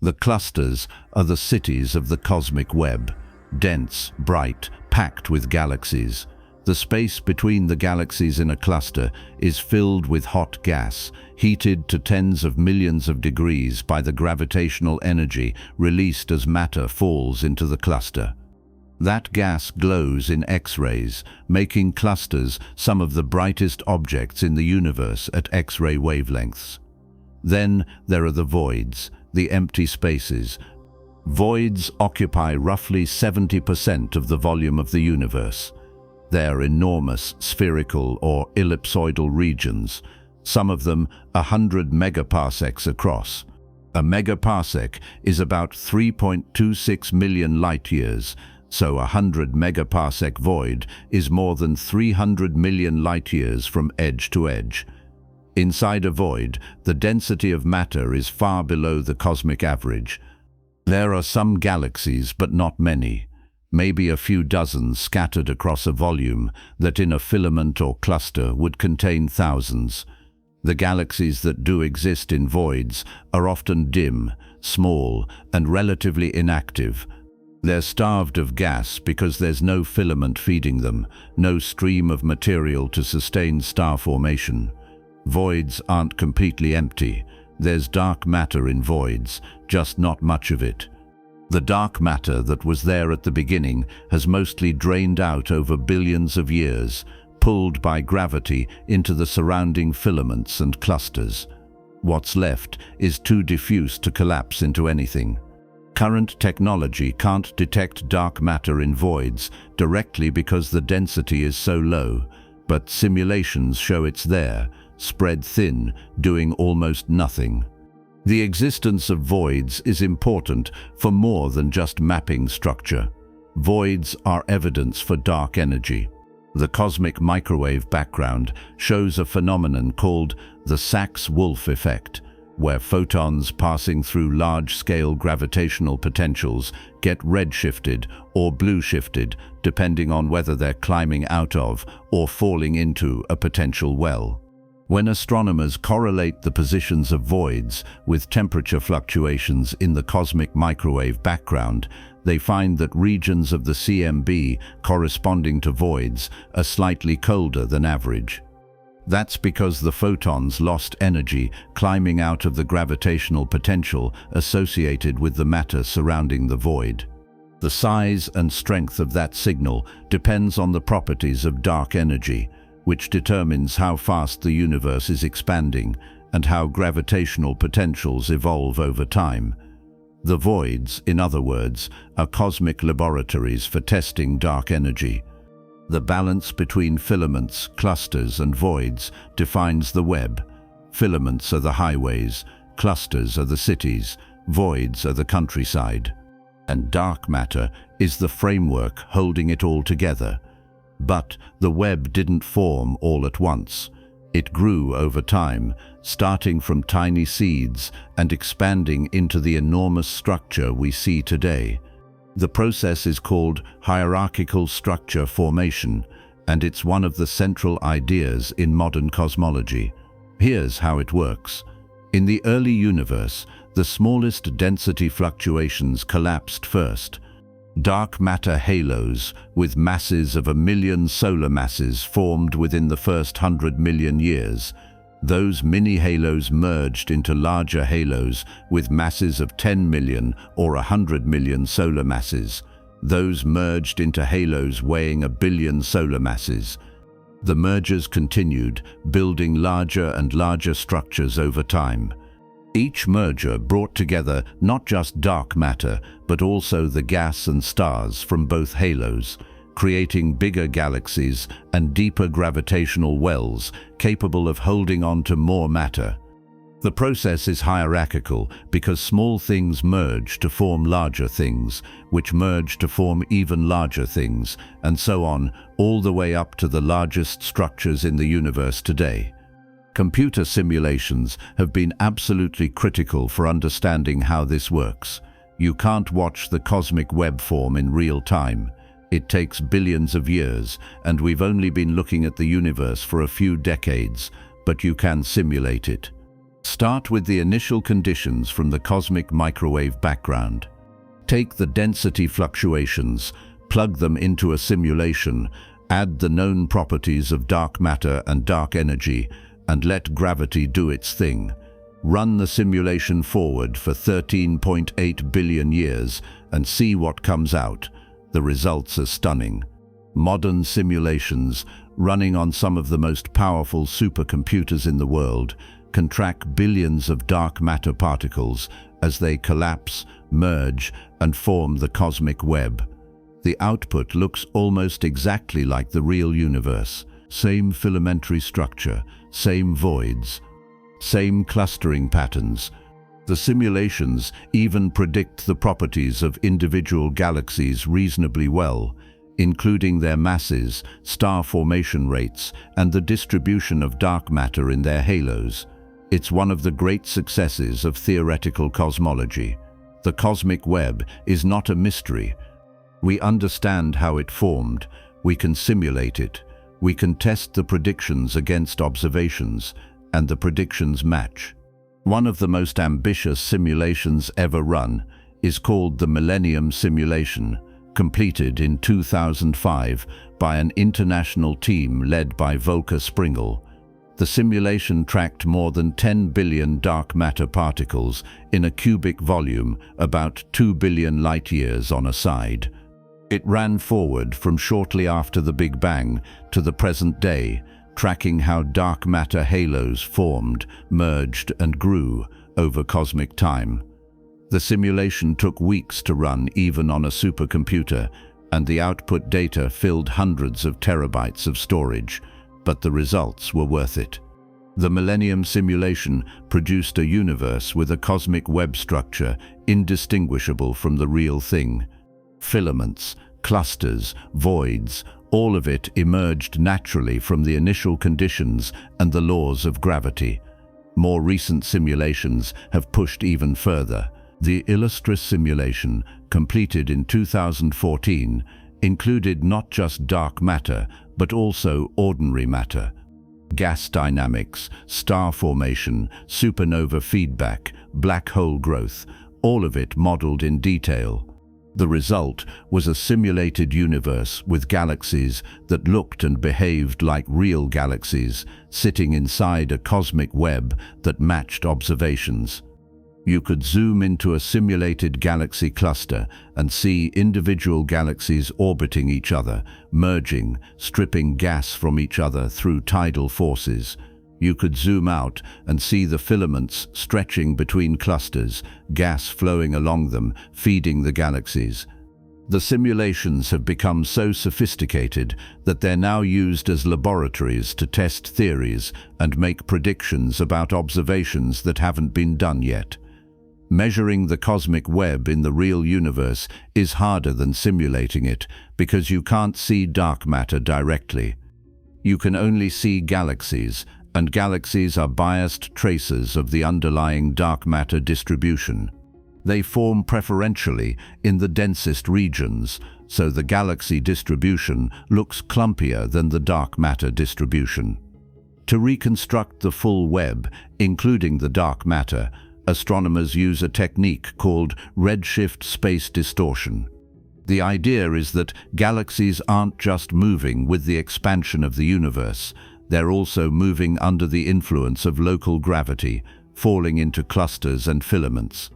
The clusters are the cities of the cosmic web, dense, bright, packed with galaxies. The space between the galaxies in a cluster is filled with hot gas, heated to tens of millions of degrees by the gravitational energy released as matter falls into the cluster. That gas glows in X-rays, making clusters some of the brightest objects in the universe at X-ray wavelengths. Then there are the voids, the empty spaces. Voids occupy roughly 70% of the volume of the universe. They're enormous spherical or ellipsoidal regions, some of them 100 megaparsecs across. A megaparsec is about 3.26 million light-years, so 100 megaparsec void is more than 300 million light-years from edge to edge. Inside a void, the density of matter is far below the cosmic average. There are some galaxies, but not many. Maybe a few dozen scattered across a volume that in a filament or cluster would contain thousands. The galaxies that do exist in voids are often dim, small, and relatively inactive. They're starved of gas because there's no filament feeding them, no stream of material to sustain star formation. Voids aren't completely empty. There's dark matter in voids, just not much of it. The dark matter that was there at the beginning has mostly drained out over billions of years, pulled by gravity into the surrounding filaments and clusters. What's left is too diffuse to collapse into anything. Current technology can't detect dark matter in voids directly because the density is so low, but simulations show it's there, spread thin, doing almost nothing. The existence of voids is important for more than just mapping structure. Voids are evidence for dark energy. The cosmic microwave background shows a phenomenon called the Sachs-Wolf effect, where photons passing through large-scale gravitational potentials get redshifted or blue-shifted, depending on whether they're climbing out of or falling into a potential well. When astronomers correlate the positions of voids with temperature fluctuations in the cosmic microwave background, they find that regions of the CMB corresponding to voids are slightly colder than average. That's because the photons lost energy climbing out of the gravitational potential associated with the matter surrounding the void. The size and strength of that signal depends on the properties of dark energy, which determines how fast the universe is expanding and how gravitational potentials evolve over time. The voids, in other words, are cosmic laboratories for testing dark energy. The balance between filaments, clusters, and voids defines the web. Filaments are the highways, clusters are the cities, voids are the countryside. And dark matter is the framework holding it all together. But the web didn't form all at once. It grew over time, starting from tiny seeds and expanding into the enormous structure we see today. The process is called hierarchical structure formation, and it's one of the central ideas in modern cosmology. Here's how it works. In the early universe, the smallest density fluctuations collapsed first. Dark matter halos with masses of 1 million solar masses formed within the first 100 million years. Those mini-halos merged into larger halos with masses of 10 million or 100 million solar masses. Those merged into halos weighing 1 billion solar masses. The mergers continued, building larger and larger structures over time. Each merger brought together not just dark matter, but also the gas and stars from both halos, creating bigger galaxies and deeper gravitational wells capable of holding on to more matter. The process is hierarchical because small things merge to form larger things, which merge to form even larger things, and so on, all the way up to the largest structures in the universe today. Computer simulations have been absolutely critical for understanding how this works. You can't watch the cosmic web form in real time. It takes billions of years, and we've only been looking at the universe for a few decades, but you can simulate it. Start with the initial conditions from the cosmic microwave background. Take the density fluctuations, plug them into a simulation, add the known properties of dark matter and dark energy, and let gravity do its thing. Run the simulation forward for 13.8 billion years and see what comes out. The results are stunning. Modern simulations, running on some of the most powerful supercomputers in the world, can track billions of dark matter particles as they collapse, merge, and form the cosmic web. The output looks almost exactly like the real universe. Same filamentary structure, same voids, same clustering patterns. The simulations even predict the properties of individual galaxies reasonably well, including their masses, star formation rates, and the distribution of dark matter in their halos. It's one of the great successes of theoretical cosmology. The cosmic web is not a mystery. We understand how it formed, we can simulate it, we can test the predictions against observations, and the predictions match. One of the most ambitious simulations ever run is called the Millennium Simulation, completed in 2005 by an international team led by Volker Springel. The simulation tracked more than 10 billion dark matter particles in a cubic volume about 2 billion light-years on a side. It ran forward from shortly after the Big Bang to the present day, tracking how dark matter halos formed, merged, and grew over cosmic time. The simulation took weeks to run even on a supercomputer, and the output data filled hundreds of terabytes of storage, but the results were worth it. The Millennium Simulation produced a universe with a cosmic web structure indistinguishable from the real thing. Filaments, clusters, voids, all of it emerged naturally from the initial conditions and the laws of gravity. More recent simulations have pushed even further. The Illustris simulation, completed in 2014, included not just dark matter, but also ordinary matter. Gas dynamics, star formation, supernova feedback, black hole growth, all of it modeled in detail. The result was a simulated universe with galaxies that looked and behaved like real galaxies, sitting inside a cosmic web that matched observations. You could zoom into a simulated galaxy cluster and see individual galaxies orbiting each other, merging, stripping gas from each other through tidal forces. You could zoom out and see the filaments stretching between clusters, gas flowing along them, feeding the galaxies. The simulations have become so sophisticated that they're now used as laboratories to test theories and make predictions about observations that haven't been done yet. Measuring the cosmic web in the real universe is harder than simulating it because you can't see dark matter directly. You can only see galaxies, and galaxies are biased traces of the underlying dark matter distribution. They form preferentially in the densest regions, so the galaxy distribution looks clumpier than the dark matter distribution. To reconstruct the full web, including the dark matter, astronomers use a technique called redshift space distortion. The idea is that galaxies aren't just moving with the expansion of the universe, they're also moving under the influence of local gravity, falling into clusters and filaments.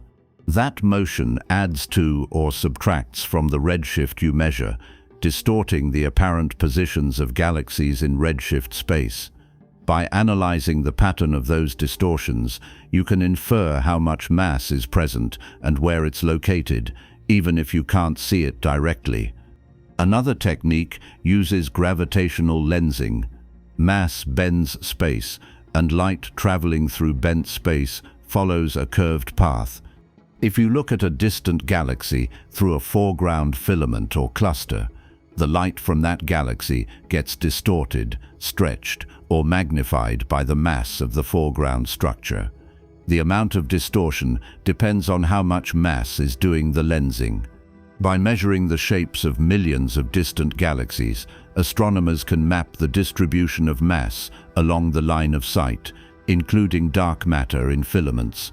That motion adds to or subtracts from the redshift you measure, distorting the apparent positions of galaxies in redshift space. By analyzing the pattern of those distortions, you can infer how much mass is present and where it's located, even if you can't see it directly. Another technique uses gravitational lensing. Mass bends space, and light traveling through bent space follows a curved path. If you look at a distant galaxy through a foreground filament or cluster, the light from that galaxy gets distorted, stretched, or magnified by the mass of the foreground structure. The amount of distortion depends on how much mass is doing the lensing. By measuring the shapes of millions of distant galaxies, astronomers can map the distribution of mass along the line of sight, including dark matter in filaments.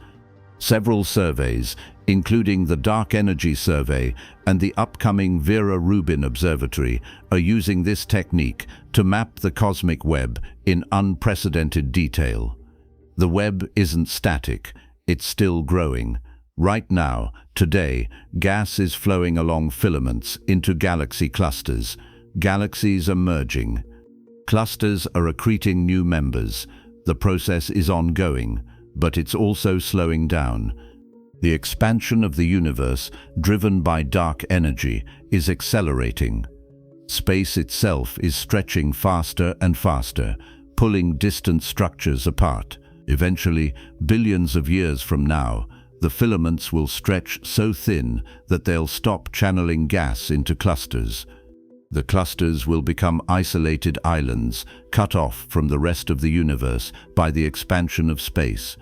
Several surveys, including the Dark Energy Survey and the upcoming Vera Rubin Observatory, are using this technique to map the cosmic web in unprecedented detail. The web isn't static, it's still growing. Right now, today, gas is flowing along filaments into galaxy clusters. Galaxies are merging. Clusters are accreting new members. The process is ongoing, but it's also slowing down. The expansion of the universe, driven by dark energy, is accelerating. Space itself is stretching faster and faster, pulling distant structures apart. Eventually, billions of years from now, the filaments will stretch so thin that they'll stop channeling gas into clusters. The clusters will become isolated islands, cut off from the rest of the universe by the expansion of space.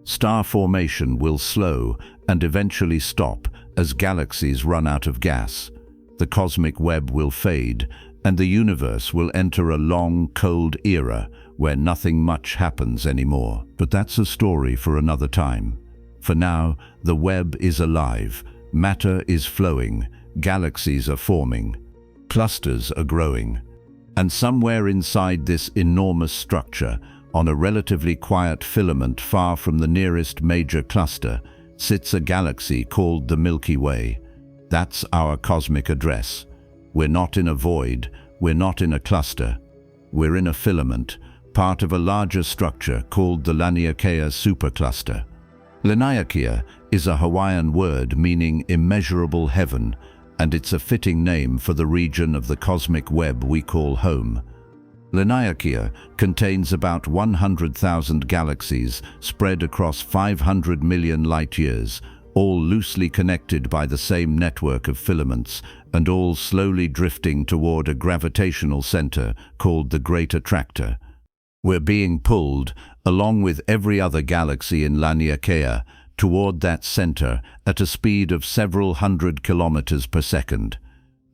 Star formation will slow and eventually stop as galaxies run out of gas. The cosmic web will fade, and the universe will enter a long, cold era where nothing much happens anymore. But that's a story for another time. For now, the web is alive, matter is flowing, galaxies are forming, clusters are growing. And somewhere inside this enormous structure, on a relatively quiet filament far from the nearest major cluster, sits a galaxy called the Milky Way. That's our cosmic address. We're not in a void, we're not in a cluster. We're in a filament, part of a larger structure called the Laniakea supercluster. Laniakea is a Hawaiian word meaning immeasurable heaven, and it's a fitting name for the region of the cosmic web we call home. Laniakea contains about 100,000 galaxies spread across 500 million light-years, all loosely connected by the same network of filaments, and all slowly drifting toward a gravitational center called the Great Attractor. We're being pulled, along with every other galaxy in Laniakea, toward that center at a speed of several hundred kilometers per second.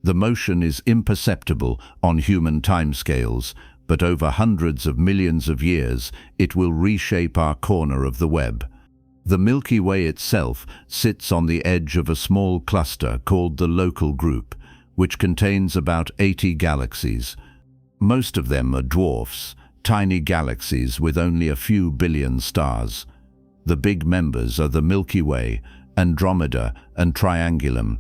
The motion is imperceptible on human timescales, but over hundreds of millions of years, it will reshape our corner of the web. The Milky Way itself sits on the edge of a small cluster called the Local Group, which contains about 80 galaxies. Most of them are dwarfs, tiny galaxies with only a few billion stars. The big members are the Milky Way, Andromeda, and Triangulum.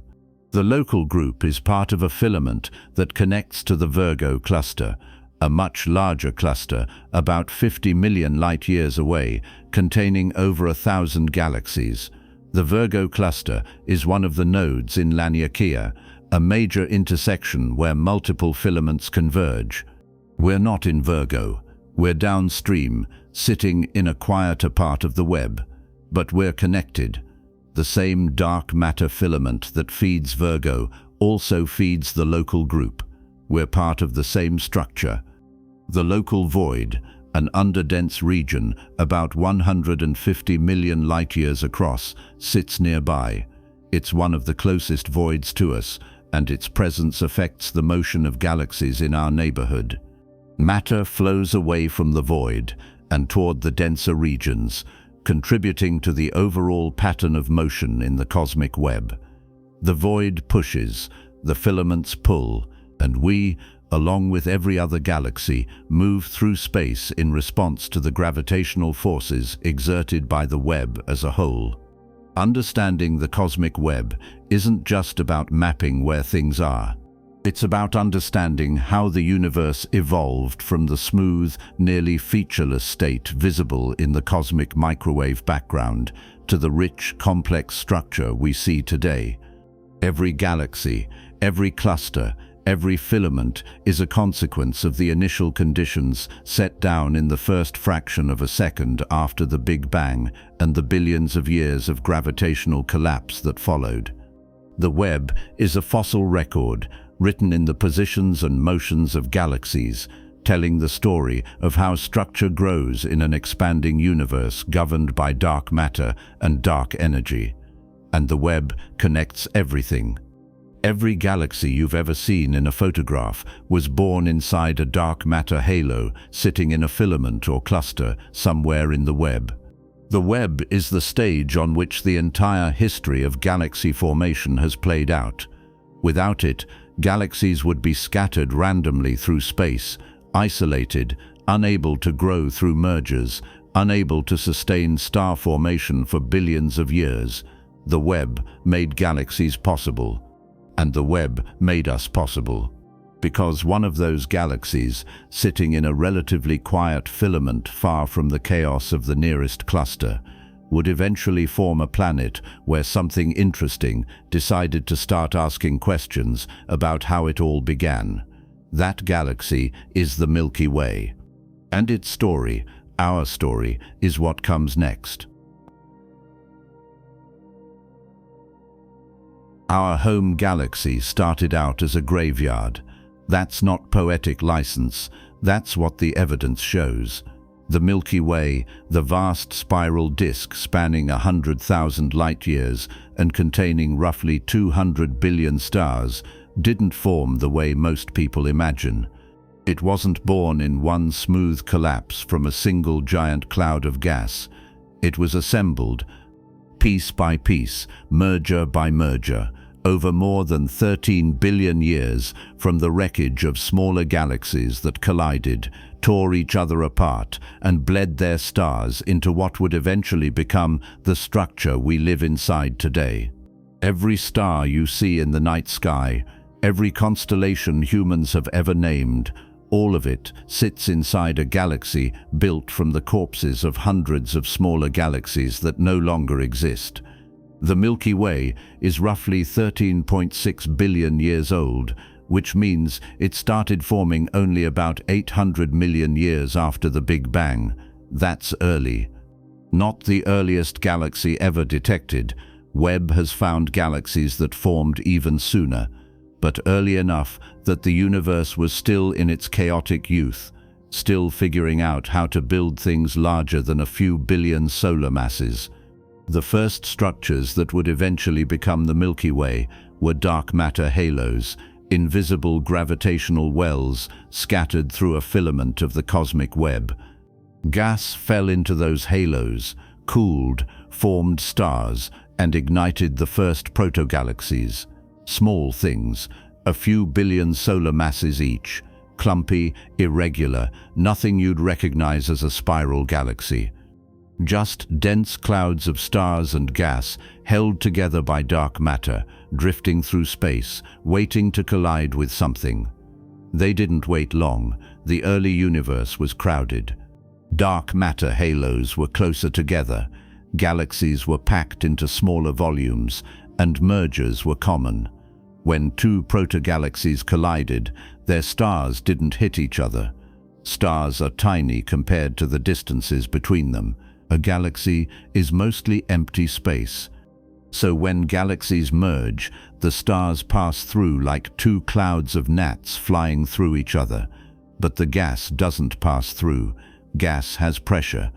The Local Group is part of a filament that connects to the Virgo cluster, a much larger cluster, about 50 million light-years away, containing over 1,000 galaxies. The Virgo cluster is one of the nodes in Laniakea, a major intersection where multiple filaments converge. We're not in Virgo. We're downstream, sitting in a quieter part of the web. But we're connected. The same dark matter filament that feeds Virgo also feeds the Local Group. We're part of the same structure. The local void, an underdense region about 150 million light-years across, sits nearby. It's one of the closest voids to us, and its presence affects the motion of galaxies in our neighborhood. Matter flows away from the void and toward the denser regions, contributing to the overall pattern of motion in the cosmic web. The void pushes, the filaments pull, and we, along with every other galaxy, move through space in response to the gravitational forces exerted by the web as a whole. Understanding the cosmic web isn't just about mapping where things are. It's about understanding how the universe evolved from the smooth, nearly featureless state visible in the cosmic microwave background to the rich, complex structure we see today. Every galaxy, every cluster, every filament is a consequence of the initial conditions set down in the first fraction of a second after the Big Bang and the billions of years of gravitational collapse that followed. The web is a fossil record written in the positions and motions of galaxies, telling the story of how structure grows in an expanding universe governed by dark matter and dark energy. And the web connects everything. Every galaxy you've ever seen in a photograph was born inside a dark matter halo sitting in a filament or cluster somewhere in the web. The web is the stage on which the entire history of galaxy formation has played out. Without it, galaxies would be scattered randomly through space, isolated, unable to grow through mergers, unable to sustain star formation for billions of years. The web made galaxies possible. And the web made us possible. Because one of those galaxies, sitting in a relatively quiet filament far from the chaos of the nearest cluster, would eventually form a planet where something interesting decided to start asking questions about how it all began. That galaxy is the Milky Way. And its story, our story, is what comes next. Our home galaxy started out as a graveyard. That's not poetic license, that's what the evidence shows. The Milky Way, the vast spiral disk spanning 100,000 light-years and containing roughly 200 billion stars, didn't form the way most people imagine. It wasn't born in one smooth collapse from a single giant cloud of gas. It was assembled, piece by piece, merger by merger, over more than 13 billion years from the wreckage of smaller galaxies that collided, tore each other apart, and bled their stars into what would eventually become the structure we live inside today. Every star you see in the night sky, every constellation humans have ever named, all of it sits inside a galaxy built from the corpses of hundreds of smaller galaxies that no longer exist. The Milky Way is roughly 13.6 billion years old, which means it started forming only about 800 million years after the Big Bang. That's early. Not the earliest galaxy ever detected. Webb has found galaxies that formed even sooner, but early enough that the universe was still in its chaotic youth, still figuring out how to build things larger than a few billion solar masses. The first structures that would eventually become the Milky Way were dark matter halos, invisible gravitational wells scattered through a filament of the cosmic web. Gas fell into those halos, cooled, formed stars, and ignited the first protogalaxies. Small things, a few billion solar masses each, clumpy, irregular, nothing you'd recognize as a spiral galaxy. Just dense clouds of stars and gas held together by dark matter, drifting through space, waiting to collide with something. They didn't wait long. The early universe was crowded. Dark matter halos were closer together, galaxies were packed into smaller volumes, and mergers were common. When two protogalaxies collided, their stars didn't hit each other. Stars are tiny compared to the distances between them. A galaxy is mostly empty space. So when galaxies merge, the stars pass through like two clouds of gnats flying through each other. But the gas doesn't pass through. Gas has pressure.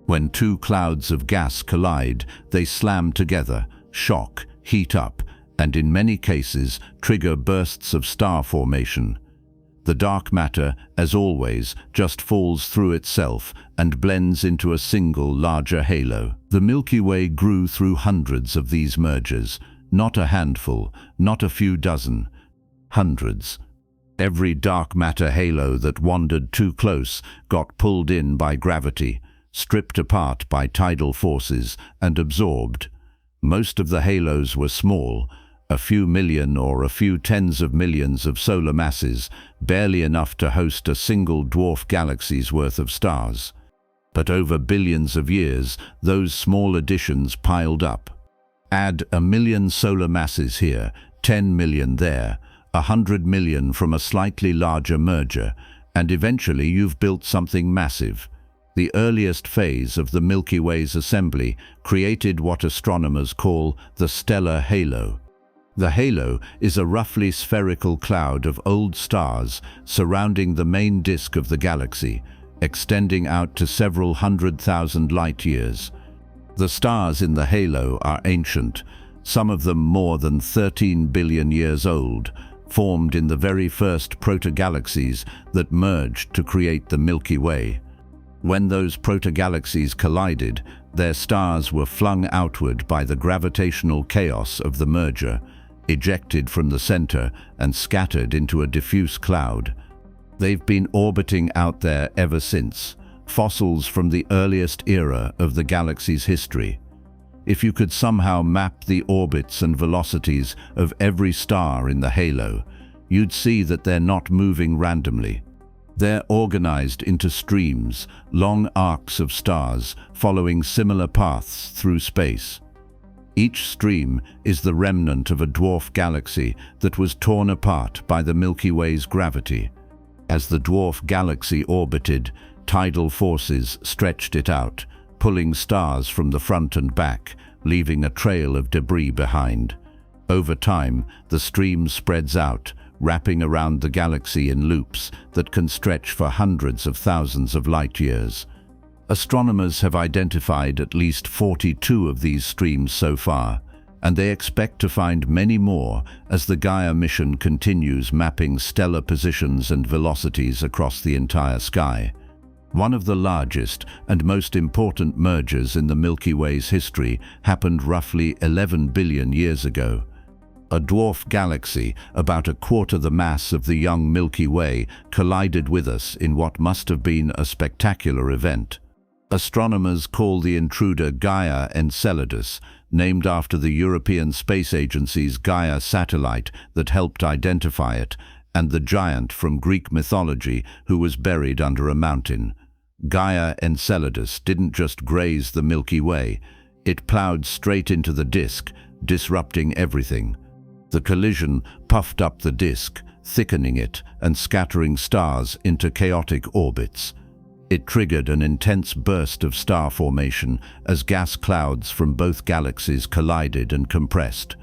When two clouds of gas collide, they slam together, shock, heat up, and in many cases trigger bursts of star formation. The dark matter, as always, just falls through itself and blends into a single larger halo. The Milky Way grew through hundreds of these mergers, not a handful, not a few dozen, hundreds. Every dark matter halo that wandered too close got pulled in by gravity, stripped apart by tidal forces, and absorbed. Most of the halos were small, a few million or a few tens of millions of solar masses, barely enough to host a single dwarf galaxy's worth of stars. But over billions of years, those small additions piled up. Add 1 million solar masses here, 10 million there, 100 million from a slightly larger merger, and eventually you've built something massive. The earliest phase of the Milky Way's assembly created what astronomers call the stellar halo. The halo is a roughly spherical cloud of old stars surrounding the main disk of the galaxy, extending out to several 100,000 light-years. The stars in the halo are ancient, some of them more than 13 billion years old, formed in the very first protogalaxies that merged to create the Milky Way. When those protogalaxies collided, their stars were flung outward by the gravitational chaos of the merger, ejected from the center and scattered into a diffuse cloud. They've been orbiting out there ever since, fossils from the earliest era of the galaxy's history. If you could somehow map the orbits and velocities of every star in the halo, you'd see that they're not moving randomly. They're organized into streams, long arcs of stars following similar paths through space. Each stream is the remnant of a dwarf galaxy that was torn apart by the Milky Way's gravity. As the dwarf galaxy orbited, tidal forces stretched it out, pulling stars from the front and back, leaving a trail of debris behind. Over time, the stream spreads out, wrapping around the galaxy in loops that can stretch for hundreds of thousands of light years. Astronomers have identified at least 42 of these streams so far, and they expect to find many more as the Gaia mission continues mapping stellar positions and velocities across the entire sky. One of the largest and most important mergers in the Milky Way's history happened roughly 11 billion years ago. A dwarf galaxy, about a quarter the mass of the young Milky Way, collided with us in what must have been a spectacular event. Astronomers call the intruder Gaia Enceladus, named after the European Space Agency's Gaia satellite that helped identify it, and the giant from Greek mythology who was buried under a mountain. Gaia Enceladus didn't just graze the Milky Way, it plowed straight into the disk, disrupting everything. The collision puffed up the disk, thickening it and scattering stars into chaotic orbits. It triggered an intense burst of star formation as gas clouds from both galaxies collided and compressed.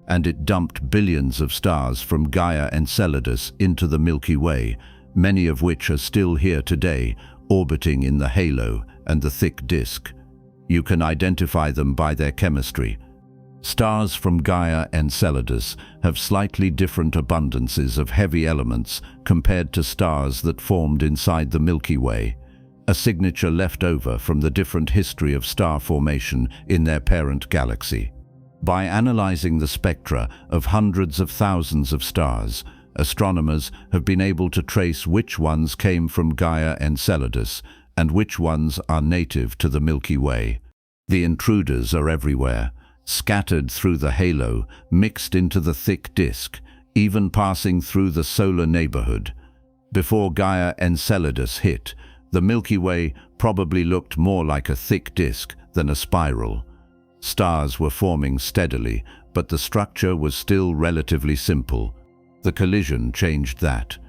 And it dumped billions of stars from Gaia Enceladus into the Milky Way, many of which are still here today, orbiting in the halo and the thick disk. You can identify them by their chemistry. Stars from Gaia Enceladus have slightly different abundances of heavy elements compared to stars that formed inside the Milky Way, a signature left over from the different history of star formation in their parent galaxy. By analyzing the spectra of hundreds of thousands of stars, astronomers have been able to trace which ones came from Gaia Enceladus and which ones are native to the Milky Way. The intruders are everywhere, scattered through the halo, mixed into the thick disk, even passing through the solar neighborhood. Before Gaia Enceladus hit, the Milky Way probably looked more like a thick disk than a spiral. Stars were forming steadily, but the structure was still relatively simple. The collision changed that.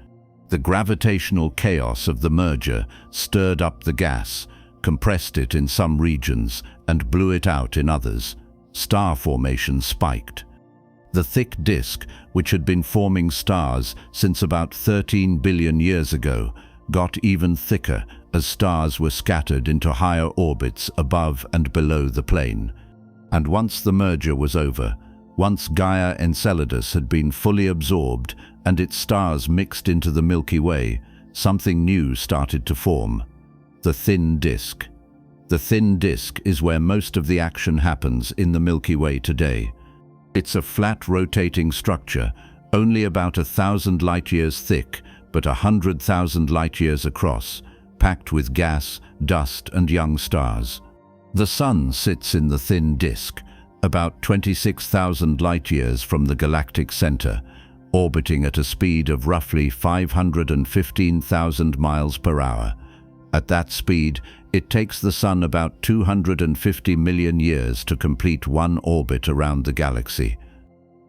The gravitational chaos of the merger stirred up the gas, compressed it in some regions, and blew it out in others. Star formation spiked. The thick disk, which had been forming stars since about 13 billion years ago, got even thicker as stars were scattered into higher orbits above and below the plane. And once the merger was over, once Gaia Enceladus had been fully absorbed and its stars mixed into the Milky Way, something new started to form: the thin disk. The thin disk is where most of the action happens in the Milky Way today. It's a flat rotating structure, only about 1,000 light-years thick, but 100,000 light-years across, packed with gas, dust, and young stars. The Sun sits in the thin disk, about 26,000 light-years from the galactic center, orbiting at a speed of roughly 515,000 miles per hour. At that speed, it takes the Sun about 250 million years to complete one orbit around the galaxy.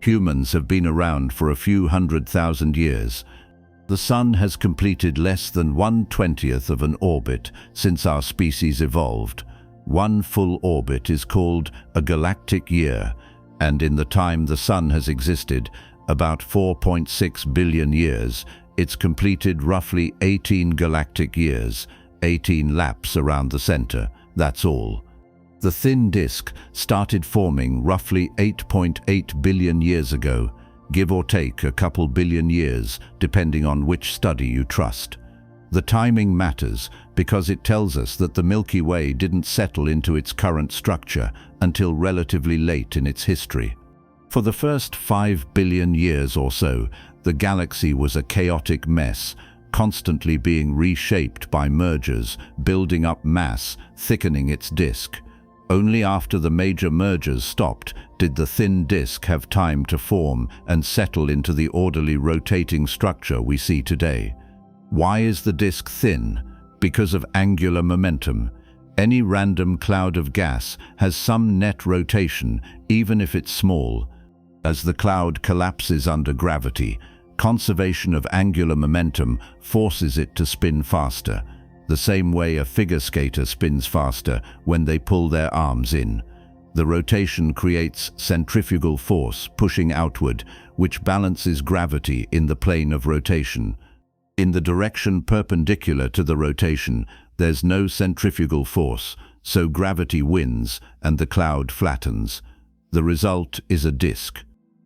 Humans have been around for a few 100,000 years. The Sun has completed less than 1/20th of an orbit since our species evolved. One full orbit is called a galactic year, and in the time the Sun has existed, about 4.6 billion years, it's completed roughly 18 galactic years, 18 laps around the center, that's all. The thin disk started forming roughly 8.8 billion years ago, give or take a couple billion years, depending on which study you trust. The timing matters because it tells us that the Milky Way didn't settle into its current structure until relatively late in its history. For the first 5 billion years or so, the galaxy was a chaotic mess, constantly being reshaped by mergers, building up mass, thickening its disk. Only after the major mergers stopped did the thin disk have time to form and settle into the orderly rotating structure we see today. Why is the disk thin? Because of angular momentum. Any random cloud of gas has some net rotation, even if it's small. As the cloud collapses under gravity, Conservation of angular momentum forces it to spin faster, the same way a figure skater spins faster when they pull their arms in. The rotation creates centrifugal force pushing outward, which balances gravity in the plane of rotation. In the direction perpendicular to the rotation, there's no centrifugal force, so gravity wins and the cloud flattens. The result is a disk.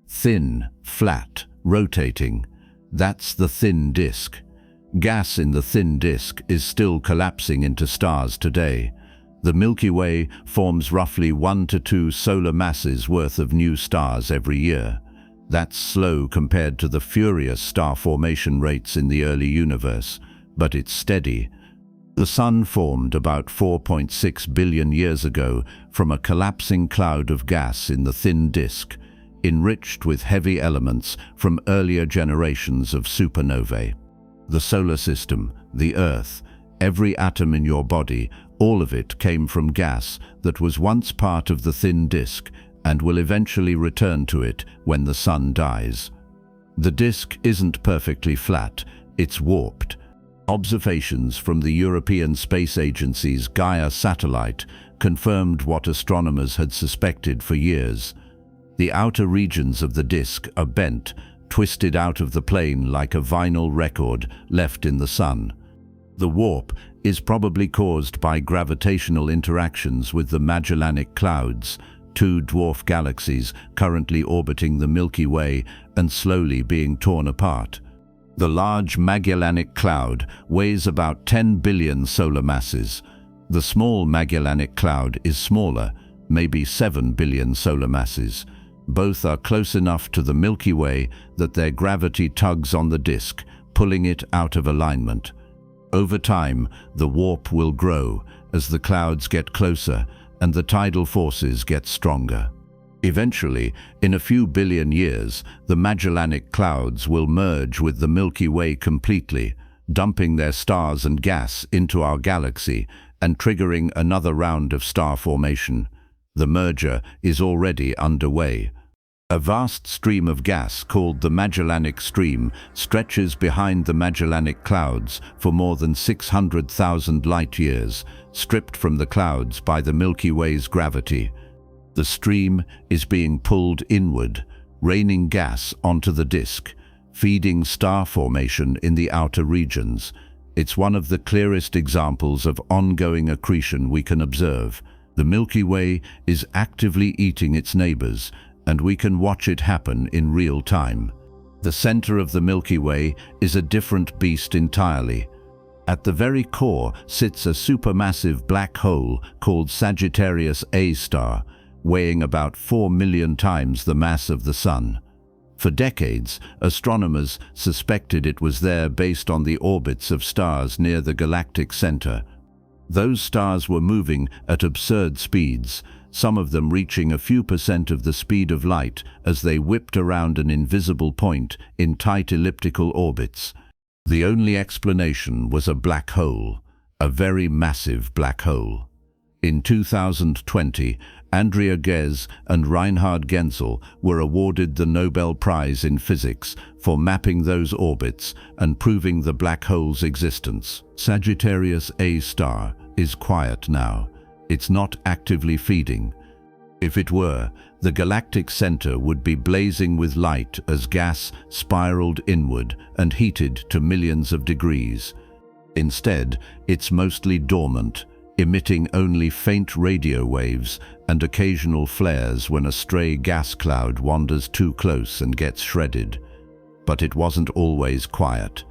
Thin, flat, rotating. That's the thin disk. Gas in the thin disk is still collapsing into stars today. The Milky Way forms roughly 1 to 2 solar masses worth of new stars every year. That's slow compared to the furious star formation rates in the early universe, but it's steady. The Sun formed about 4.6 billion years ago from a collapsing cloud of gas in the thin disk, enriched with heavy elements from earlier generations of supernovae. The solar system, the Earth, every atom in your body, all of it came from gas that was once part of the thin disk and will eventually return to it when the Sun dies. The disk isn't perfectly flat, it's warped. Observations from the European Space Agency's Gaia satellite confirmed what astronomers had suspected for years. The outer regions of the disk are bent, twisted out of the plane like a vinyl record left in the Sun. The warp is probably caused by gravitational interactions with the Magellanic Clouds, 2 dwarf galaxies currently orbiting the Milky Way and slowly being torn apart. The Large Magellanic Cloud weighs about 10 billion solar masses. The Small Magellanic Cloud is smaller, maybe 7 billion solar masses. Both are close enough to the Milky Way that their gravity tugs on the disk, pulling it out of alignment. Over time, the warp will grow as the clouds get closer and the tidal forces get stronger. Eventually, in a few billion years, the Magellanic Clouds will merge with the Milky Way completely, dumping their stars and gas into our galaxy and triggering another round of star formation. The merger is already underway. A vast stream of gas called the Magellanic Stream stretches behind the Magellanic Clouds for more than 600,000 light-years, stripped from the clouds by the Milky Way's gravity. The stream is being pulled inward, raining gas onto the disk, feeding star formation in the outer regions. It's one of the clearest examples of ongoing accretion we can observe. The Milky Way is actively eating its neighbors, and we can watch it happen in real time. The center of the Milky Way is a different beast entirely. At the very core sits a supermassive black hole called Sagittarius A star, weighing about 4 million times the mass of the Sun. For decades, astronomers suspected it was there based on the orbits of stars near the galactic center. Those stars were moving at absurd speeds, some of them reaching a few % of the speed of light as they whipped around an invisible point in tight elliptical orbits. The only explanation was a black hole, a very massive black hole. In 2020, Andrea Ghez and Reinhard Genzel were awarded the Nobel Prize in Physics for mapping those orbits and proving the black hole's existence. Sagittarius A star is quiet now. It's not actively feeding. If it were, the galactic center would be blazing with light as gas spiraled inward and heated to millions of degrees. Instead, it's mostly dormant, emitting only faint radio waves and occasional flares when a stray gas cloud wanders too close and gets shredded. But it wasn't always quiet.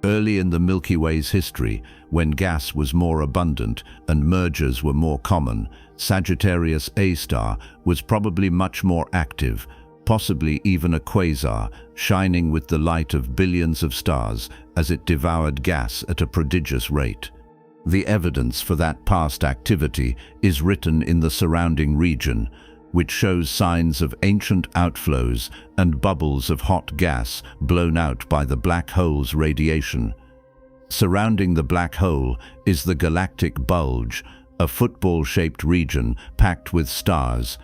Early in the Milky Way's history, when gas was more abundant and mergers were more common, Sagittarius A star was probably much more active, possibly even a quasar, shining with the light of billions of stars as it devoured gas at a prodigious rate. The evidence for that past activity is written in the surrounding region, which shows signs of ancient outflows and bubbles of hot gas blown out by the black hole's radiation. Surrounding the black hole is the galactic bulge, a football-shaped region packed with stars.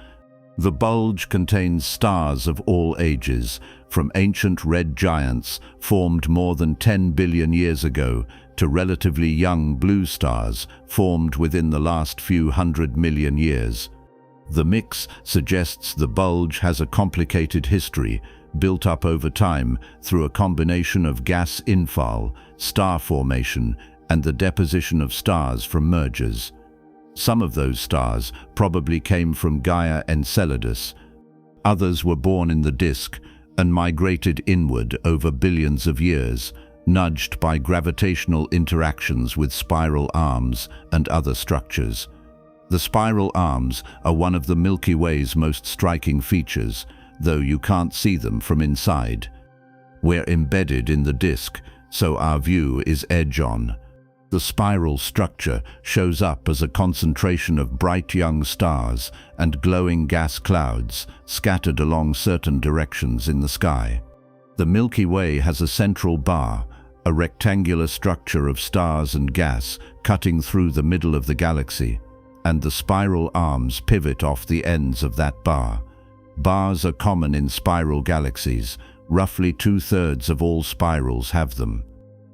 The bulge contains stars of all ages, from ancient red giants formed more than 10 billion years ago to relatively young blue stars formed within the last few 100 million years. The mix suggests the bulge has a complicated history, built up over time through a combination of gas infall, star formation, and the deposition of stars from mergers. Some of those stars probably came from Gaia Enceladus. Others were born in the disk and migrated inward over billions of years, nudged by gravitational interactions with spiral arms and other structures. The spiral arms are one of the Milky Way's most striking features, though you can't see them from inside. We're embedded in the disk, so our view is edge-on. The spiral structure shows up as a concentration of bright young stars and glowing gas clouds scattered along certain directions in the sky. The Milky Way has a central bar, a rectangular structure of stars and gas cutting through the middle of the galaxy, and the spiral arms pivot off the ends of that bar. Bars are common in spiral galaxies. Roughly 2/3 of all spirals have them.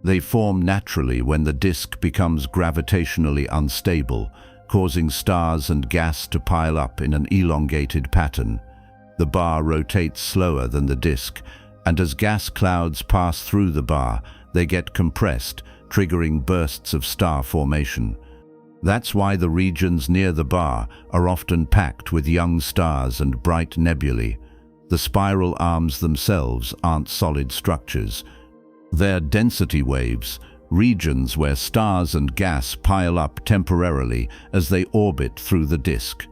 They form naturally when the disk becomes gravitationally unstable, causing stars and gas to pile up in an elongated pattern. The bar rotates slower than the disk, and as gas clouds pass through the bar, they get compressed, triggering bursts of star formation. That's why the regions near the bar are often packed with young stars and bright nebulae. The spiral arms themselves aren't solid structures. They're density waves, regions where stars and gas pile up temporarily as they orbit through the disk.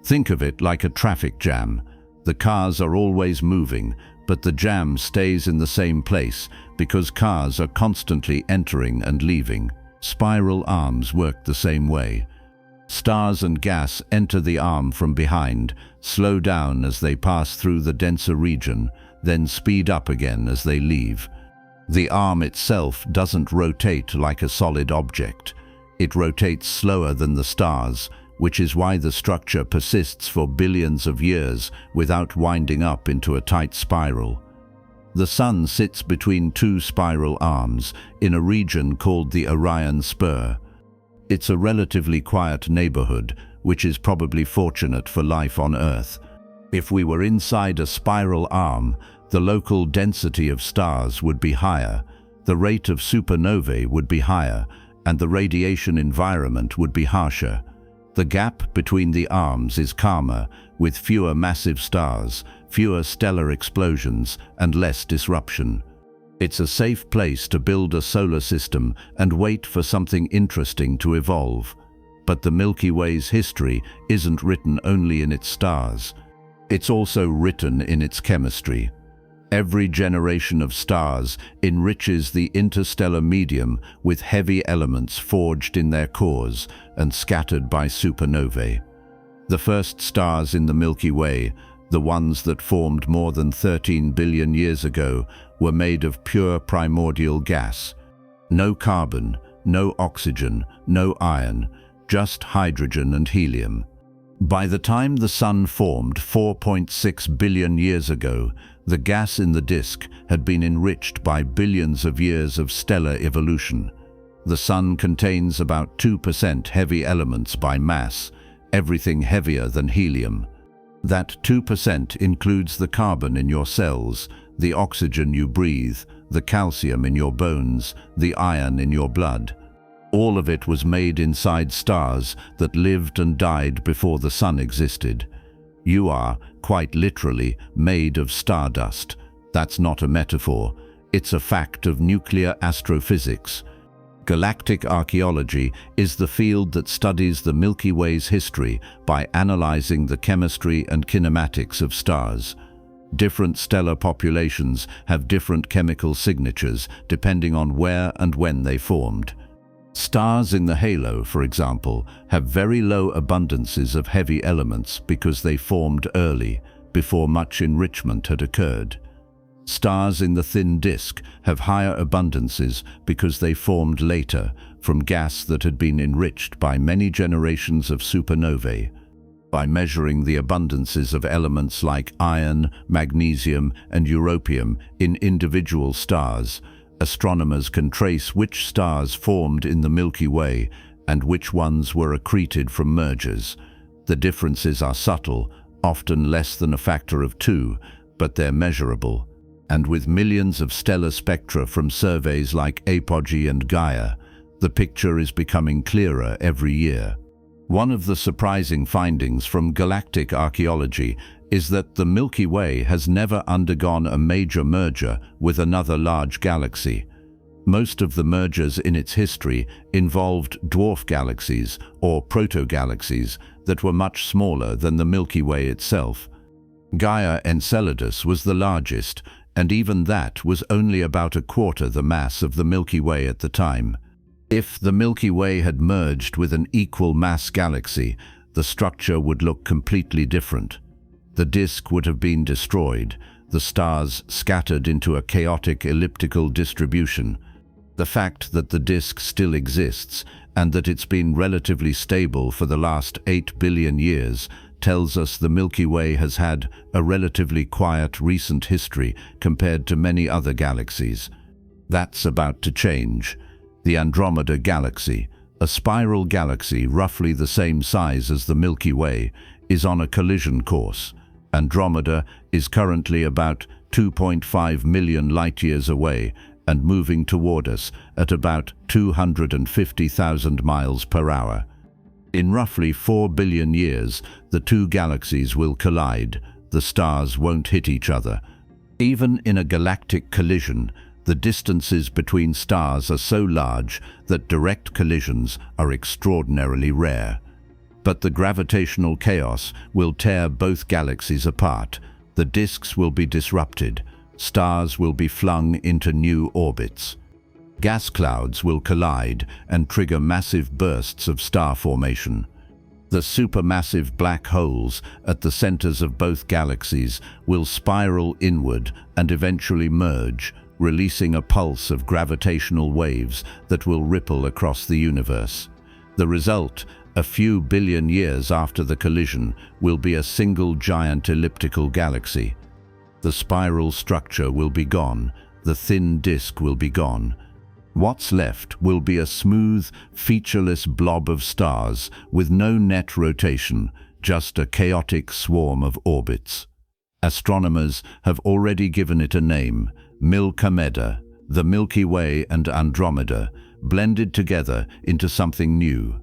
Think of it like a traffic jam. The cars are always moving, but the jam stays in the same place because cars are constantly entering and leaving. Spiral arms work the same way. Stars and gas enter the arm from behind, slow down as they pass through the denser region, then speed up again as they leave. The arm itself doesn't rotate like a solid object. It rotates slower than the stars, which is why the structure persists for billions of years without winding up into a tight spiral. The Sun sits between two spiral arms in a region called the Orion Spur. It's a relatively quiet neighborhood, which is probably fortunate for life on Earth. If we were inside a spiral arm, the local density of stars would be higher, the rate of supernovae would be higher, and the radiation environment would be harsher. The gap between the arms is calmer, with fewer massive stars, fewer stellar explosions, and less disruption. It's a safe place to build a solar system and wait for something interesting to evolve. But the Milky Way's history isn't written only in its stars. It's also written in its chemistry. Every generation of stars enriches the interstellar medium with heavy elements forged in their cores and scattered by supernovae. The first stars in the Milky Way, the ones that formed more than 13 billion years ago, were made of pure primordial gas. No carbon, no oxygen, no iron, just hydrogen and helium. By the time the Sun formed 4.6 billion years ago, the gas in the disk had been enriched by billions of years of stellar evolution. The Sun contains about 2% heavy elements by mass, everything heavier than helium. That 2% includes the carbon in your cells, the oxygen you breathe, the calcium in your bones, the iron in your blood. All of it was made inside stars that lived and died before the Sun existed. You are, quite literally, made of stardust. That's not a metaphor. It's a fact of nuclear astrophysics. Galactic archaeology is the field that studies the Milky Way's history by analyzing the chemistry and kinematics of stars. Different stellar populations have different chemical signatures depending on where and when they formed. Stars in the halo, for example, have very low abundances of heavy elements because they formed early, before much enrichment had occurred. Stars in the thin disk have higher abundances because they formed later, from gas that had been enriched by many generations of supernovae. By measuring the abundances of elements like iron, magnesium, and europium in individual stars, astronomers can trace which stars formed in the Milky Way and which ones were accreted from mergers. The differences are subtle, often less than a factor of 2, but they're measurable. And with millions of stellar spectra from surveys like Apogee and Gaia, the picture is becoming clearer every year. One of the surprising findings from galactic archaeology is that the Milky Way has never undergone a major merger with another large galaxy. Most of the mergers in its history involved dwarf galaxies or proto-galaxies that were much smaller than the Milky Way itself. Gaia Enceladus was the largest, and even that was only about a quarter the mass of the Milky Way at the time. If the Milky Way had merged with an equal mass galaxy, the structure would look completely different. The disk would have been destroyed, the stars scattered into a chaotic elliptical distribution. The fact that the disk still exists and that it's been relatively stable for the last 8 billion years tells us the Milky Way has had a relatively quiet recent history compared to many other galaxies. That's about to change. The Andromeda Galaxy, a spiral galaxy roughly the same size as the Milky Way, is on a collision course. Andromeda is currently about 2.5 million light-years away and moving toward us at about 250,000 miles per hour. In roughly 4 billion years, the two galaxies will collide. The stars won't hit each other. Even in a galactic collision, the distances between stars are so large that direct collisions are extraordinarily rare. But the gravitational chaos will tear both galaxies apart. The disks will be disrupted. Stars will be flung into new orbits. Gas clouds will collide and trigger massive bursts of star formation. The supermassive black holes at the centers of both galaxies will spiral inward and eventually merge, releasing a pulse of gravitational waves that will ripple across the universe. The result, a few billion years after the collision, will be a single giant elliptical galaxy. The spiral structure will be gone, the thin disk will be gone. What's left will be a smooth, featureless blob of stars with no net rotation, just a chaotic swarm of orbits. Astronomers have already given it a name, Milkomeda, the Milky Way and Andromeda, blended together into something new.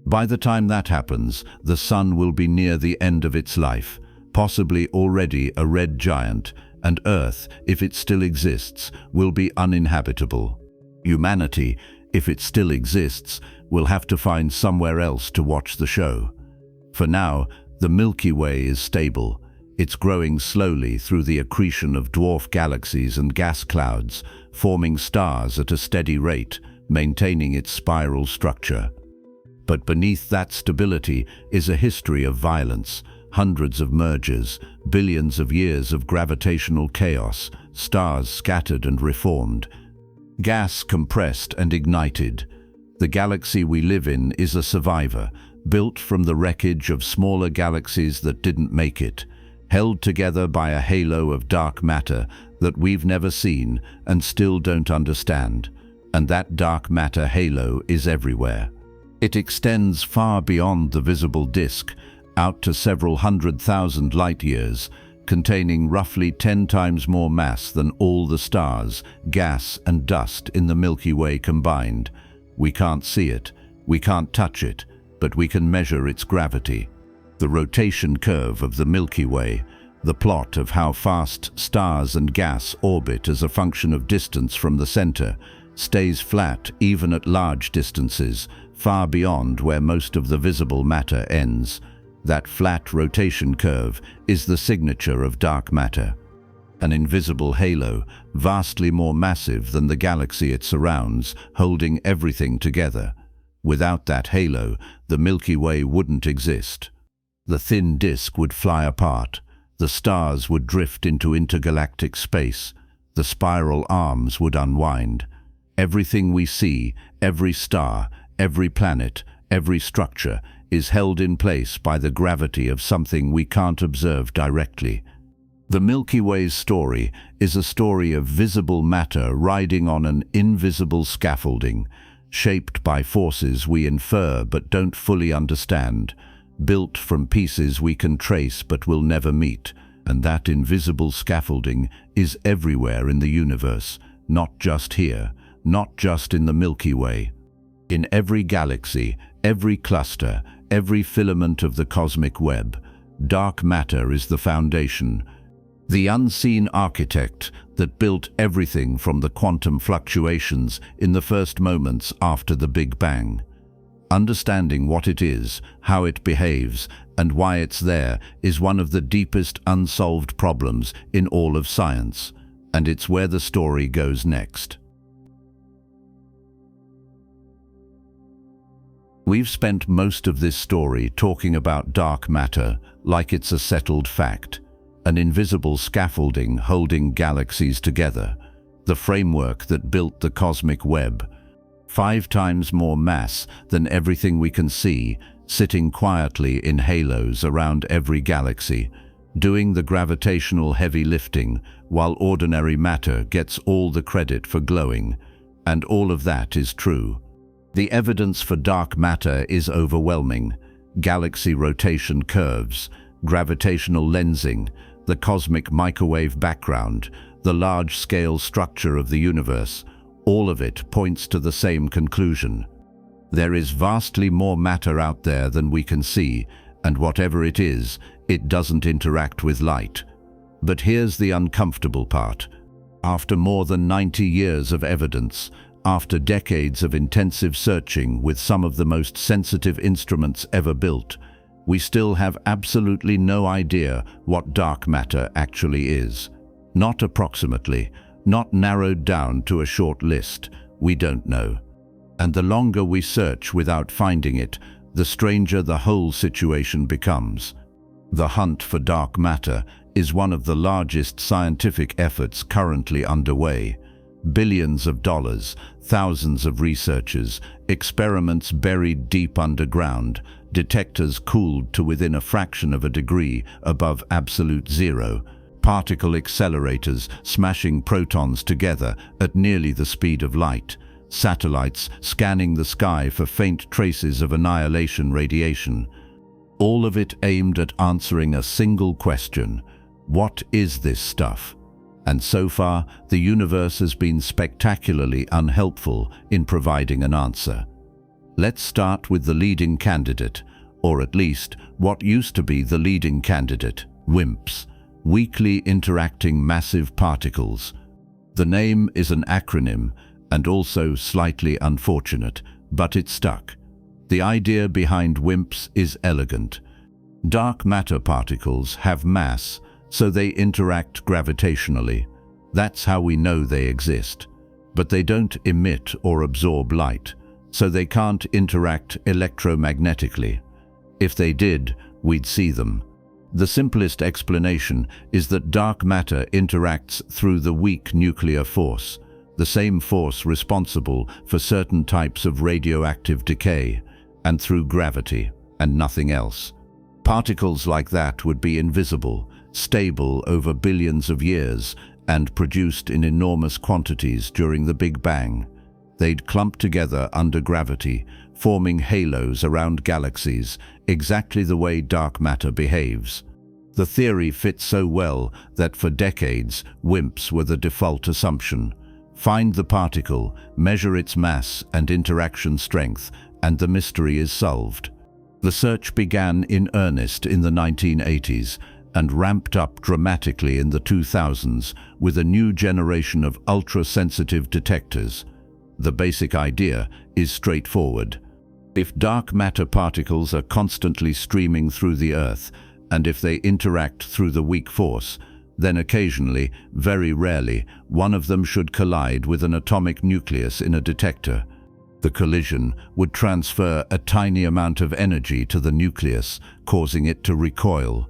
By the time that happens, the Sun will be near the end of its life, possibly already a red giant, and Earth, if it still exists, will be uninhabitable. Humanity, if it still exists, will have to find somewhere else to watch the show. For now, the Milky Way is stable. It's growing slowly through the accretion of dwarf galaxies and gas clouds, forming stars at a steady rate, maintaining its spiral structure. But beneath that stability is a history of violence, hundreds of mergers, billions of years of gravitational chaos, stars scattered and reformed, gas compressed and ignited. The galaxy we live in is a survivor, built from the wreckage of smaller galaxies that didn't make it, held together by a halo of dark matter that we've never seen and still don't understand. And that dark matter halo is everywhere. It extends far beyond the visible disk, out to several 100,000 light-years, containing roughly 10 times more mass than all the stars, gas and dust in the Milky Way combined. We can't see it, we can't touch it, but we can measure its gravity. The rotation curve of the Milky Way, the plot of how fast stars and gas orbit as a function of distance from the center, stays flat even at large distances, far beyond where most of the visible matter ends. That flat rotation curve is the signature of dark matter. An invisible halo, vastly more massive than the galaxy it surrounds, holding everything together. Without that halo, the Milky Way wouldn't exist. The thin disk would fly apart. The stars would drift into intergalactic space. The spiral arms would unwind. Everything we see, every star, every planet, every structure, is held in place by the gravity of something we can't observe directly. The Milky Way's story is a story of visible matter riding on an invisible scaffolding, shaped by forces we infer but don't fully understand, built from pieces we can trace but will never meet. And that invisible scaffolding is everywhere in the universe, not just here, not just in the Milky Way. In every galaxy, every cluster, every filament of the cosmic web, dark matter is the foundation, the unseen architect that built everything from the quantum fluctuations in the first moments after the Big Bang. Understanding what it is, how it behaves, and why it's there is one of the deepest unsolved problems in all of science, and it's where the story goes next. We've spent most of this story talking about dark matter like it's a settled fact, an invisible scaffolding holding galaxies together, the framework that built the cosmic web, 5 times more mass than everything we can see, sitting quietly in halos around every galaxy, doing the gravitational heavy lifting while ordinary matter gets all the credit for glowing. And all of that is true. The evidence for dark matter is overwhelming. Galaxy rotation curves, gravitational lensing, the cosmic microwave background, the large-scale structure of the universe, all of it points to the same conclusion. There is vastly more matter out there than we can see, and whatever it is, it doesn't interact with light. But here's the uncomfortable part. After more than 90 years of evidence, after decades of intensive searching with some of the most sensitive instruments ever built, we still have absolutely no idea what dark matter actually is. Not approximately, not narrowed down to a short list. We don't know. And the longer we search without finding it, the stranger the whole situation becomes. The hunt for dark matter is one of the largest scientific efforts currently underway. Billions of dollars, thousands of researchers, experiments buried deep underground, detectors cooled to within a fraction of a degree above absolute zero, particle accelerators smashing protons together at nearly the speed of light, satellites scanning the sky for faint traces of annihilation radiation. All of it aimed at answering a single question: what is this stuff? And so far, the universe has been spectacularly unhelpful in providing an answer. Let's start with the leading candidate, or at least what used to be the leading candidate, WIMPs, weakly interacting massive particles. The name is an acronym and also slightly unfortunate, but it stuck. The idea behind WIMPs is elegant. Dark matter particles have mass, so they interact gravitationally. That's how we know they exist. But they don't emit or absorb light, so they can't interact electromagnetically. If they did, we'd see them. The simplest explanation is that dark matter interacts through the weak nuclear force, the same force responsible for certain types of radioactive decay, and through gravity, and nothing else. Particles like that would be invisible, stable over billions of years, and produced in enormous quantities during the Big Bang. They'd clump together under gravity, forming halos around galaxies, exactly the way dark matter behaves. The theory fits so well that for decades, WIMPs were the default assumption. Find the particle, measure its mass and interaction strength, and the mystery is solved. The search began in earnest in the 1980s and ramped up dramatically in the 2000s with a new generation of ultra-sensitive detectors. The basic idea is straightforward. If dark matter particles are constantly streaming through the Earth, and if they interact through the weak force, then occasionally, very rarely, one of them should collide with an atomic nucleus in a detector. The collision would transfer a tiny amount of energy to the nucleus, causing it to recoil.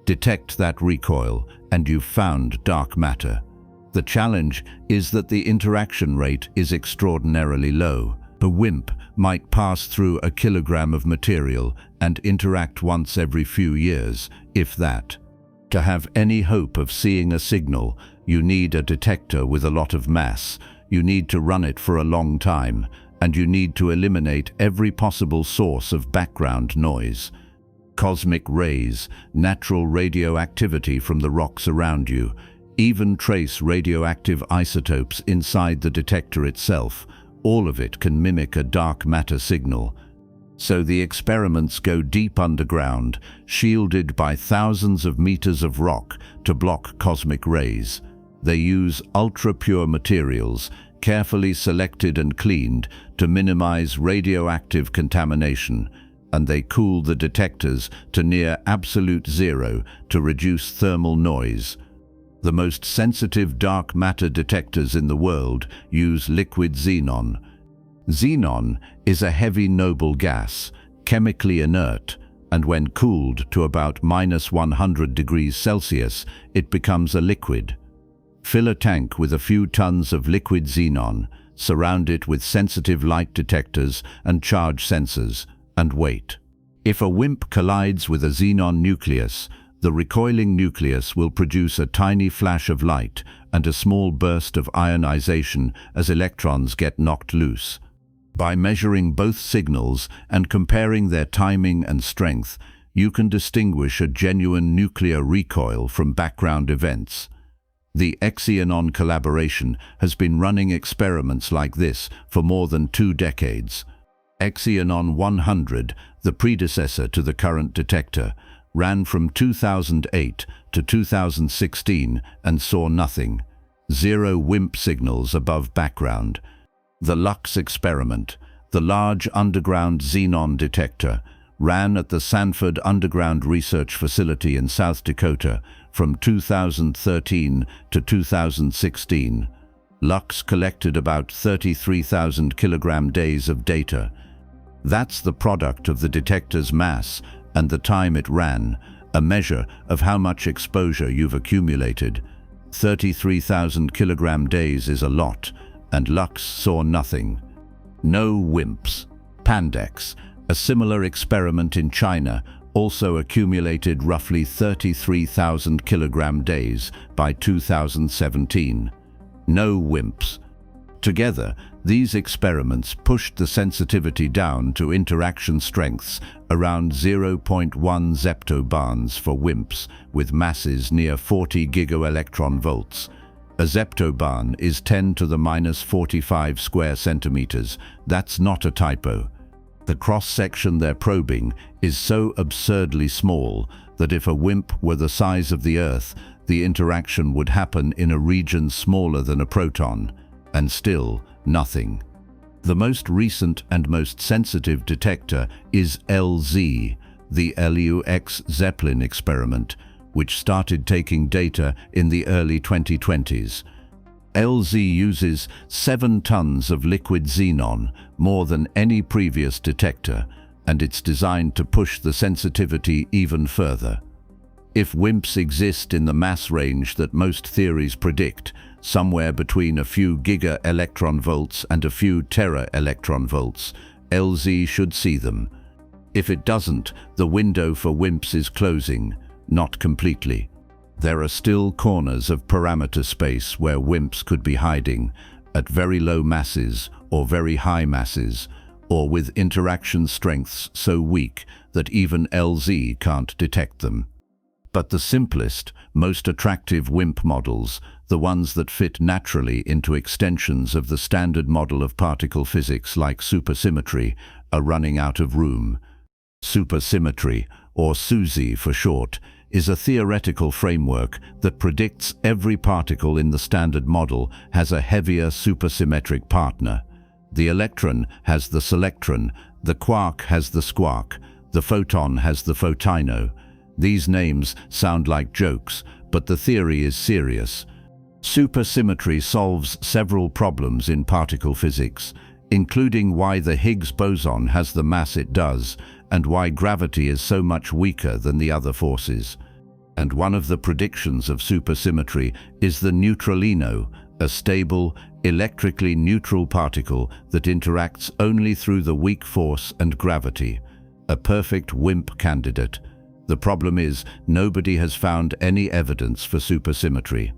Detect that recoil, and you've found dark matter. The challenge is that the interaction rate is extraordinarily low. A WIMP might pass through a kilogram of material and interact once every few years, if that. To have any hope of seeing a signal, you need a detector with a lot of mass, you need to run it for a long time, and you need to eliminate every possible source of background noise. Cosmic rays, natural radioactivity from the rocks around you, even trace radioactive isotopes inside the detector itself, all of it can mimic a dark matter signal. So the experiments go deep underground, shielded by thousands of meters of rock to block cosmic rays. They use ultra-pure materials, carefully selected and cleaned to minimize radioactive contamination, and they cool the detectors to near absolute zero to reduce thermal noise. The most sensitive dark matter detectors in the world use liquid xenon. Xenon is a heavy noble gas, chemically inert, and when cooled to about -100 degrees Celsius, it becomes a liquid. Fill a tank with a few tons of liquid xenon, surround it with sensitive light detectors and charge sensors, and wait. If a WIMP collides with a xenon nucleus, the recoiling nucleus will produce a tiny flash of light and a small burst of ionization as electrons get knocked loose. By measuring both signals and comparing their timing and strength, you can distinguish a genuine nuclear recoil from background events. The Xenon collaboration has been running experiments like this for more than 2 decades. Xenon 100, the predecessor to the current detector, ran from 2008 to 2016 and saw nothing. 0 WIMP signals above background. The LUX experiment, the large underground xenon detector, ran at the Sanford Underground Research Facility in South Dakota from 2013 to 2016. LUX collected about 33,000 kilogram days of data. That's the product of the detector's mass and the time it ran, a measure of how much exposure you've accumulated. 33,000 kilogram days is a lot, and LUX saw nothing. No WIMPs. Pandex, a similar experiment in China, also accumulated roughly 33,000 kilogram days by 2017. No WIMPs. Together, these experiments pushed the sensitivity down to interaction strengths around 0.1 zeptobarns for WIMPs with masses near 40 gigaelectron volts. A zeptobarn is 10 to the minus 45 square centimeters. That's not a typo. The cross-section they're probing is so absurdly small that if a WIMP were the size of the Earth, the interaction would happen in a region smaller than a proton, and still nothing. The most recent and most sensitive detector is LZ, the LUX Zeppelin experiment, which started taking data in the early 2020s. LZ uses 7 tons of liquid xenon, more than any previous detector, and it's designed to push the sensitivity even further. If WIMPs exist in the mass range that most theories predict, somewhere between a few giga-electron volts and a few tera-electron volts, LZ should see them. If it doesn't, the window for WIMPs is closing, not completely. There are still corners of parameter space where WIMPs could be hiding, at very low masses or very high masses, or with interaction strengths so weak that even LZ can't detect them. But the simplest, most attractive WIMP models, the ones that fit naturally into extensions of the standard model of particle physics like supersymmetry, are running out of room. Supersymmetry, or SUSY for short, is a theoretical framework that predicts every particle in the standard model has a heavier supersymmetric partner. The electron has the selectron, the quark has the squark, the photon has the photino. These names sound like jokes, but the theory is serious. Supersymmetry solves several problems in particle physics, including why the Higgs boson has the mass it does, and why gravity is so much weaker than the other forces. And one of the predictions of supersymmetry is the neutralino, a stable, electrically neutral particle that interacts only through the weak force and gravity. A perfect WIMP candidate. The problem is, nobody has found any evidence for supersymmetry.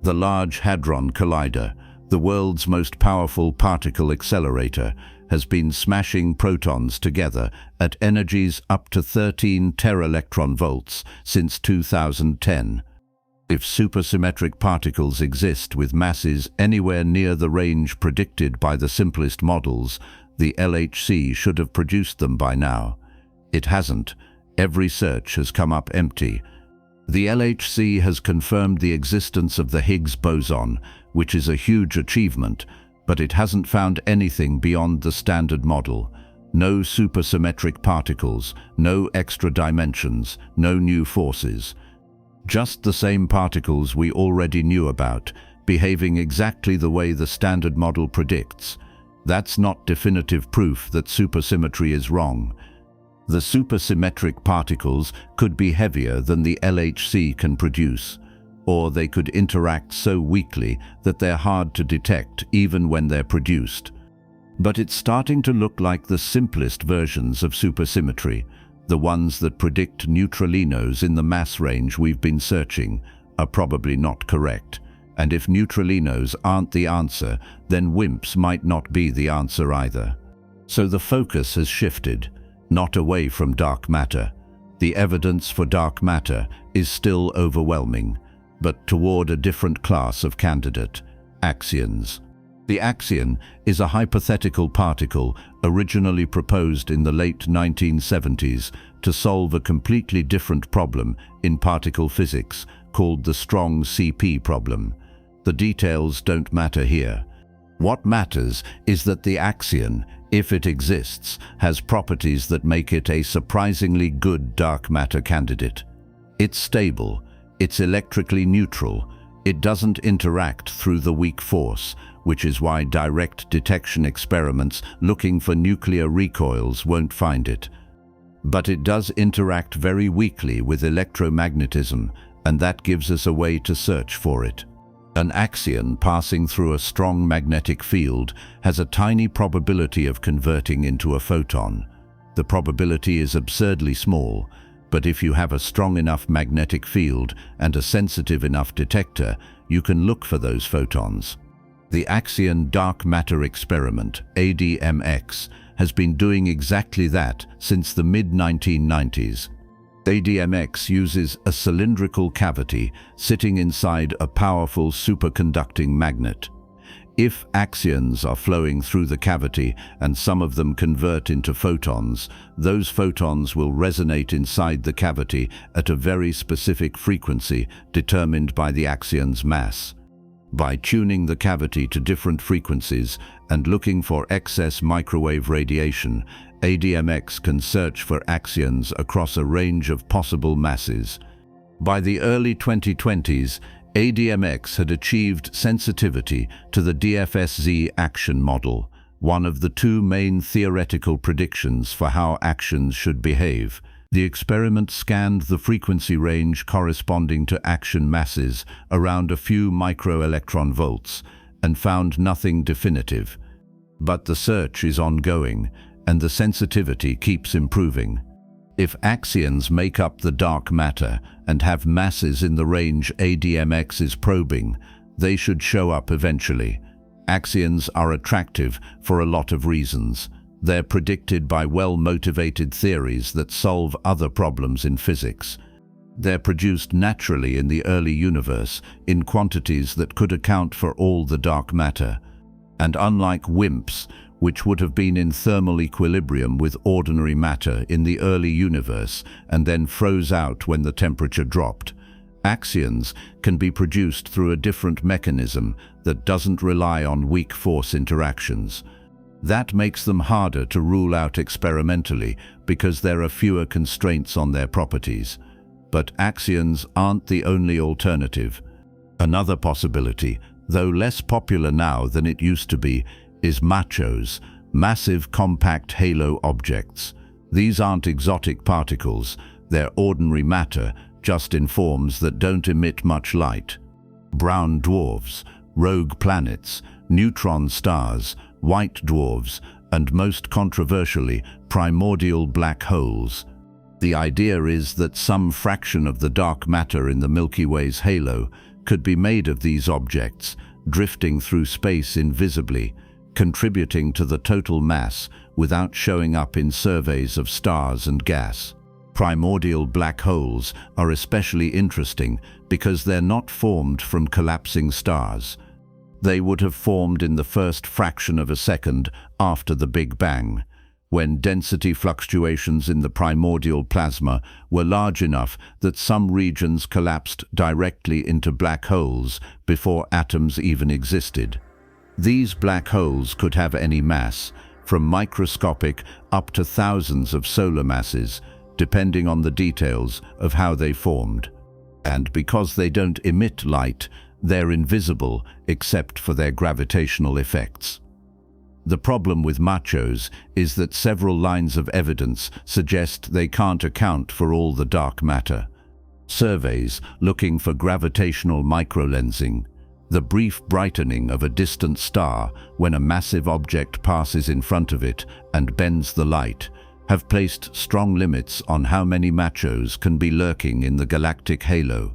The Large Hadron Collider, the world's most powerful particle accelerator, has been smashing protons together at energies up to 13 teraelectron-volts since 2010. If supersymmetric particles exist with masses anywhere near the range predicted by the simplest models, the LHC should have produced them by now. It hasn't. Every search has come up empty. The LHC has confirmed the existence of the Higgs boson, which is a huge achievement, but it hasn't found anything beyond the standard model. No supersymmetric particles, no extra dimensions, no new forces. Just the same particles we already knew about, behaving exactly the way the standard model predicts. That's not definitive proof that supersymmetry is wrong. The supersymmetric particles could be heavier than the LHC can produce, or they could interact so weakly that they're hard to detect even when they're produced. But it's starting to look like the simplest versions of supersymmetry, the ones that predict neutralinos in the mass range we've been searching, are probably not correct. And if neutralinos aren't the answer, then WIMPs might not be the answer either. So the focus has shifted. Not away from dark matter. The evidence for dark matter is still overwhelming, but toward a different class of candidate, axions. The axion is a hypothetical particle originally proposed in the late 1970s to solve a completely different problem in particle physics called the strong CP problem. The details don't matter here. What matters is that the axion, if it exists, has properties that make it a surprisingly good dark matter candidate. It's stable, it's electrically neutral, it doesn't interact through the weak force, which is why direct detection experiments looking for nuclear recoils won't find it. But it does interact very weakly with electromagnetism, and that gives us a way to search for it. An axion passing through a strong magnetic field has a tiny probability of converting into a photon. The probability is absurdly small, but if you have a strong enough magnetic field and a sensitive enough detector, you can look for those photons. The Axion Dark Matter Experiment, ADMX, has been doing exactly that since the mid-1990s. ADMX uses a cylindrical cavity sitting inside a powerful superconducting magnet. If axions are flowing through the cavity and some of them convert into photons, those photons will resonate inside the cavity at a very specific frequency determined by the axion's mass. By tuning the cavity to different frequencies and looking for excess microwave radiation, ADMX can search for axions across a range of possible masses. By the early 2020s, ADMX had achieved sensitivity to the DFSZ action model, one of the two main theoretical predictions for how actions should behave. The experiment scanned the frequency range corresponding to action masses around a few microelectron volts and found nothing definitive. But the search is ongoing, and the sensitivity keeps improving. If axions make up the dark matter and have masses in the range ADMX is probing, they should show up eventually. Axions are attractive for a lot of reasons. They're predicted by well-motivated theories that solve other problems in physics. They're produced naturally in the early universe in quantities that could account for all the dark matter. And unlike WIMPs, which would have been in thermal equilibrium with ordinary matter in the early universe and then froze out when the temperature dropped, axions can be produced through a different mechanism that doesn't rely on weak force interactions. That makes them harder to rule out experimentally because there are fewer constraints on their properties. But axions aren't the only alternative. Another possibility, though less popular now than it used to be, is MACHOs, massive compact halo objects. These aren't exotic particles, they're ordinary matter, just in forms that don't emit much light. Brown dwarfs, rogue planets, neutron stars, white dwarfs, and most controversially, primordial black holes. The idea is that some fraction of the dark matter in the Milky Way's halo could be made of these objects, drifting through space invisibly, contributing to the total mass without showing up in surveys of stars and gas. Primordial black holes are especially interesting because they're not formed from collapsing stars. They would have formed in the first fraction of a second after the Big Bang, when density fluctuations in the primordial plasma were large enough that some regions collapsed directly into black holes before atoms even existed. These black holes could have any mass, from microscopic up to thousands of solar masses, depending on the details of how they formed. And because they don't emit light, they're invisible except for their gravitational effects. The problem with machos is that several lines of evidence suggest they can't account for all the dark matter. Surveys looking for gravitational microlensing, the brief brightening of a distant star when a massive object passes in front of it and bends the light, have placed strong limits on how many machos can be lurking in the galactic halo.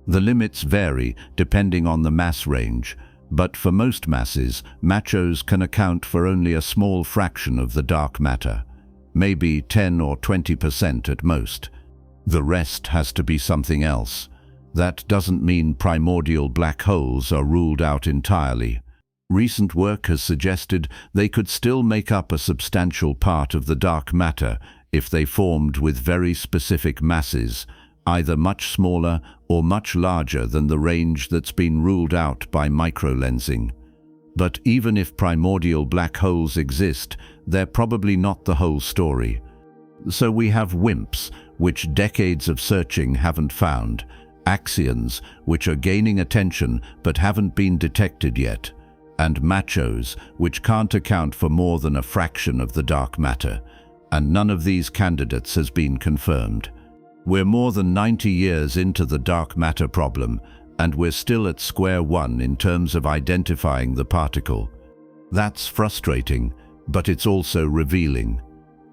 The limits vary depending on the mass range, but for most masses, machos can account for only a small fraction of the dark matter, maybe 10 or 20% at most. The rest has to be something else. That doesn't mean primordial black holes are ruled out entirely. Recent work has suggested they could still make up a substantial part of the dark matter if they formed with very specific masses, either much smaller or much larger than the range that's been ruled out by microlensing. But even if primordial black holes exist, they're probably not the whole story. So we have WIMPs, which decades of searching haven't found, axions, which are gaining attention but haven't been detected yet, and machos, which can't account for more than a fraction of the dark matter, and none of these candidates has been confirmed. We're more than 90 years into the dark matter problem, and we're still at square one in terms of identifying the particle. That's frustrating, but it's also revealing,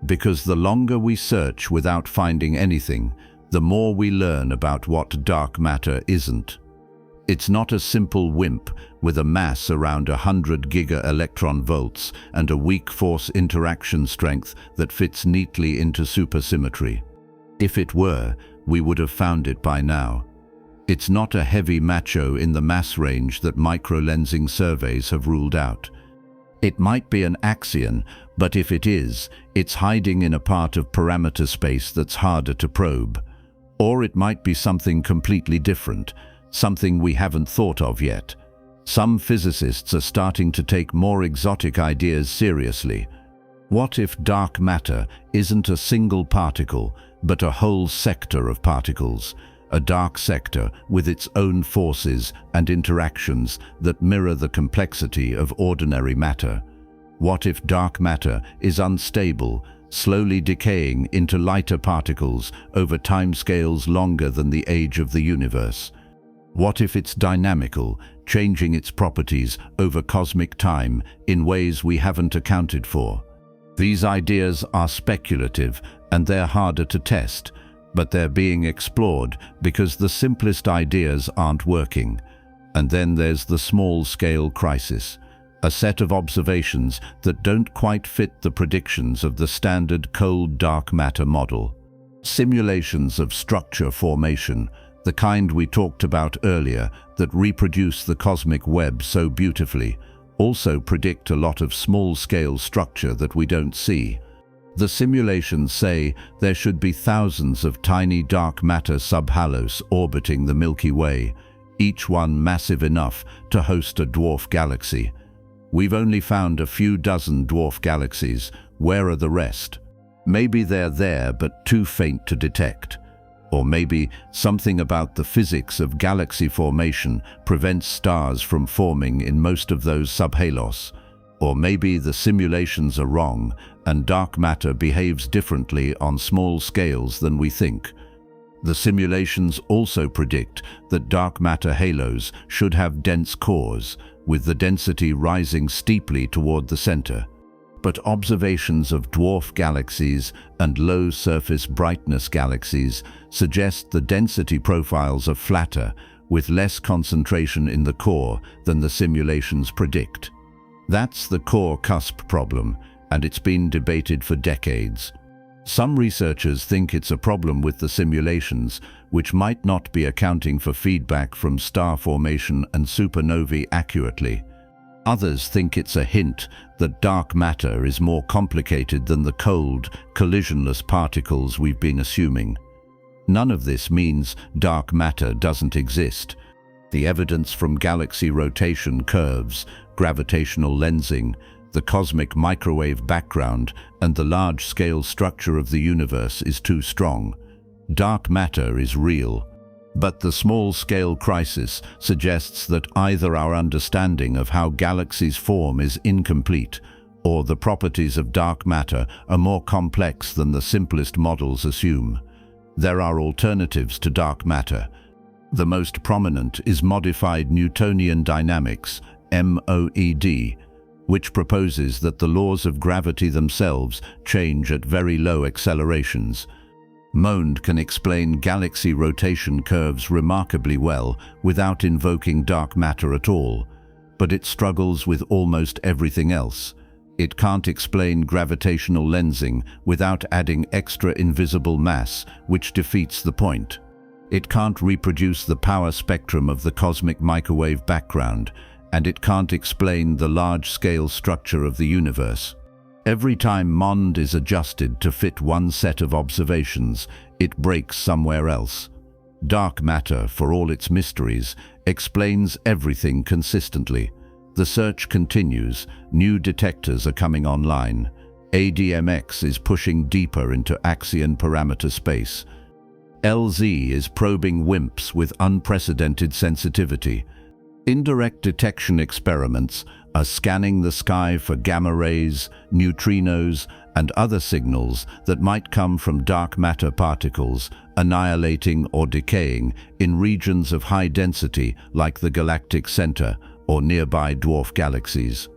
because the longer we search without finding anything, the more we learn about what dark matter isn't. It's not a simple WIMP with a mass around 100 giga-electron volts and a weak force interaction strength that fits neatly into supersymmetry. If it were, we would have found it by now. It's not a heavy macho in the mass range that microlensing surveys have ruled out. It might be an axion, but if it is, it's hiding in a part of parameter space that's harder to probe. Or it might be something completely different, something we haven't thought of yet. Some physicists are starting to take more exotic ideas seriously. What if dark matter isn't a single particle, but a whole sector of particles, a dark sector with its own forces and interactions that mirror the complexity of ordinary matter? What if dark matter is unstable, slowly decaying into lighter particles over timescales longer than the age of the universe? What if it's dynamical, changing its properties over cosmic time in ways we haven't accounted for? These ideas are speculative and they're harder to test, but they're being explored because the simplest ideas aren't working. And then there's the small-scale crisis, a set of observations that don't quite fit the predictions of the standard cold dark matter model. Simulations of structure formation, the kind we talked about earlier that reproduce the cosmic web so beautifully, also predict a lot of small-scale structure that we don't see. The simulations say there should be thousands of tiny dark matter subhalos orbiting the Milky Way, each one massive enough to host a dwarf galaxy. We've only found a few dozen dwarf galaxies. Where are the rest? Maybe they're there but too faint to detect. Or maybe something about the physics of galaxy formation prevents stars from forming in most of those subhalos. Or maybe the simulations are wrong and dark matter behaves differently on small scales than we think. The simulations also predict that dark matter halos should have dense cores, with the density rising steeply toward the center. But observations of dwarf galaxies and low-surface brightness galaxies suggest the density profiles are flatter, with less concentration in the core than the simulations predict. That's the core cusp problem, and it's been debated for decades. Some researchers think it's a problem with the simulations, which might not be accounting for feedback from star formation and supernovae accurately. Others think it's a hint that dark matter is more complicated than the cold, collisionless particles we've been assuming. None of this means dark matter doesn't exist. The evidence from galaxy rotation curves, gravitational lensing, the cosmic microwave background, and the large-scale structure of the universe is too strong. Dark matter is real. But the small-scale crisis suggests that either our understanding of how galaxies form is incomplete, or the properties of dark matter are more complex than the simplest models assume. There are alternatives to dark matter. The most prominent is modified Newtonian dynamics, MOED, which proposes that the laws of gravity themselves change at very low accelerations. MOED can explain galaxy rotation curves remarkably well without invoking dark matter at all, but it struggles with almost everything else. It can't explain gravitational lensing without adding extra invisible mass, which defeats the point. It can't reproduce the power spectrum of the cosmic microwave background, and it can't explain the large-scale structure of the universe. Every time MOND is adjusted to fit one set of observations, it breaks somewhere else. Dark matter, for all its mysteries, explains everything consistently. The search continues, new detectors are coming online. ADMX is pushing deeper into axion parameter space. LZ is probing WIMPs with unprecedented sensitivity. Indirect detection experiments are scanning the sky for gamma rays, neutrinos, and other signals that might come from dark matter particles, annihilating or decaying in regions of high density like the galactic center or nearby dwarf galaxies.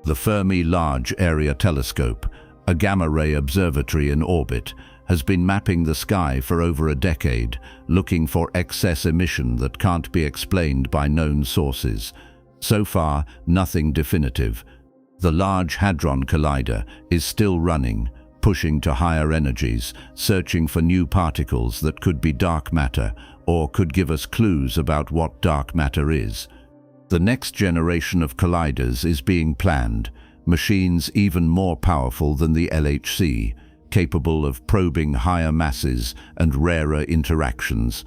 The Fermi Large Area Telescope, a gamma-ray observatory in orbit, has been mapping the sky for over a decade, looking for excess emission that can't be explained by known sources. So far, nothing definitive. The Large Hadron Collider is still running, pushing to higher energies, searching for new particles that could be dark matter or could give us clues about what dark matter is. The next generation of colliders is being planned, machines even more powerful than the LHC, capable of probing higher masses and rarer interactions.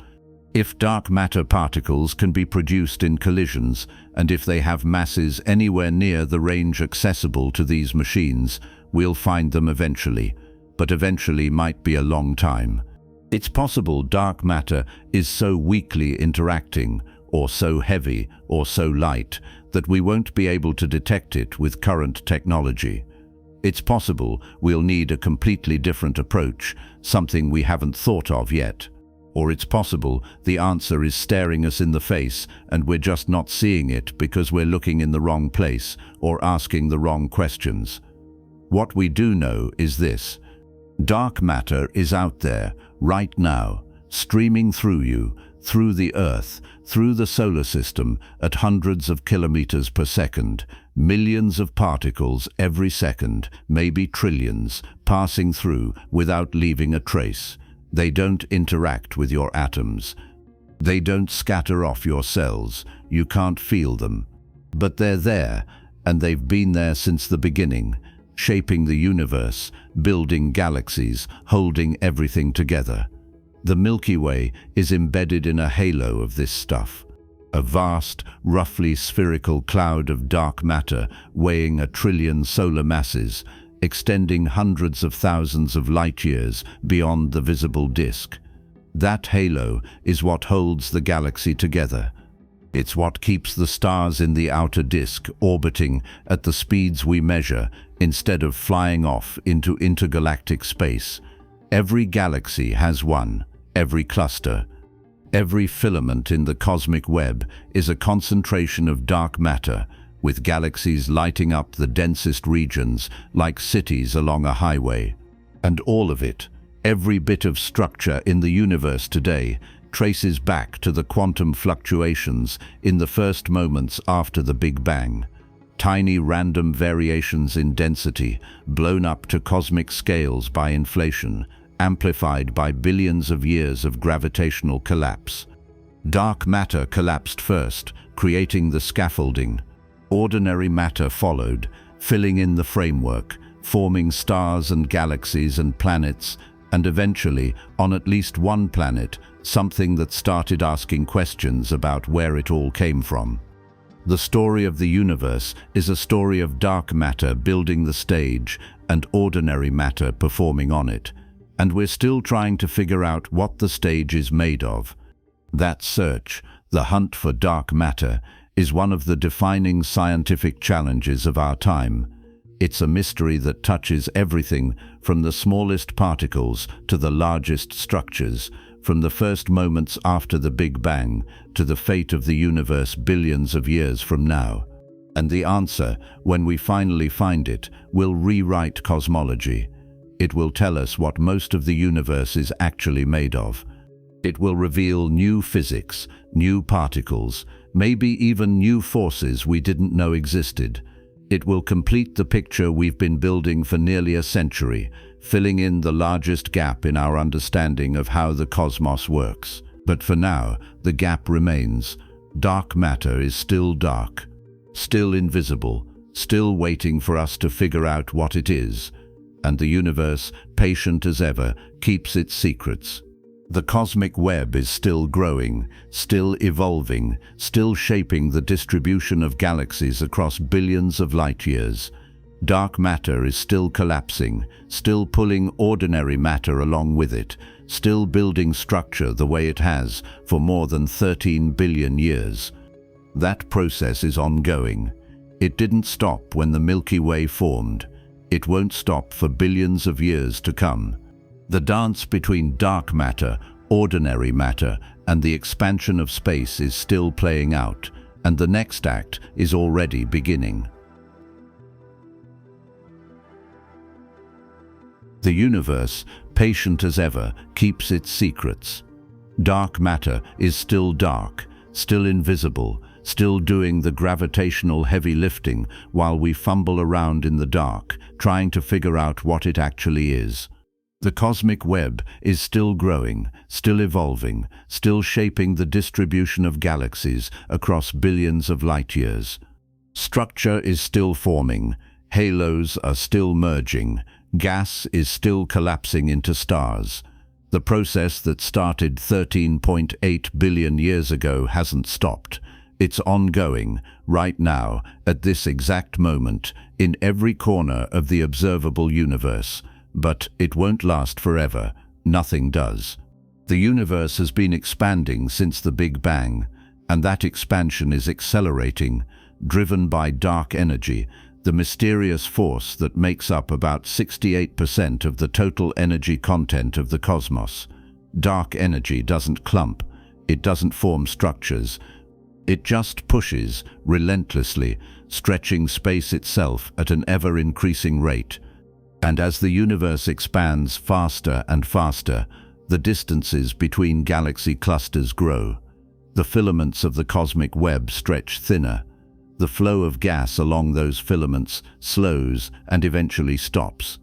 If dark matter particles can be produced in collisions, and if they have masses anywhere near the range accessible to these machines, we'll find them eventually, but eventually might be a long time. It's possible dark matter is so weakly interacting, or so heavy, or so light, that we won't be able to detect it with current technology. It's possible we'll need a completely different approach, something we haven't thought of yet. Or it's possible the answer is staring us in the face and we're just not seeing it because we're looking in the wrong place or asking the wrong questions. What we do know is this: dark matter is out there, right now, streaming through you, through the Earth, through the solar system at hundreds of kilometers per second, millions of particles every second, maybe trillions, passing through without leaving a trace. They don't interact with your atoms. They don't scatter off your cells. You can't feel them. But they're there, and they've been there since the beginning, shaping the universe, building galaxies, holding everything together. The Milky Way is embedded in a halo of this stuff. A vast, roughly spherical cloud of dark matter weighing 1 trillion solar masses, extending hundreds of thousands of light-years beyond the visible disk. That halo is what holds the galaxy together. It's what keeps the stars in the outer disk orbiting at the speeds we measure instead of flying off into intergalactic space. Every galaxy has one. every cluster. Every filament in the cosmic web is a concentration of dark matter, with galaxies lighting up the densest regions like cities along a highway. And all of it, every bit of structure in the universe today, traces back to the quantum fluctuations in the first moments after the Big Bang. Tiny random variations in density, blown up to cosmic scales by inflation, amplified by billions of years of gravitational collapse. Dark matter collapsed first, creating the scaffolding. Ordinary matter followed, filling in the framework, forming stars and galaxies and planets, and eventually, on at least one planet, something that started asking questions about where it all came from. The story of the universe is a story of dark matter building the stage and ordinary matter performing on it, and we're still trying to figure out what the stage is made of. That search, the hunt for dark matter, is one of the defining scientific challenges of our time. It's a mystery that touches everything from the smallest particles to the largest structures, from the first moments after the Big Bang to the fate of the universe billions of years from now. And the answer, when we finally find it, will rewrite cosmology. It will tell us what most of the universe is actually made of. It will reveal new physics, new particles, maybe even new forces we didn't know existed. It will complete the picture we've been building for nearly a century, filling in the largest gap in our understanding of how the cosmos works. But for now, the gap remains. Dark matter is still dark, still invisible, still waiting for us to figure out what it is. And the universe, patient as ever, keeps its secrets. The cosmic web is still growing, still evolving, still shaping the distribution of galaxies across billions of light years. Dark matter is still collapsing, still pulling ordinary matter along with it, still building structure the way it has for more than 13 billion years. That process is ongoing. It didn't stop when the Milky Way formed. It won't stop for billions of years to come. The dance between dark matter, ordinary matter, and the expansion of space is still playing out, and the next act is already beginning. The universe, patient as ever, keeps its secrets. Dark matter is still dark, still invisible, still doing the gravitational heavy lifting while we fumble around in the dark, trying to figure out what it actually is. The cosmic web is still growing, still evolving, still shaping the distribution of galaxies across billions of light years. Structure is still forming, halos are still merging, gas is still collapsing into stars. The process that started 13.8 billion years ago hasn't stopped. It's ongoing, right now, at this exact moment, in every corner of the observable universe. But it won't last forever. Nothing does. The universe has been expanding since the Big Bang, and that expansion is accelerating, driven by dark energy, the mysterious force that makes up about 68% of the total energy content of the cosmos. Dark energy doesn't clump. It doesn't form structures. It just pushes, relentlessly, stretching space itself at an ever-increasing rate. And as the universe expands faster and faster, the distances between galaxy clusters grow. The filaments of the cosmic web stretch thinner. The flow of gas along those filaments slows and eventually stops.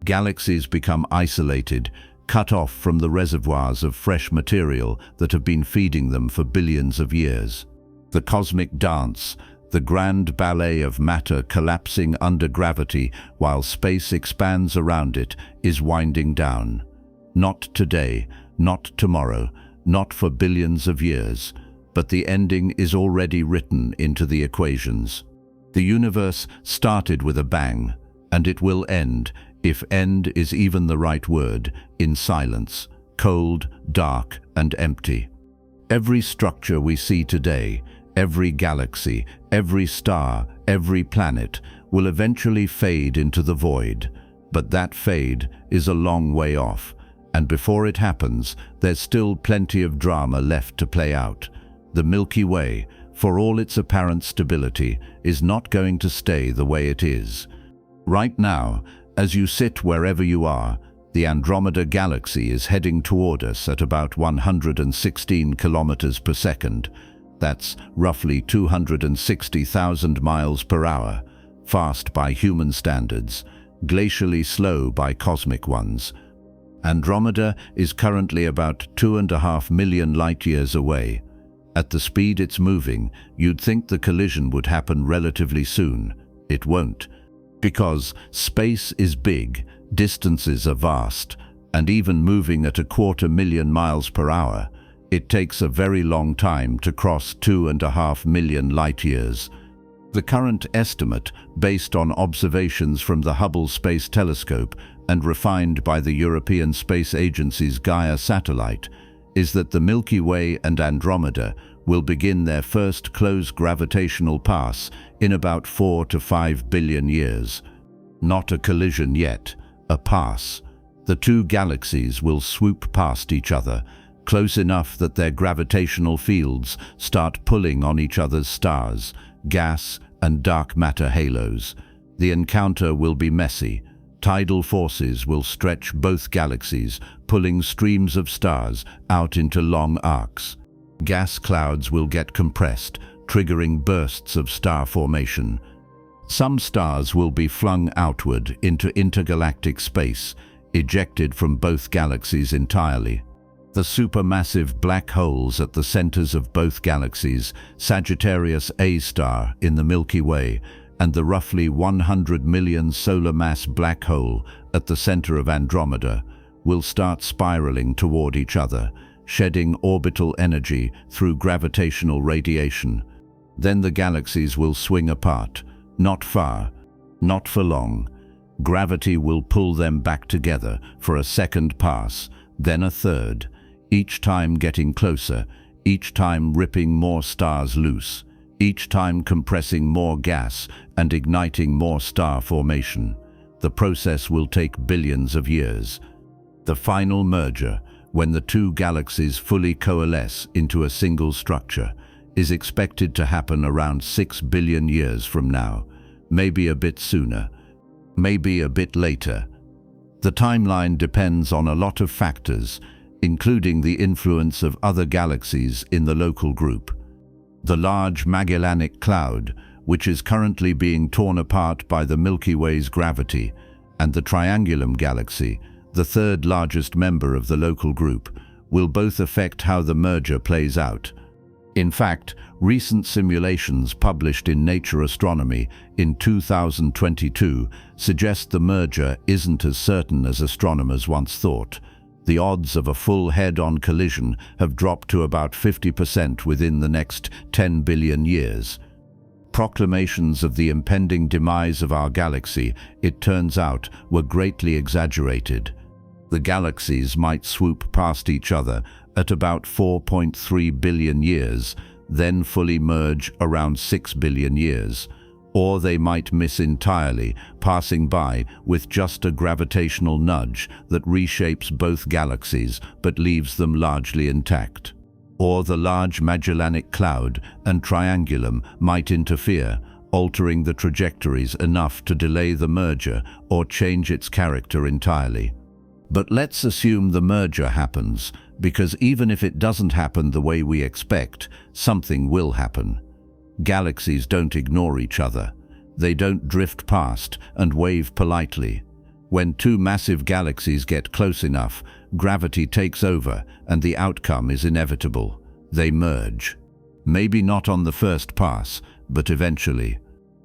Galaxies become isolated, cut off from the reservoirs of fresh material that have been feeding them for billions of years. The cosmic dance, the grand ballet of matter collapsing under gravity while space expands around it, is winding down. Not today, not tomorrow, not for billions of years, but the ending is already written into the equations. The universe started with a bang, and it will end, if end is even the right word, in silence, cold, dark, and empty. Every structure we see today, every galaxy, every star, every planet, will eventually fade into the void. But that fade is a long way off, And before it happens, there's still plenty of drama left to play out. The Milky Way, for all its apparent stability, is not going to stay the way it is. Right now, as you sit wherever you are, the Andromeda Galaxy is heading toward us at about 116 kilometers per second. That's roughly 260,000 miles per hour, fast by human standards, glacially slow by cosmic ones. Andromeda is currently about 2.5 million light-years away. At the speed it's moving, you'd think the collision would happen relatively soon. It won't. Because space is big, distances are vast, and even moving at 250,000 miles per hour, it takes a very long time to cross 2.5 million light-years. The current estimate, based on observations from the Hubble Space Telescope and refined by the European Space Agency's Gaia satellite, is that the Milky Way and Andromeda will begin their first close gravitational pass in about 4 to 5 billion years. Not a collision yet, a pass. The two galaxies will swoop past each other, close enough that their gravitational fields start pulling on each other's stars, gas and dark matter halos. The encounter will be messy. Tidal forces will stretch both galaxies, pulling streams of stars out into long arcs. Gas clouds will get compressed, triggering bursts of star formation. Some stars will be flung outward into intergalactic space, ejected from both galaxies entirely. The supermassive black holes at the centers of both galaxies, Sagittarius A star in the Milky Way, and the roughly 100 million solar mass black hole at the center of Andromeda, will start spiraling toward each other, shedding orbital energy through gravitational radiation. Then the galaxies will swing apart, not far, not for long. Gravity will pull them back together for a second pass, then a third, each time getting closer, each time ripping more stars loose, each time compressing more gas and igniting more star formation. The process will take billions of years. The final merger, when the two galaxies fully coalesce into a single structure, is expected to happen around 6 billion years from now, maybe a bit sooner, maybe a bit later. The timeline depends on a lot of factors, including the influence of other galaxies in the local group. The Large Magellanic Cloud, which is currently being torn apart by the Milky Way's gravity, and the Triangulum Galaxy, the third largest member of the local group, will both affect how the merger plays out. In fact, recent simulations published in Nature Astronomy in 2022 suggest the merger isn't as certain as astronomers once thought. The odds of a full head-on collision have dropped to about 50% within the next 10 billion years. Proclamations of the impending demise of our galaxy, it turns out, were greatly exaggerated. The galaxies might swoop past each other at about 4.3 billion years, then fully merge around 6 billion years. Or they might miss entirely, passing by with just a gravitational nudge that reshapes both galaxies but leaves them largely intact. Or the Large Magellanic Cloud and Triangulum might interfere, altering the trajectories enough to delay the merger or change its character entirely. But let's assume the merger happens, because even if it doesn't happen the way we expect, something will happen. Galaxies don't ignore each other. They don't drift past and wave politely. When two massive galaxies get close enough, gravity takes over and the outcome is inevitable. They merge. Maybe not on the first pass, but eventually.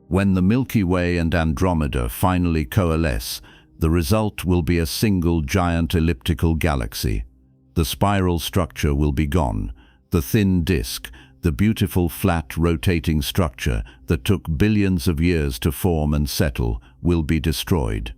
When the Milky Way and Andromeda finally coalesce, the result will be a single giant elliptical galaxy. The spiral structure will be gone. The thin disk, the beautiful flat rotating structure that took billions of years to form and settle, will be destroyed.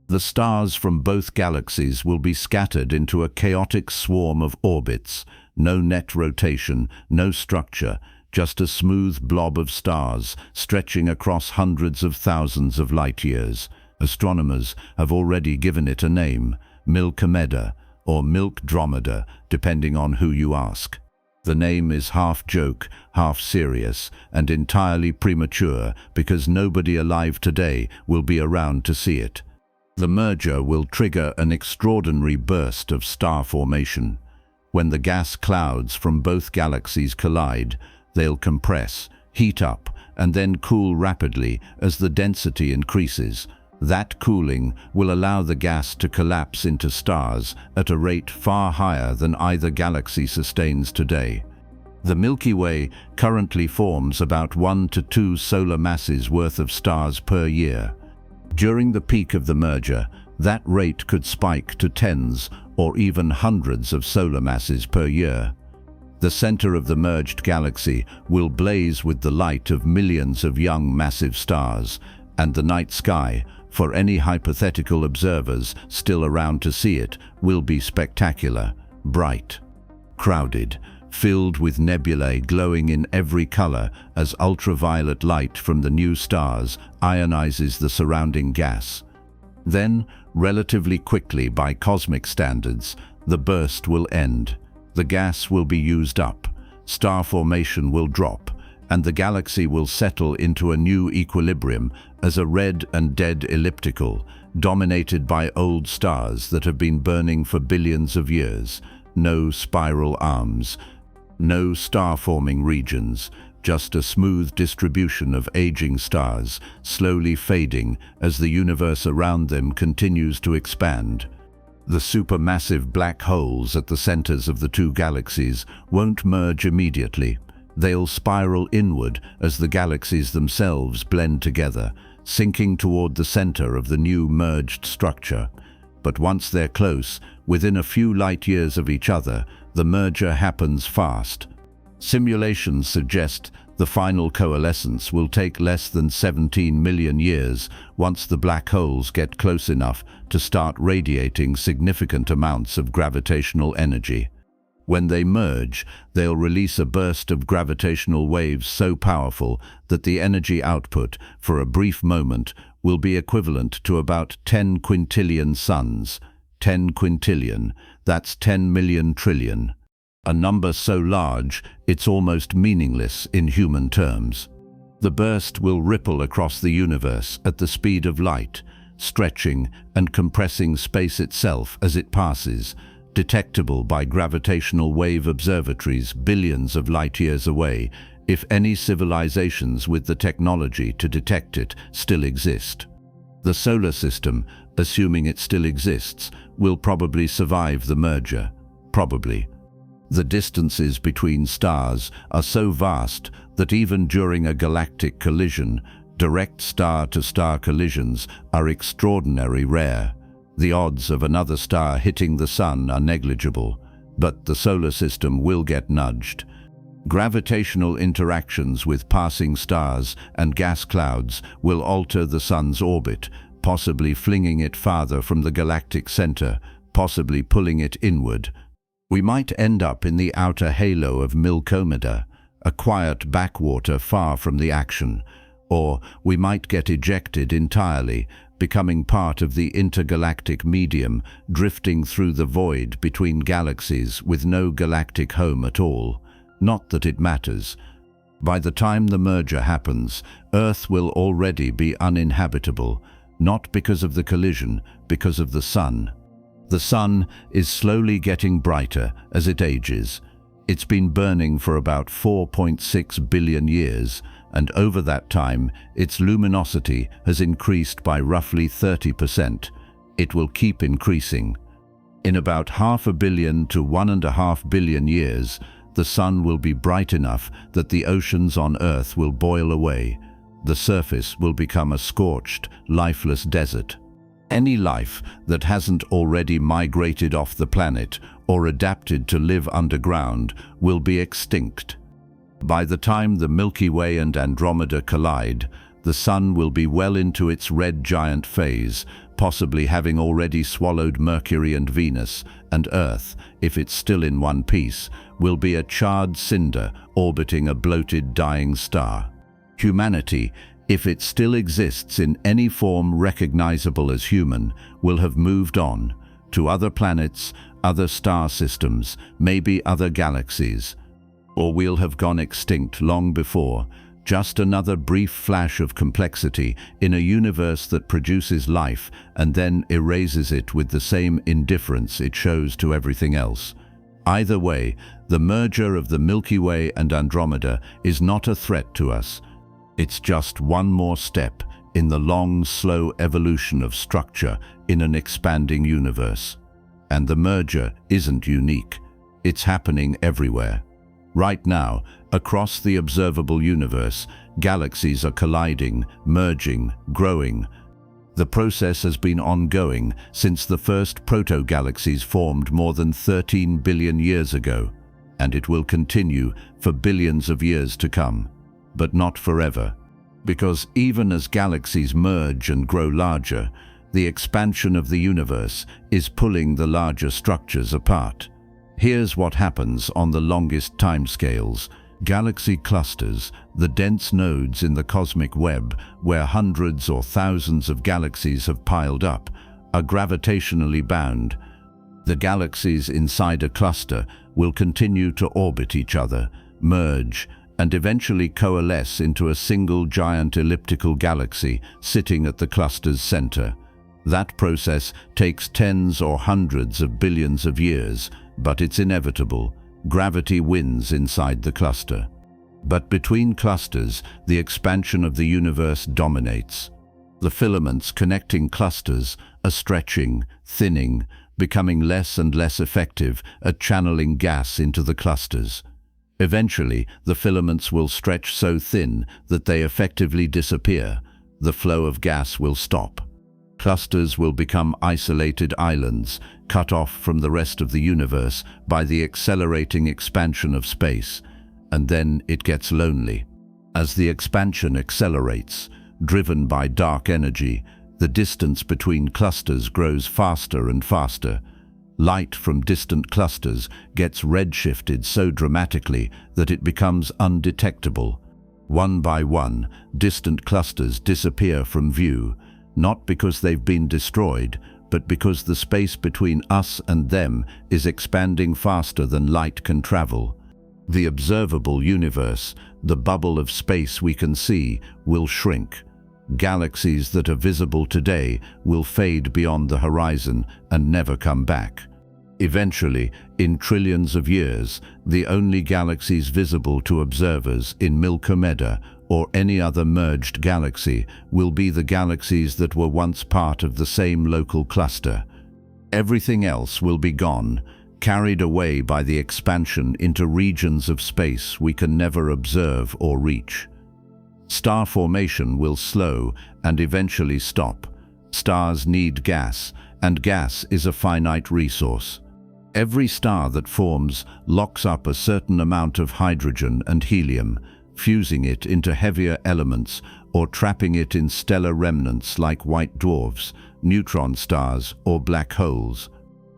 The stars from both galaxies will be scattered into a chaotic swarm of orbits. No net rotation, no structure, just a smooth blob of stars stretching across hundreds of thousands of light years. Astronomers have already given it a name, Milky Way, or Milkdromeda, depending on who you ask. The name is half joke, half serious, and entirely premature because nobody alive today will be around to see it. The merger will trigger an extraordinary burst of star formation. When the gas clouds from both galaxies collide, they'll compress, heat up, and then cool rapidly as the density increases. That cooling will allow the gas to collapse into stars at a rate far higher than either galaxy sustains today. The Milky Way currently forms about 1 to 2 solar masses worth of stars per year. During the peak of the merger, that rate could spike to tens or even hundreds of solar masses per year. The center of the merged galaxy will blaze with the light of millions of young massive stars, and the night sky, for any hypothetical observers still around to see it, will be spectacular, bright, crowded, filled with nebulae glowing in every color as ultraviolet light from the new stars ionizes the surrounding gas. Then, relatively quickly by cosmic standards, the burst will end. The gas will be used up, star formation will drop, and the galaxy will settle into a new equilibrium as a red and dead elliptical, dominated by old stars that have been burning for billions of years. No spiral arms, no star-forming regions, just a smooth distribution of aging stars, slowly fading as the universe around them continues to expand. The supermassive black holes at the centers of the two galaxies won't merge immediately. They'll spiral inward as the galaxies themselves blend together, sinking toward the center of the new merged structure. But once they're close, within a few light years of each other, the merger happens fast. Simulations suggest the final coalescence will take less than 17 million years once the black holes get close enough to start radiating significant amounts of gravitational energy. When they merge, they'll release a burst of gravitational waves so powerful that the energy output, for a brief moment, will be equivalent to about 10 quintillion suns. 10 quintillion, that's 10 million trillion. A number so large, it's almost meaningless in human terms. The burst will ripple across the universe at the speed of light, stretching and compressing space itself as it passes, detectable by gravitational wave observatories billions of light-years away, if any civilizations with the technology to detect it still exist. The solar system, assuming it still exists, will probably survive the merger. Probably. The distances between stars are so vast that even during a galactic collision, direct star-to-star collisions are extraordinarily rare. The odds of another star hitting the sun are negligible, but the solar system will get nudged. Gravitational interactions with passing stars and gas clouds will alter the sun's orbit, possibly flinging it farther from the galactic center, possibly pulling it inward. We might end up in the outer halo of Milkomeda, a quiet backwater far from the action, or we might get ejected entirely, becoming part of the intergalactic medium, drifting through the void between galaxies with no galactic home at all. Not that it matters. By the time the merger happens, Earth will already be uninhabitable, not because of the collision, because of the sun. The sun is slowly getting brighter as it ages. It's been burning for about 4.6 billion years, and over that time, its luminosity has increased by roughly 30%. It will keep increasing. In about 500 million to 1.5 billion years, the sun will be bright enough that the oceans on Earth will boil away. The surface will become a scorched, lifeless desert. Any life that hasn't already migrated off the planet or adapted to live underground will be extinct. By the time the Milky Way and Andromeda collide, the sun will be well into its red giant phase, possibly having already swallowed Mercury and Venus, and Earth, if it's still in one piece, will be a charred cinder orbiting a bloated dying star. Humanity, if it still exists in any form recognizable as human, will have moved on to other planets, other star systems, maybe other galaxies. Or we'll have gone extinct long before, just another brief flash of complexity in a universe that produces life and then erases it with the same indifference it shows to everything else. Either way, the merger of the Milky Way and Andromeda is not a threat to us. It's just one more step in the long, slow evolution of structure in an expanding universe. And the merger isn't unique. It's happening everywhere. Right now, across the observable universe, galaxies are colliding, merging, growing. The process has been ongoing since the first proto-galaxies formed more than 13 billion years ago, and it will continue for billions of years to come. But not forever, because even as galaxies merge and grow larger, the expansion of the universe is pulling the larger structures apart. Here's what happens on the longest timescales. Galaxy clusters, the dense nodes in the cosmic web where hundreds or thousands of galaxies have piled up, are gravitationally bound. The galaxies inside a cluster will continue to orbit each other, merge, and eventually coalesce into a single giant elliptical galaxy sitting at the cluster's center. That process takes tens or hundreds of billions of years, but it's inevitable. Gravity wins inside the cluster. But between clusters, the expansion of the universe dominates. The filaments connecting clusters are stretching, thinning, becoming less and less effective at channeling gas into the clusters. Eventually, the filaments will stretch so thin that they effectively disappear. The flow of gas will stop. Clusters will become isolated islands, cut off from the rest of the universe by the accelerating expansion of space. And then it gets lonely. As the expansion accelerates, driven by dark energy, the distance between clusters grows faster and faster. Light from distant clusters gets redshifted so dramatically that it becomes undetectable. One by one, distant clusters disappear from view, not because they've been destroyed, but because the space between us and them is expanding faster than light can travel. The observable universe, the bubble of space we can see, will shrink. Galaxies that are visible today will fade beyond the horizon and never come back. Eventually, in trillions of years, the only galaxies visible to observers in Milky Way or any other merged galaxy will be the galaxies that were once part of the same local cluster. Everything else will be gone, carried away by the expansion into regions of space we can never observe or reach. Star formation will slow and eventually stop. Stars need gas, and gas is a finite resource. Every star that forms locks up a certain amount of hydrogen and helium, fusing it into heavier elements or trapping it in stellar remnants like white dwarfs, neutron stars, or black holes.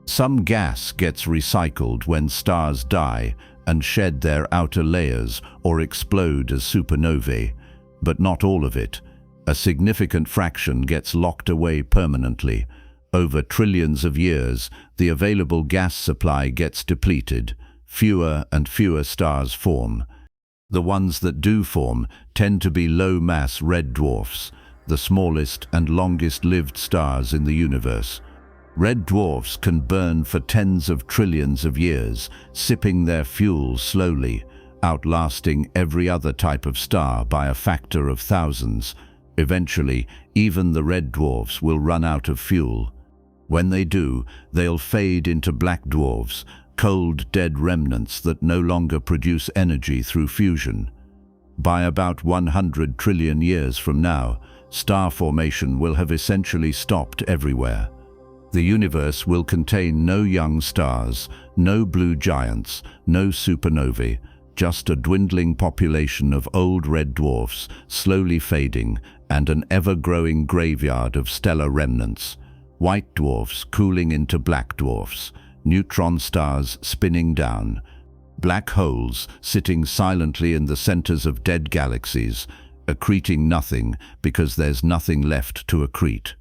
Some gas gets recycled when stars die and shed their outer layers or explode as supernovae, but not all of it. A significant fraction gets locked away permanently. Over trillions of years, the available gas supply gets depleted. Fewer and fewer stars form. The ones that do form tend to be low-mass red dwarfs, the smallest and longest-lived stars in the universe. Red dwarfs can burn for tens of trillions of years, sipping their fuel slowly, outlasting every other type of star by a factor of thousands. Eventually, even the red dwarfs will run out of fuel. When they do, they'll fade into black dwarfs, cold, dead remnants that no longer produce energy through fusion. By about 100 trillion years from now, star formation will have essentially stopped everywhere. The universe will contain no young stars, no blue giants, no supernovae, just a dwindling population of old red dwarfs slowly fading and an ever-growing graveyard of stellar remnants. White dwarfs cooling into black dwarfs, neutron stars spinning down, black holes sitting silently in the centers of dead galaxies, accreting nothing because there's nothing left to accrete.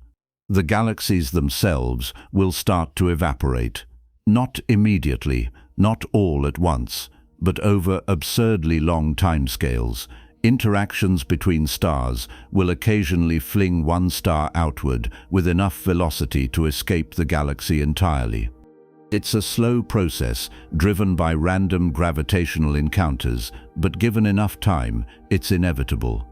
The galaxies themselves will start to evaporate. Not immediately, not all at once, but over absurdly long timescales. Interactions between stars will occasionally fling one star outward with enough velocity to escape the galaxy entirely. It's a slow process, driven by random gravitational encounters, but given enough time, it's inevitable.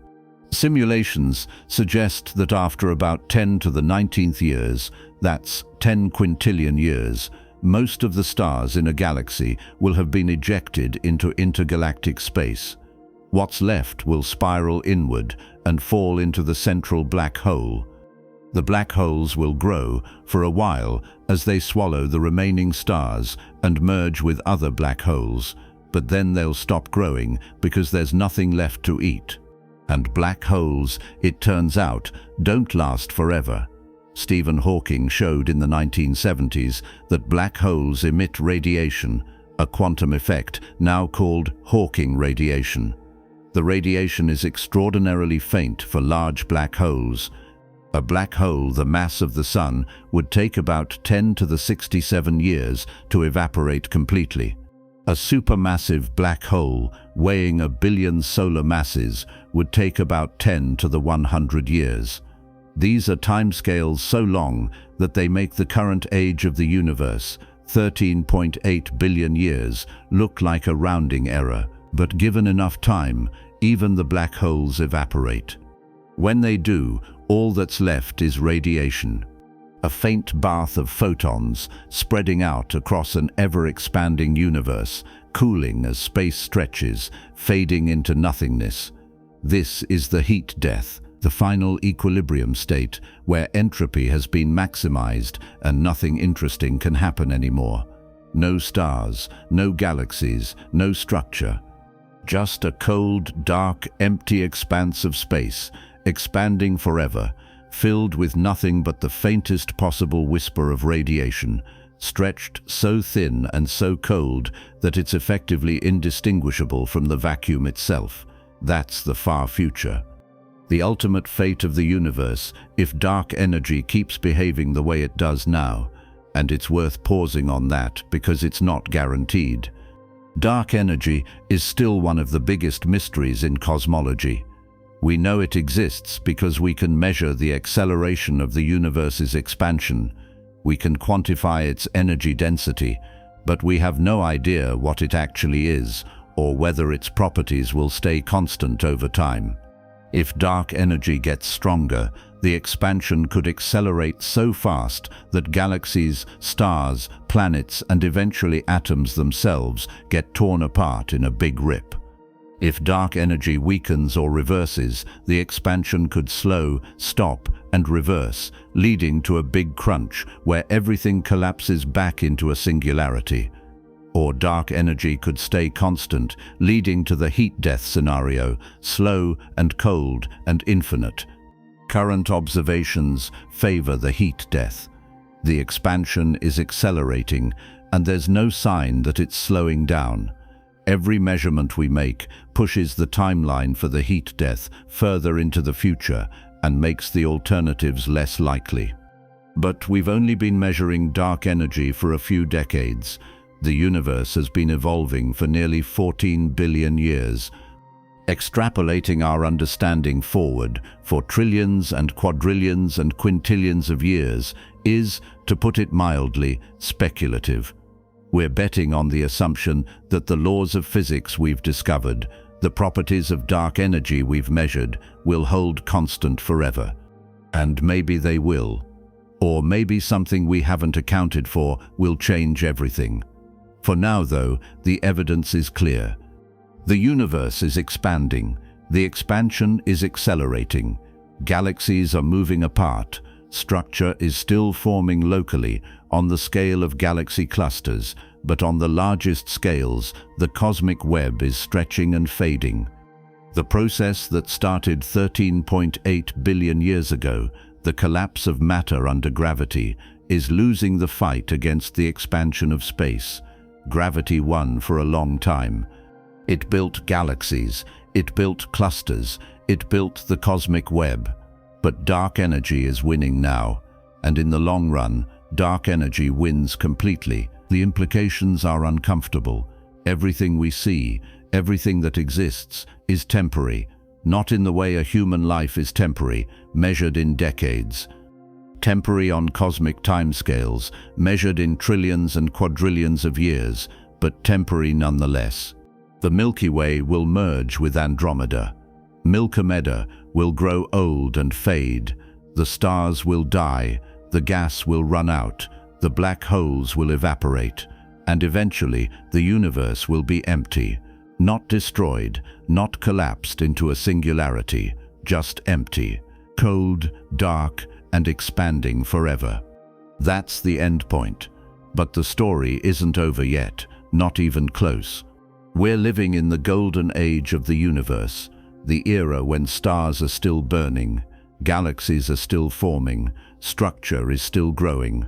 Simulations suggest that after about 10 to the 19th years, that's 10 quintillion years, most of the stars in a galaxy will have been ejected into intergalactic space. What's left will spiral inward and fall into the central black hole. The black holes will grow for a while as they swallow the remaining stars and merge with other black holes, but then they'll stop growing because there's nothing left to eat. And black holes, it turns out, don't last forever. Stephen Hawking showed in the 1970s that black holes emit radiation, a quantum effect now called Hawking radiation. The radiation is extraordinarily faint for large black holes. A black hole the mass of the Sun would take about 10 to the 67 years to evaporate completely. A supermassive black hole weighing 1 billion solar masses would take about 10 to the 100 years. These are timescales so long that they make the current age of the universe, 13.8 billion years, look like a rounding error. But given enough time, even the black holes evaporate. When they do, all that's left is radiation. A faint bath of photons spreading out across an ever-expanding universe, cooling as space stretches, fading into nothingness. This is the heat death, the final equilibrium state where entropy has been maximized and nothing interesting can happen anymore. No stars, no galaxies, no structure. Just a cold, dark, empty expanse of space, expanding forever, filled with nothing but the faintest possible whisper of radiation, stretched so thin and so cold that it's effectively indistinguishable from the vacuum itself. That's the far future. The ultimate fate of the universe if dark energy keeps behaving the way it does now, and it's worth pausing on that because it's not guaranteed. Dark energy is still one of the biggest mysteries in cosmology. We know it exists because we can measure the acceleration of the universe's expansion. We can quantify its energy density, but we have no idea what it actually is or whether its properties will stay constant over time. If dark energy gets stronger, the expansion could accelerate so fast that galaxies, stars, planets, and eventually atoms themselves get torn apart in a big rip. If dark energy weakens or reverses, the expansion could slow, stop, and reverse, leading to a big crunch where everything collapses back into a singularity. Or dark energy could stay constant, leading to the heat death scenario, slow and cold and infinite. Current observations favor the heat death. The expansion is accelerating, and there's no sign that it's slowing down. Every measurement we make pushes the timeline for the heat death further into the future and makes the alternatives less likely. But we've only been measuring dark energy for a few decades. The universe has been evolving for nearly 14 billion years. Extrapolating our understanding forward for trillions and quadrillions and quintillions of years is, to put it mildly, speculative. We're betting on the assumption that the laws of physics we've discovered, the properties of dark energy we've measured, will hold constant forever. And maybe they will. Or maybe something we haven't accounted for will change everything. For now, though, the evidence is clear. The universe is expanding. The expansion is accelerating. Galaxies are moving apart. Structure is still forming locally on the scale of galaxy clusters, but on the largest scales, the cosmic web is stretching and fading. The process that started 13.8 billion years ago, the collapse of matter under gravity, is losing the fight against the expansion of space. Gravity won for a long time. It built galaxies, it built clusters, it built the cosmic web. But dark energy is winning now. and in the long run, dark energy wins completely. The implications are uncomfortable. Everything we see, everything that exists, is temporary, not in the way a human life is temporary, measured in decades. Temporary on cosmic timescales, measured in trillions and quadrillions of years, but temporary nonetheless. The Milky Way will merge with Andromeda. Milkomeda will grow old and fade. The stars will die, the gas will run out, the black holes will evaporate, and eventually the universe will be empty. Not destroyed, not collapsed into a singularity, just empty, cold, dark, and expanding forever. That's the end point. But the story isn't over yet, not even close. We're living in the golden age of the universe, the era when stars are still burning, galaxies are still forming, structure is still growing.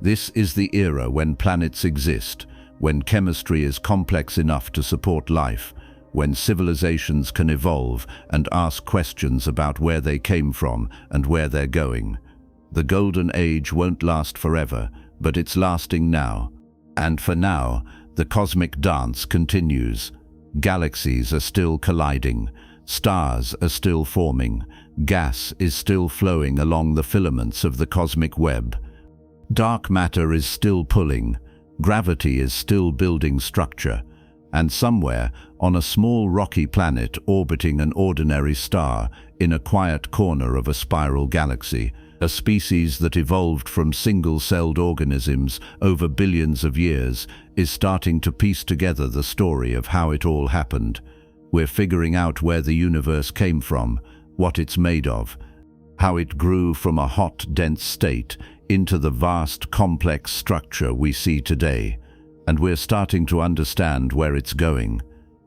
This is the era when planets exist, when chemistry is complex enough to support life, when civilizations can evolve and ask questions about where they came from and where they're going. The golden age won't last forever, but it's lasting now. And for now, the cosmic dance continues. Galaxies are still colliding, stars are still forming, gas is still flowing along the filaments of the cosmic web. Dark matter is still pulling, gravity is still building structure, and somewhere on a small rocky planet orbiting an ordinary star in a quiet corner of a spiral galaxy, a species that evolved from single-celled organisms over billions of years is starting to piece together the story of how it all happened. We're figuring out where the universe came from, what it's made of, how it grew from a hot, dense state into the vast, complex structure we see today, and we're starting to understand where it's going.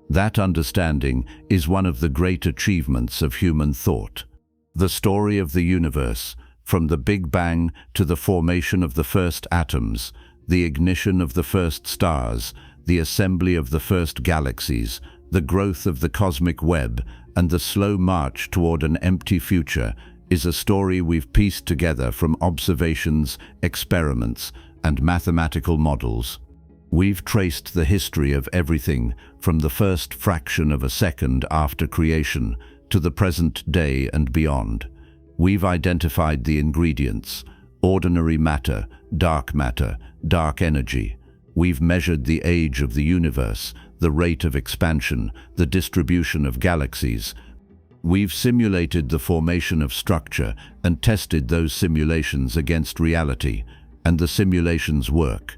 That understanding is one of the great achievements of human thought. The story of the universe, from the Big Bang to the formation of the first atoms, the ignition of the first stars, the assembly of the first galaxies, the growth of the cosmic web, and the slow march toward an empty future, is a story we've pieced together from observations, experiments, and mathematical models. We've traced the history of everything from the first fraction of a second after creation to the present day and beyond. We've identified the ingredients: ordinary matter, dark energy. We've measured the age of the universe, the rate of expansion, the distribution of galaxies. We've simulated the formation of structure and tested those simulations against reality, and the simulations work.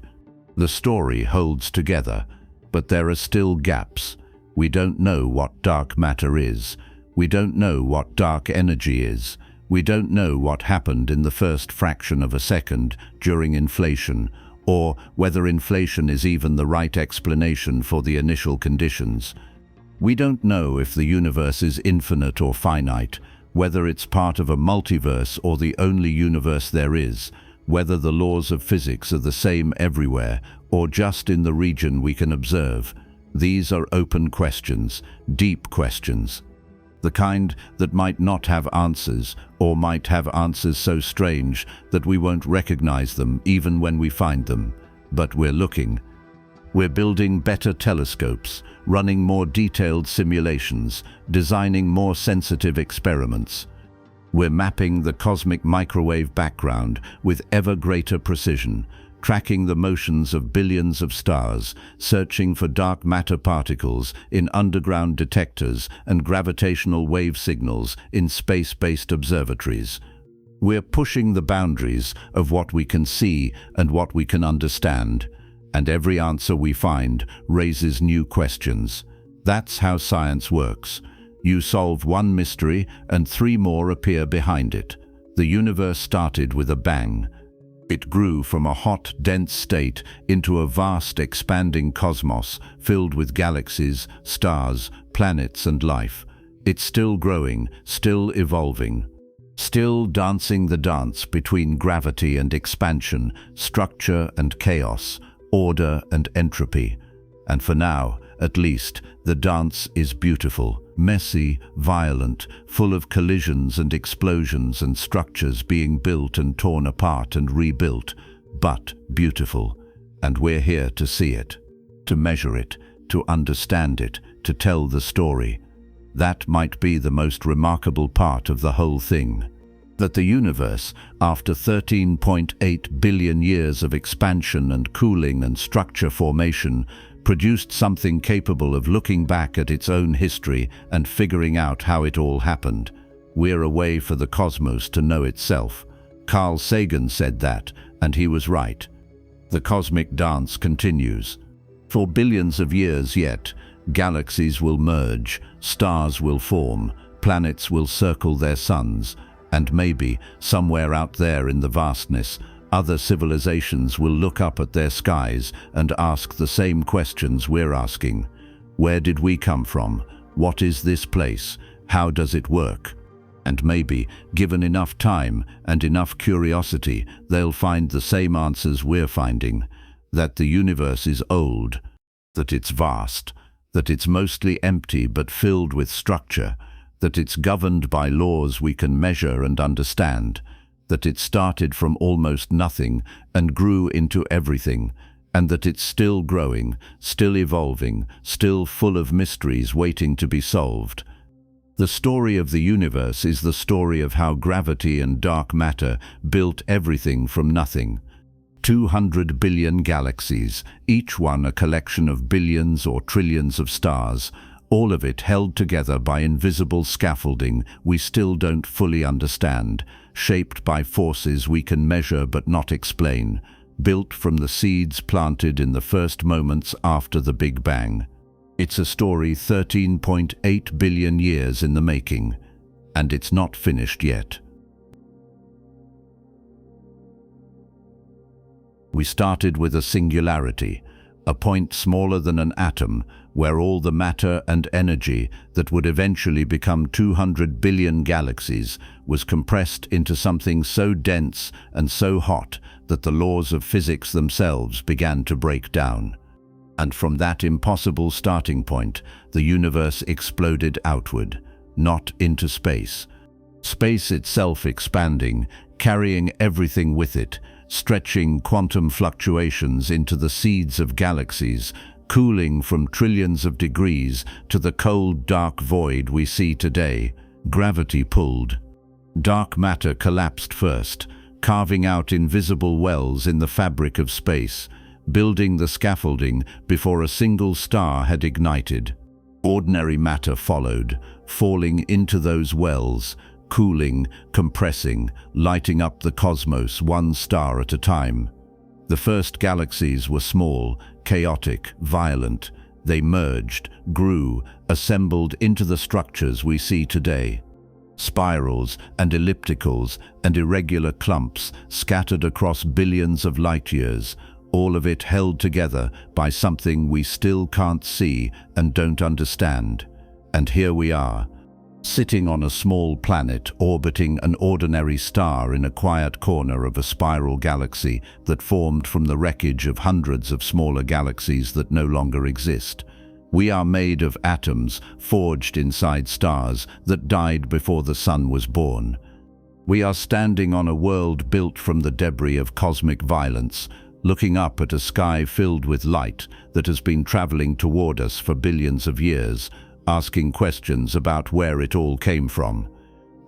The story holds together, but there are still gaps. We don't know what dark matter is. We don't know what dark energy is. We don't know what happened in the first fraction of a second during inflation, or whether inflation is even the right explanation for the initial conditions. We don't know if the universe is infinite or finite, whether it's part of a multiverse or the only universe there is, whether the laws of physics are the same everywhere or just in the region we can observe. These are open questions, deep questions. The kind that might not have answers, or might have answers so strange that we won't recognize them even when we find them. But we're looking. We're building better telescopes, running more detailed simulations, designing more sensitive experiments. We're mapping the cosmic microwave background with ever greater precision, tracking the motions of billions of stars, searching for dark matter particles in underground detectors and gravitational wave signals in space-based observatories. We're pushing the boundaries of what we can see and what we can understand, and every answer we find raises new questions. That's how science works. You solve one mystery and three more appear behind it. The universe started with a bang. It grew from a hot, dense state into a vast, expanding cosmos filled with galaxies, stars, planets, and life. It's still growing, still evolving, still dancing the dance between gravity and expansion, structure and chaos, order and entropy. And for now, at least, the dance is beautiful. Messy, violent, full of collisions and explosions and structures being built and torn apart and rebuilt, but beautiful. And we're here to see it, to measure it, to understand it, to tell the story. That might be the most remarkable part of the whole thing. That the universe, after 13.8 billion years of expansion and cooling and structure formation, produced something capable of looking back at its own history and figuring out how it all happened. We're a way for the cosmos to know itself. Carl Sagan said that, and he was right. The cosmic dance continues. For billions of years yet, galaxies will merge, stars will form, planets will circle their suns, and maybe, somewhere out there in the vastness, other civilizations will look up at their skies and ask the same questions we're asking. Where did we come from? What is this place? How does it work? And maybe, given enough time and enough curiosity, they'll find the same answers we're finding. That the universe is old, that it's vast, that it's mostly empty but filled with structure, that it's governed by laws we can measure and understand, that it started from almost nothing and grew into everything, and that it's still growing, still evolving, still full of mysteries waiting to be solved. The story of the universe is the story of how gravity and dark matter built everything from nothing. 200 billion galaxies, each one a collection of billions or trillions of stars, all of it held together by invisible scaffolding we still don't fully understand, shaped by forces we can measure but not explain, built from the seeds planted in the first moments after the Big Bang. It's a story 13.8 billion years in the making, and it's not finished yet. We started with a singularity, a point smaller than an atom, where all the matter and energy that would eventually become 200 billion galaxies was compressed into something so dense and so hot that the laws of physics themselves began to break down. And from that impossible starting point, the universe exploded outward, not into space. Space itself expanding, carrying everything with it, stretching quantum fluctuations into the seeds of galaxies, cooling from trillions of degrees to the cold, dark void we see today. Gravity pulled. Dark matter collapsed first, carving out invisible wells in the fabric of space, building the scaffolding before a single star had ignited. Ordinary matter followed, falling into those wells, cooling, compressing, lighting up the cosmos one star at a time. The first galaxies were small, chaotic, violent. They merged, grew, assembled into the structures we see today. Spirals and ellipticals and irregular clumps scattered across billions of light years, all of it held together by something we still can't see and don't understand. And here we are, sitting on a small planet orbiting an ordinary star in a quiet corner of a spiral galaxy that formed from the wreckage of hundreds of smaller galaxies that no longer exist. We are made of atoms forged inside stars that died before the sun was born. We are standing on a world built from the debris of cosmic violence, looking up at a sky filled with light that has been traveling toward us for billions of years, asking questions about where it all came from.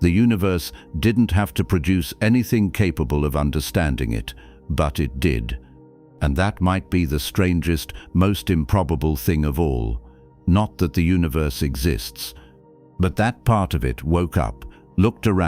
The universe didn't have to produce anything capable of understanding it, but it did. And that might be the strangest, most improbable thing of all. Not that the universe exists, but that part of it woke up, looked around,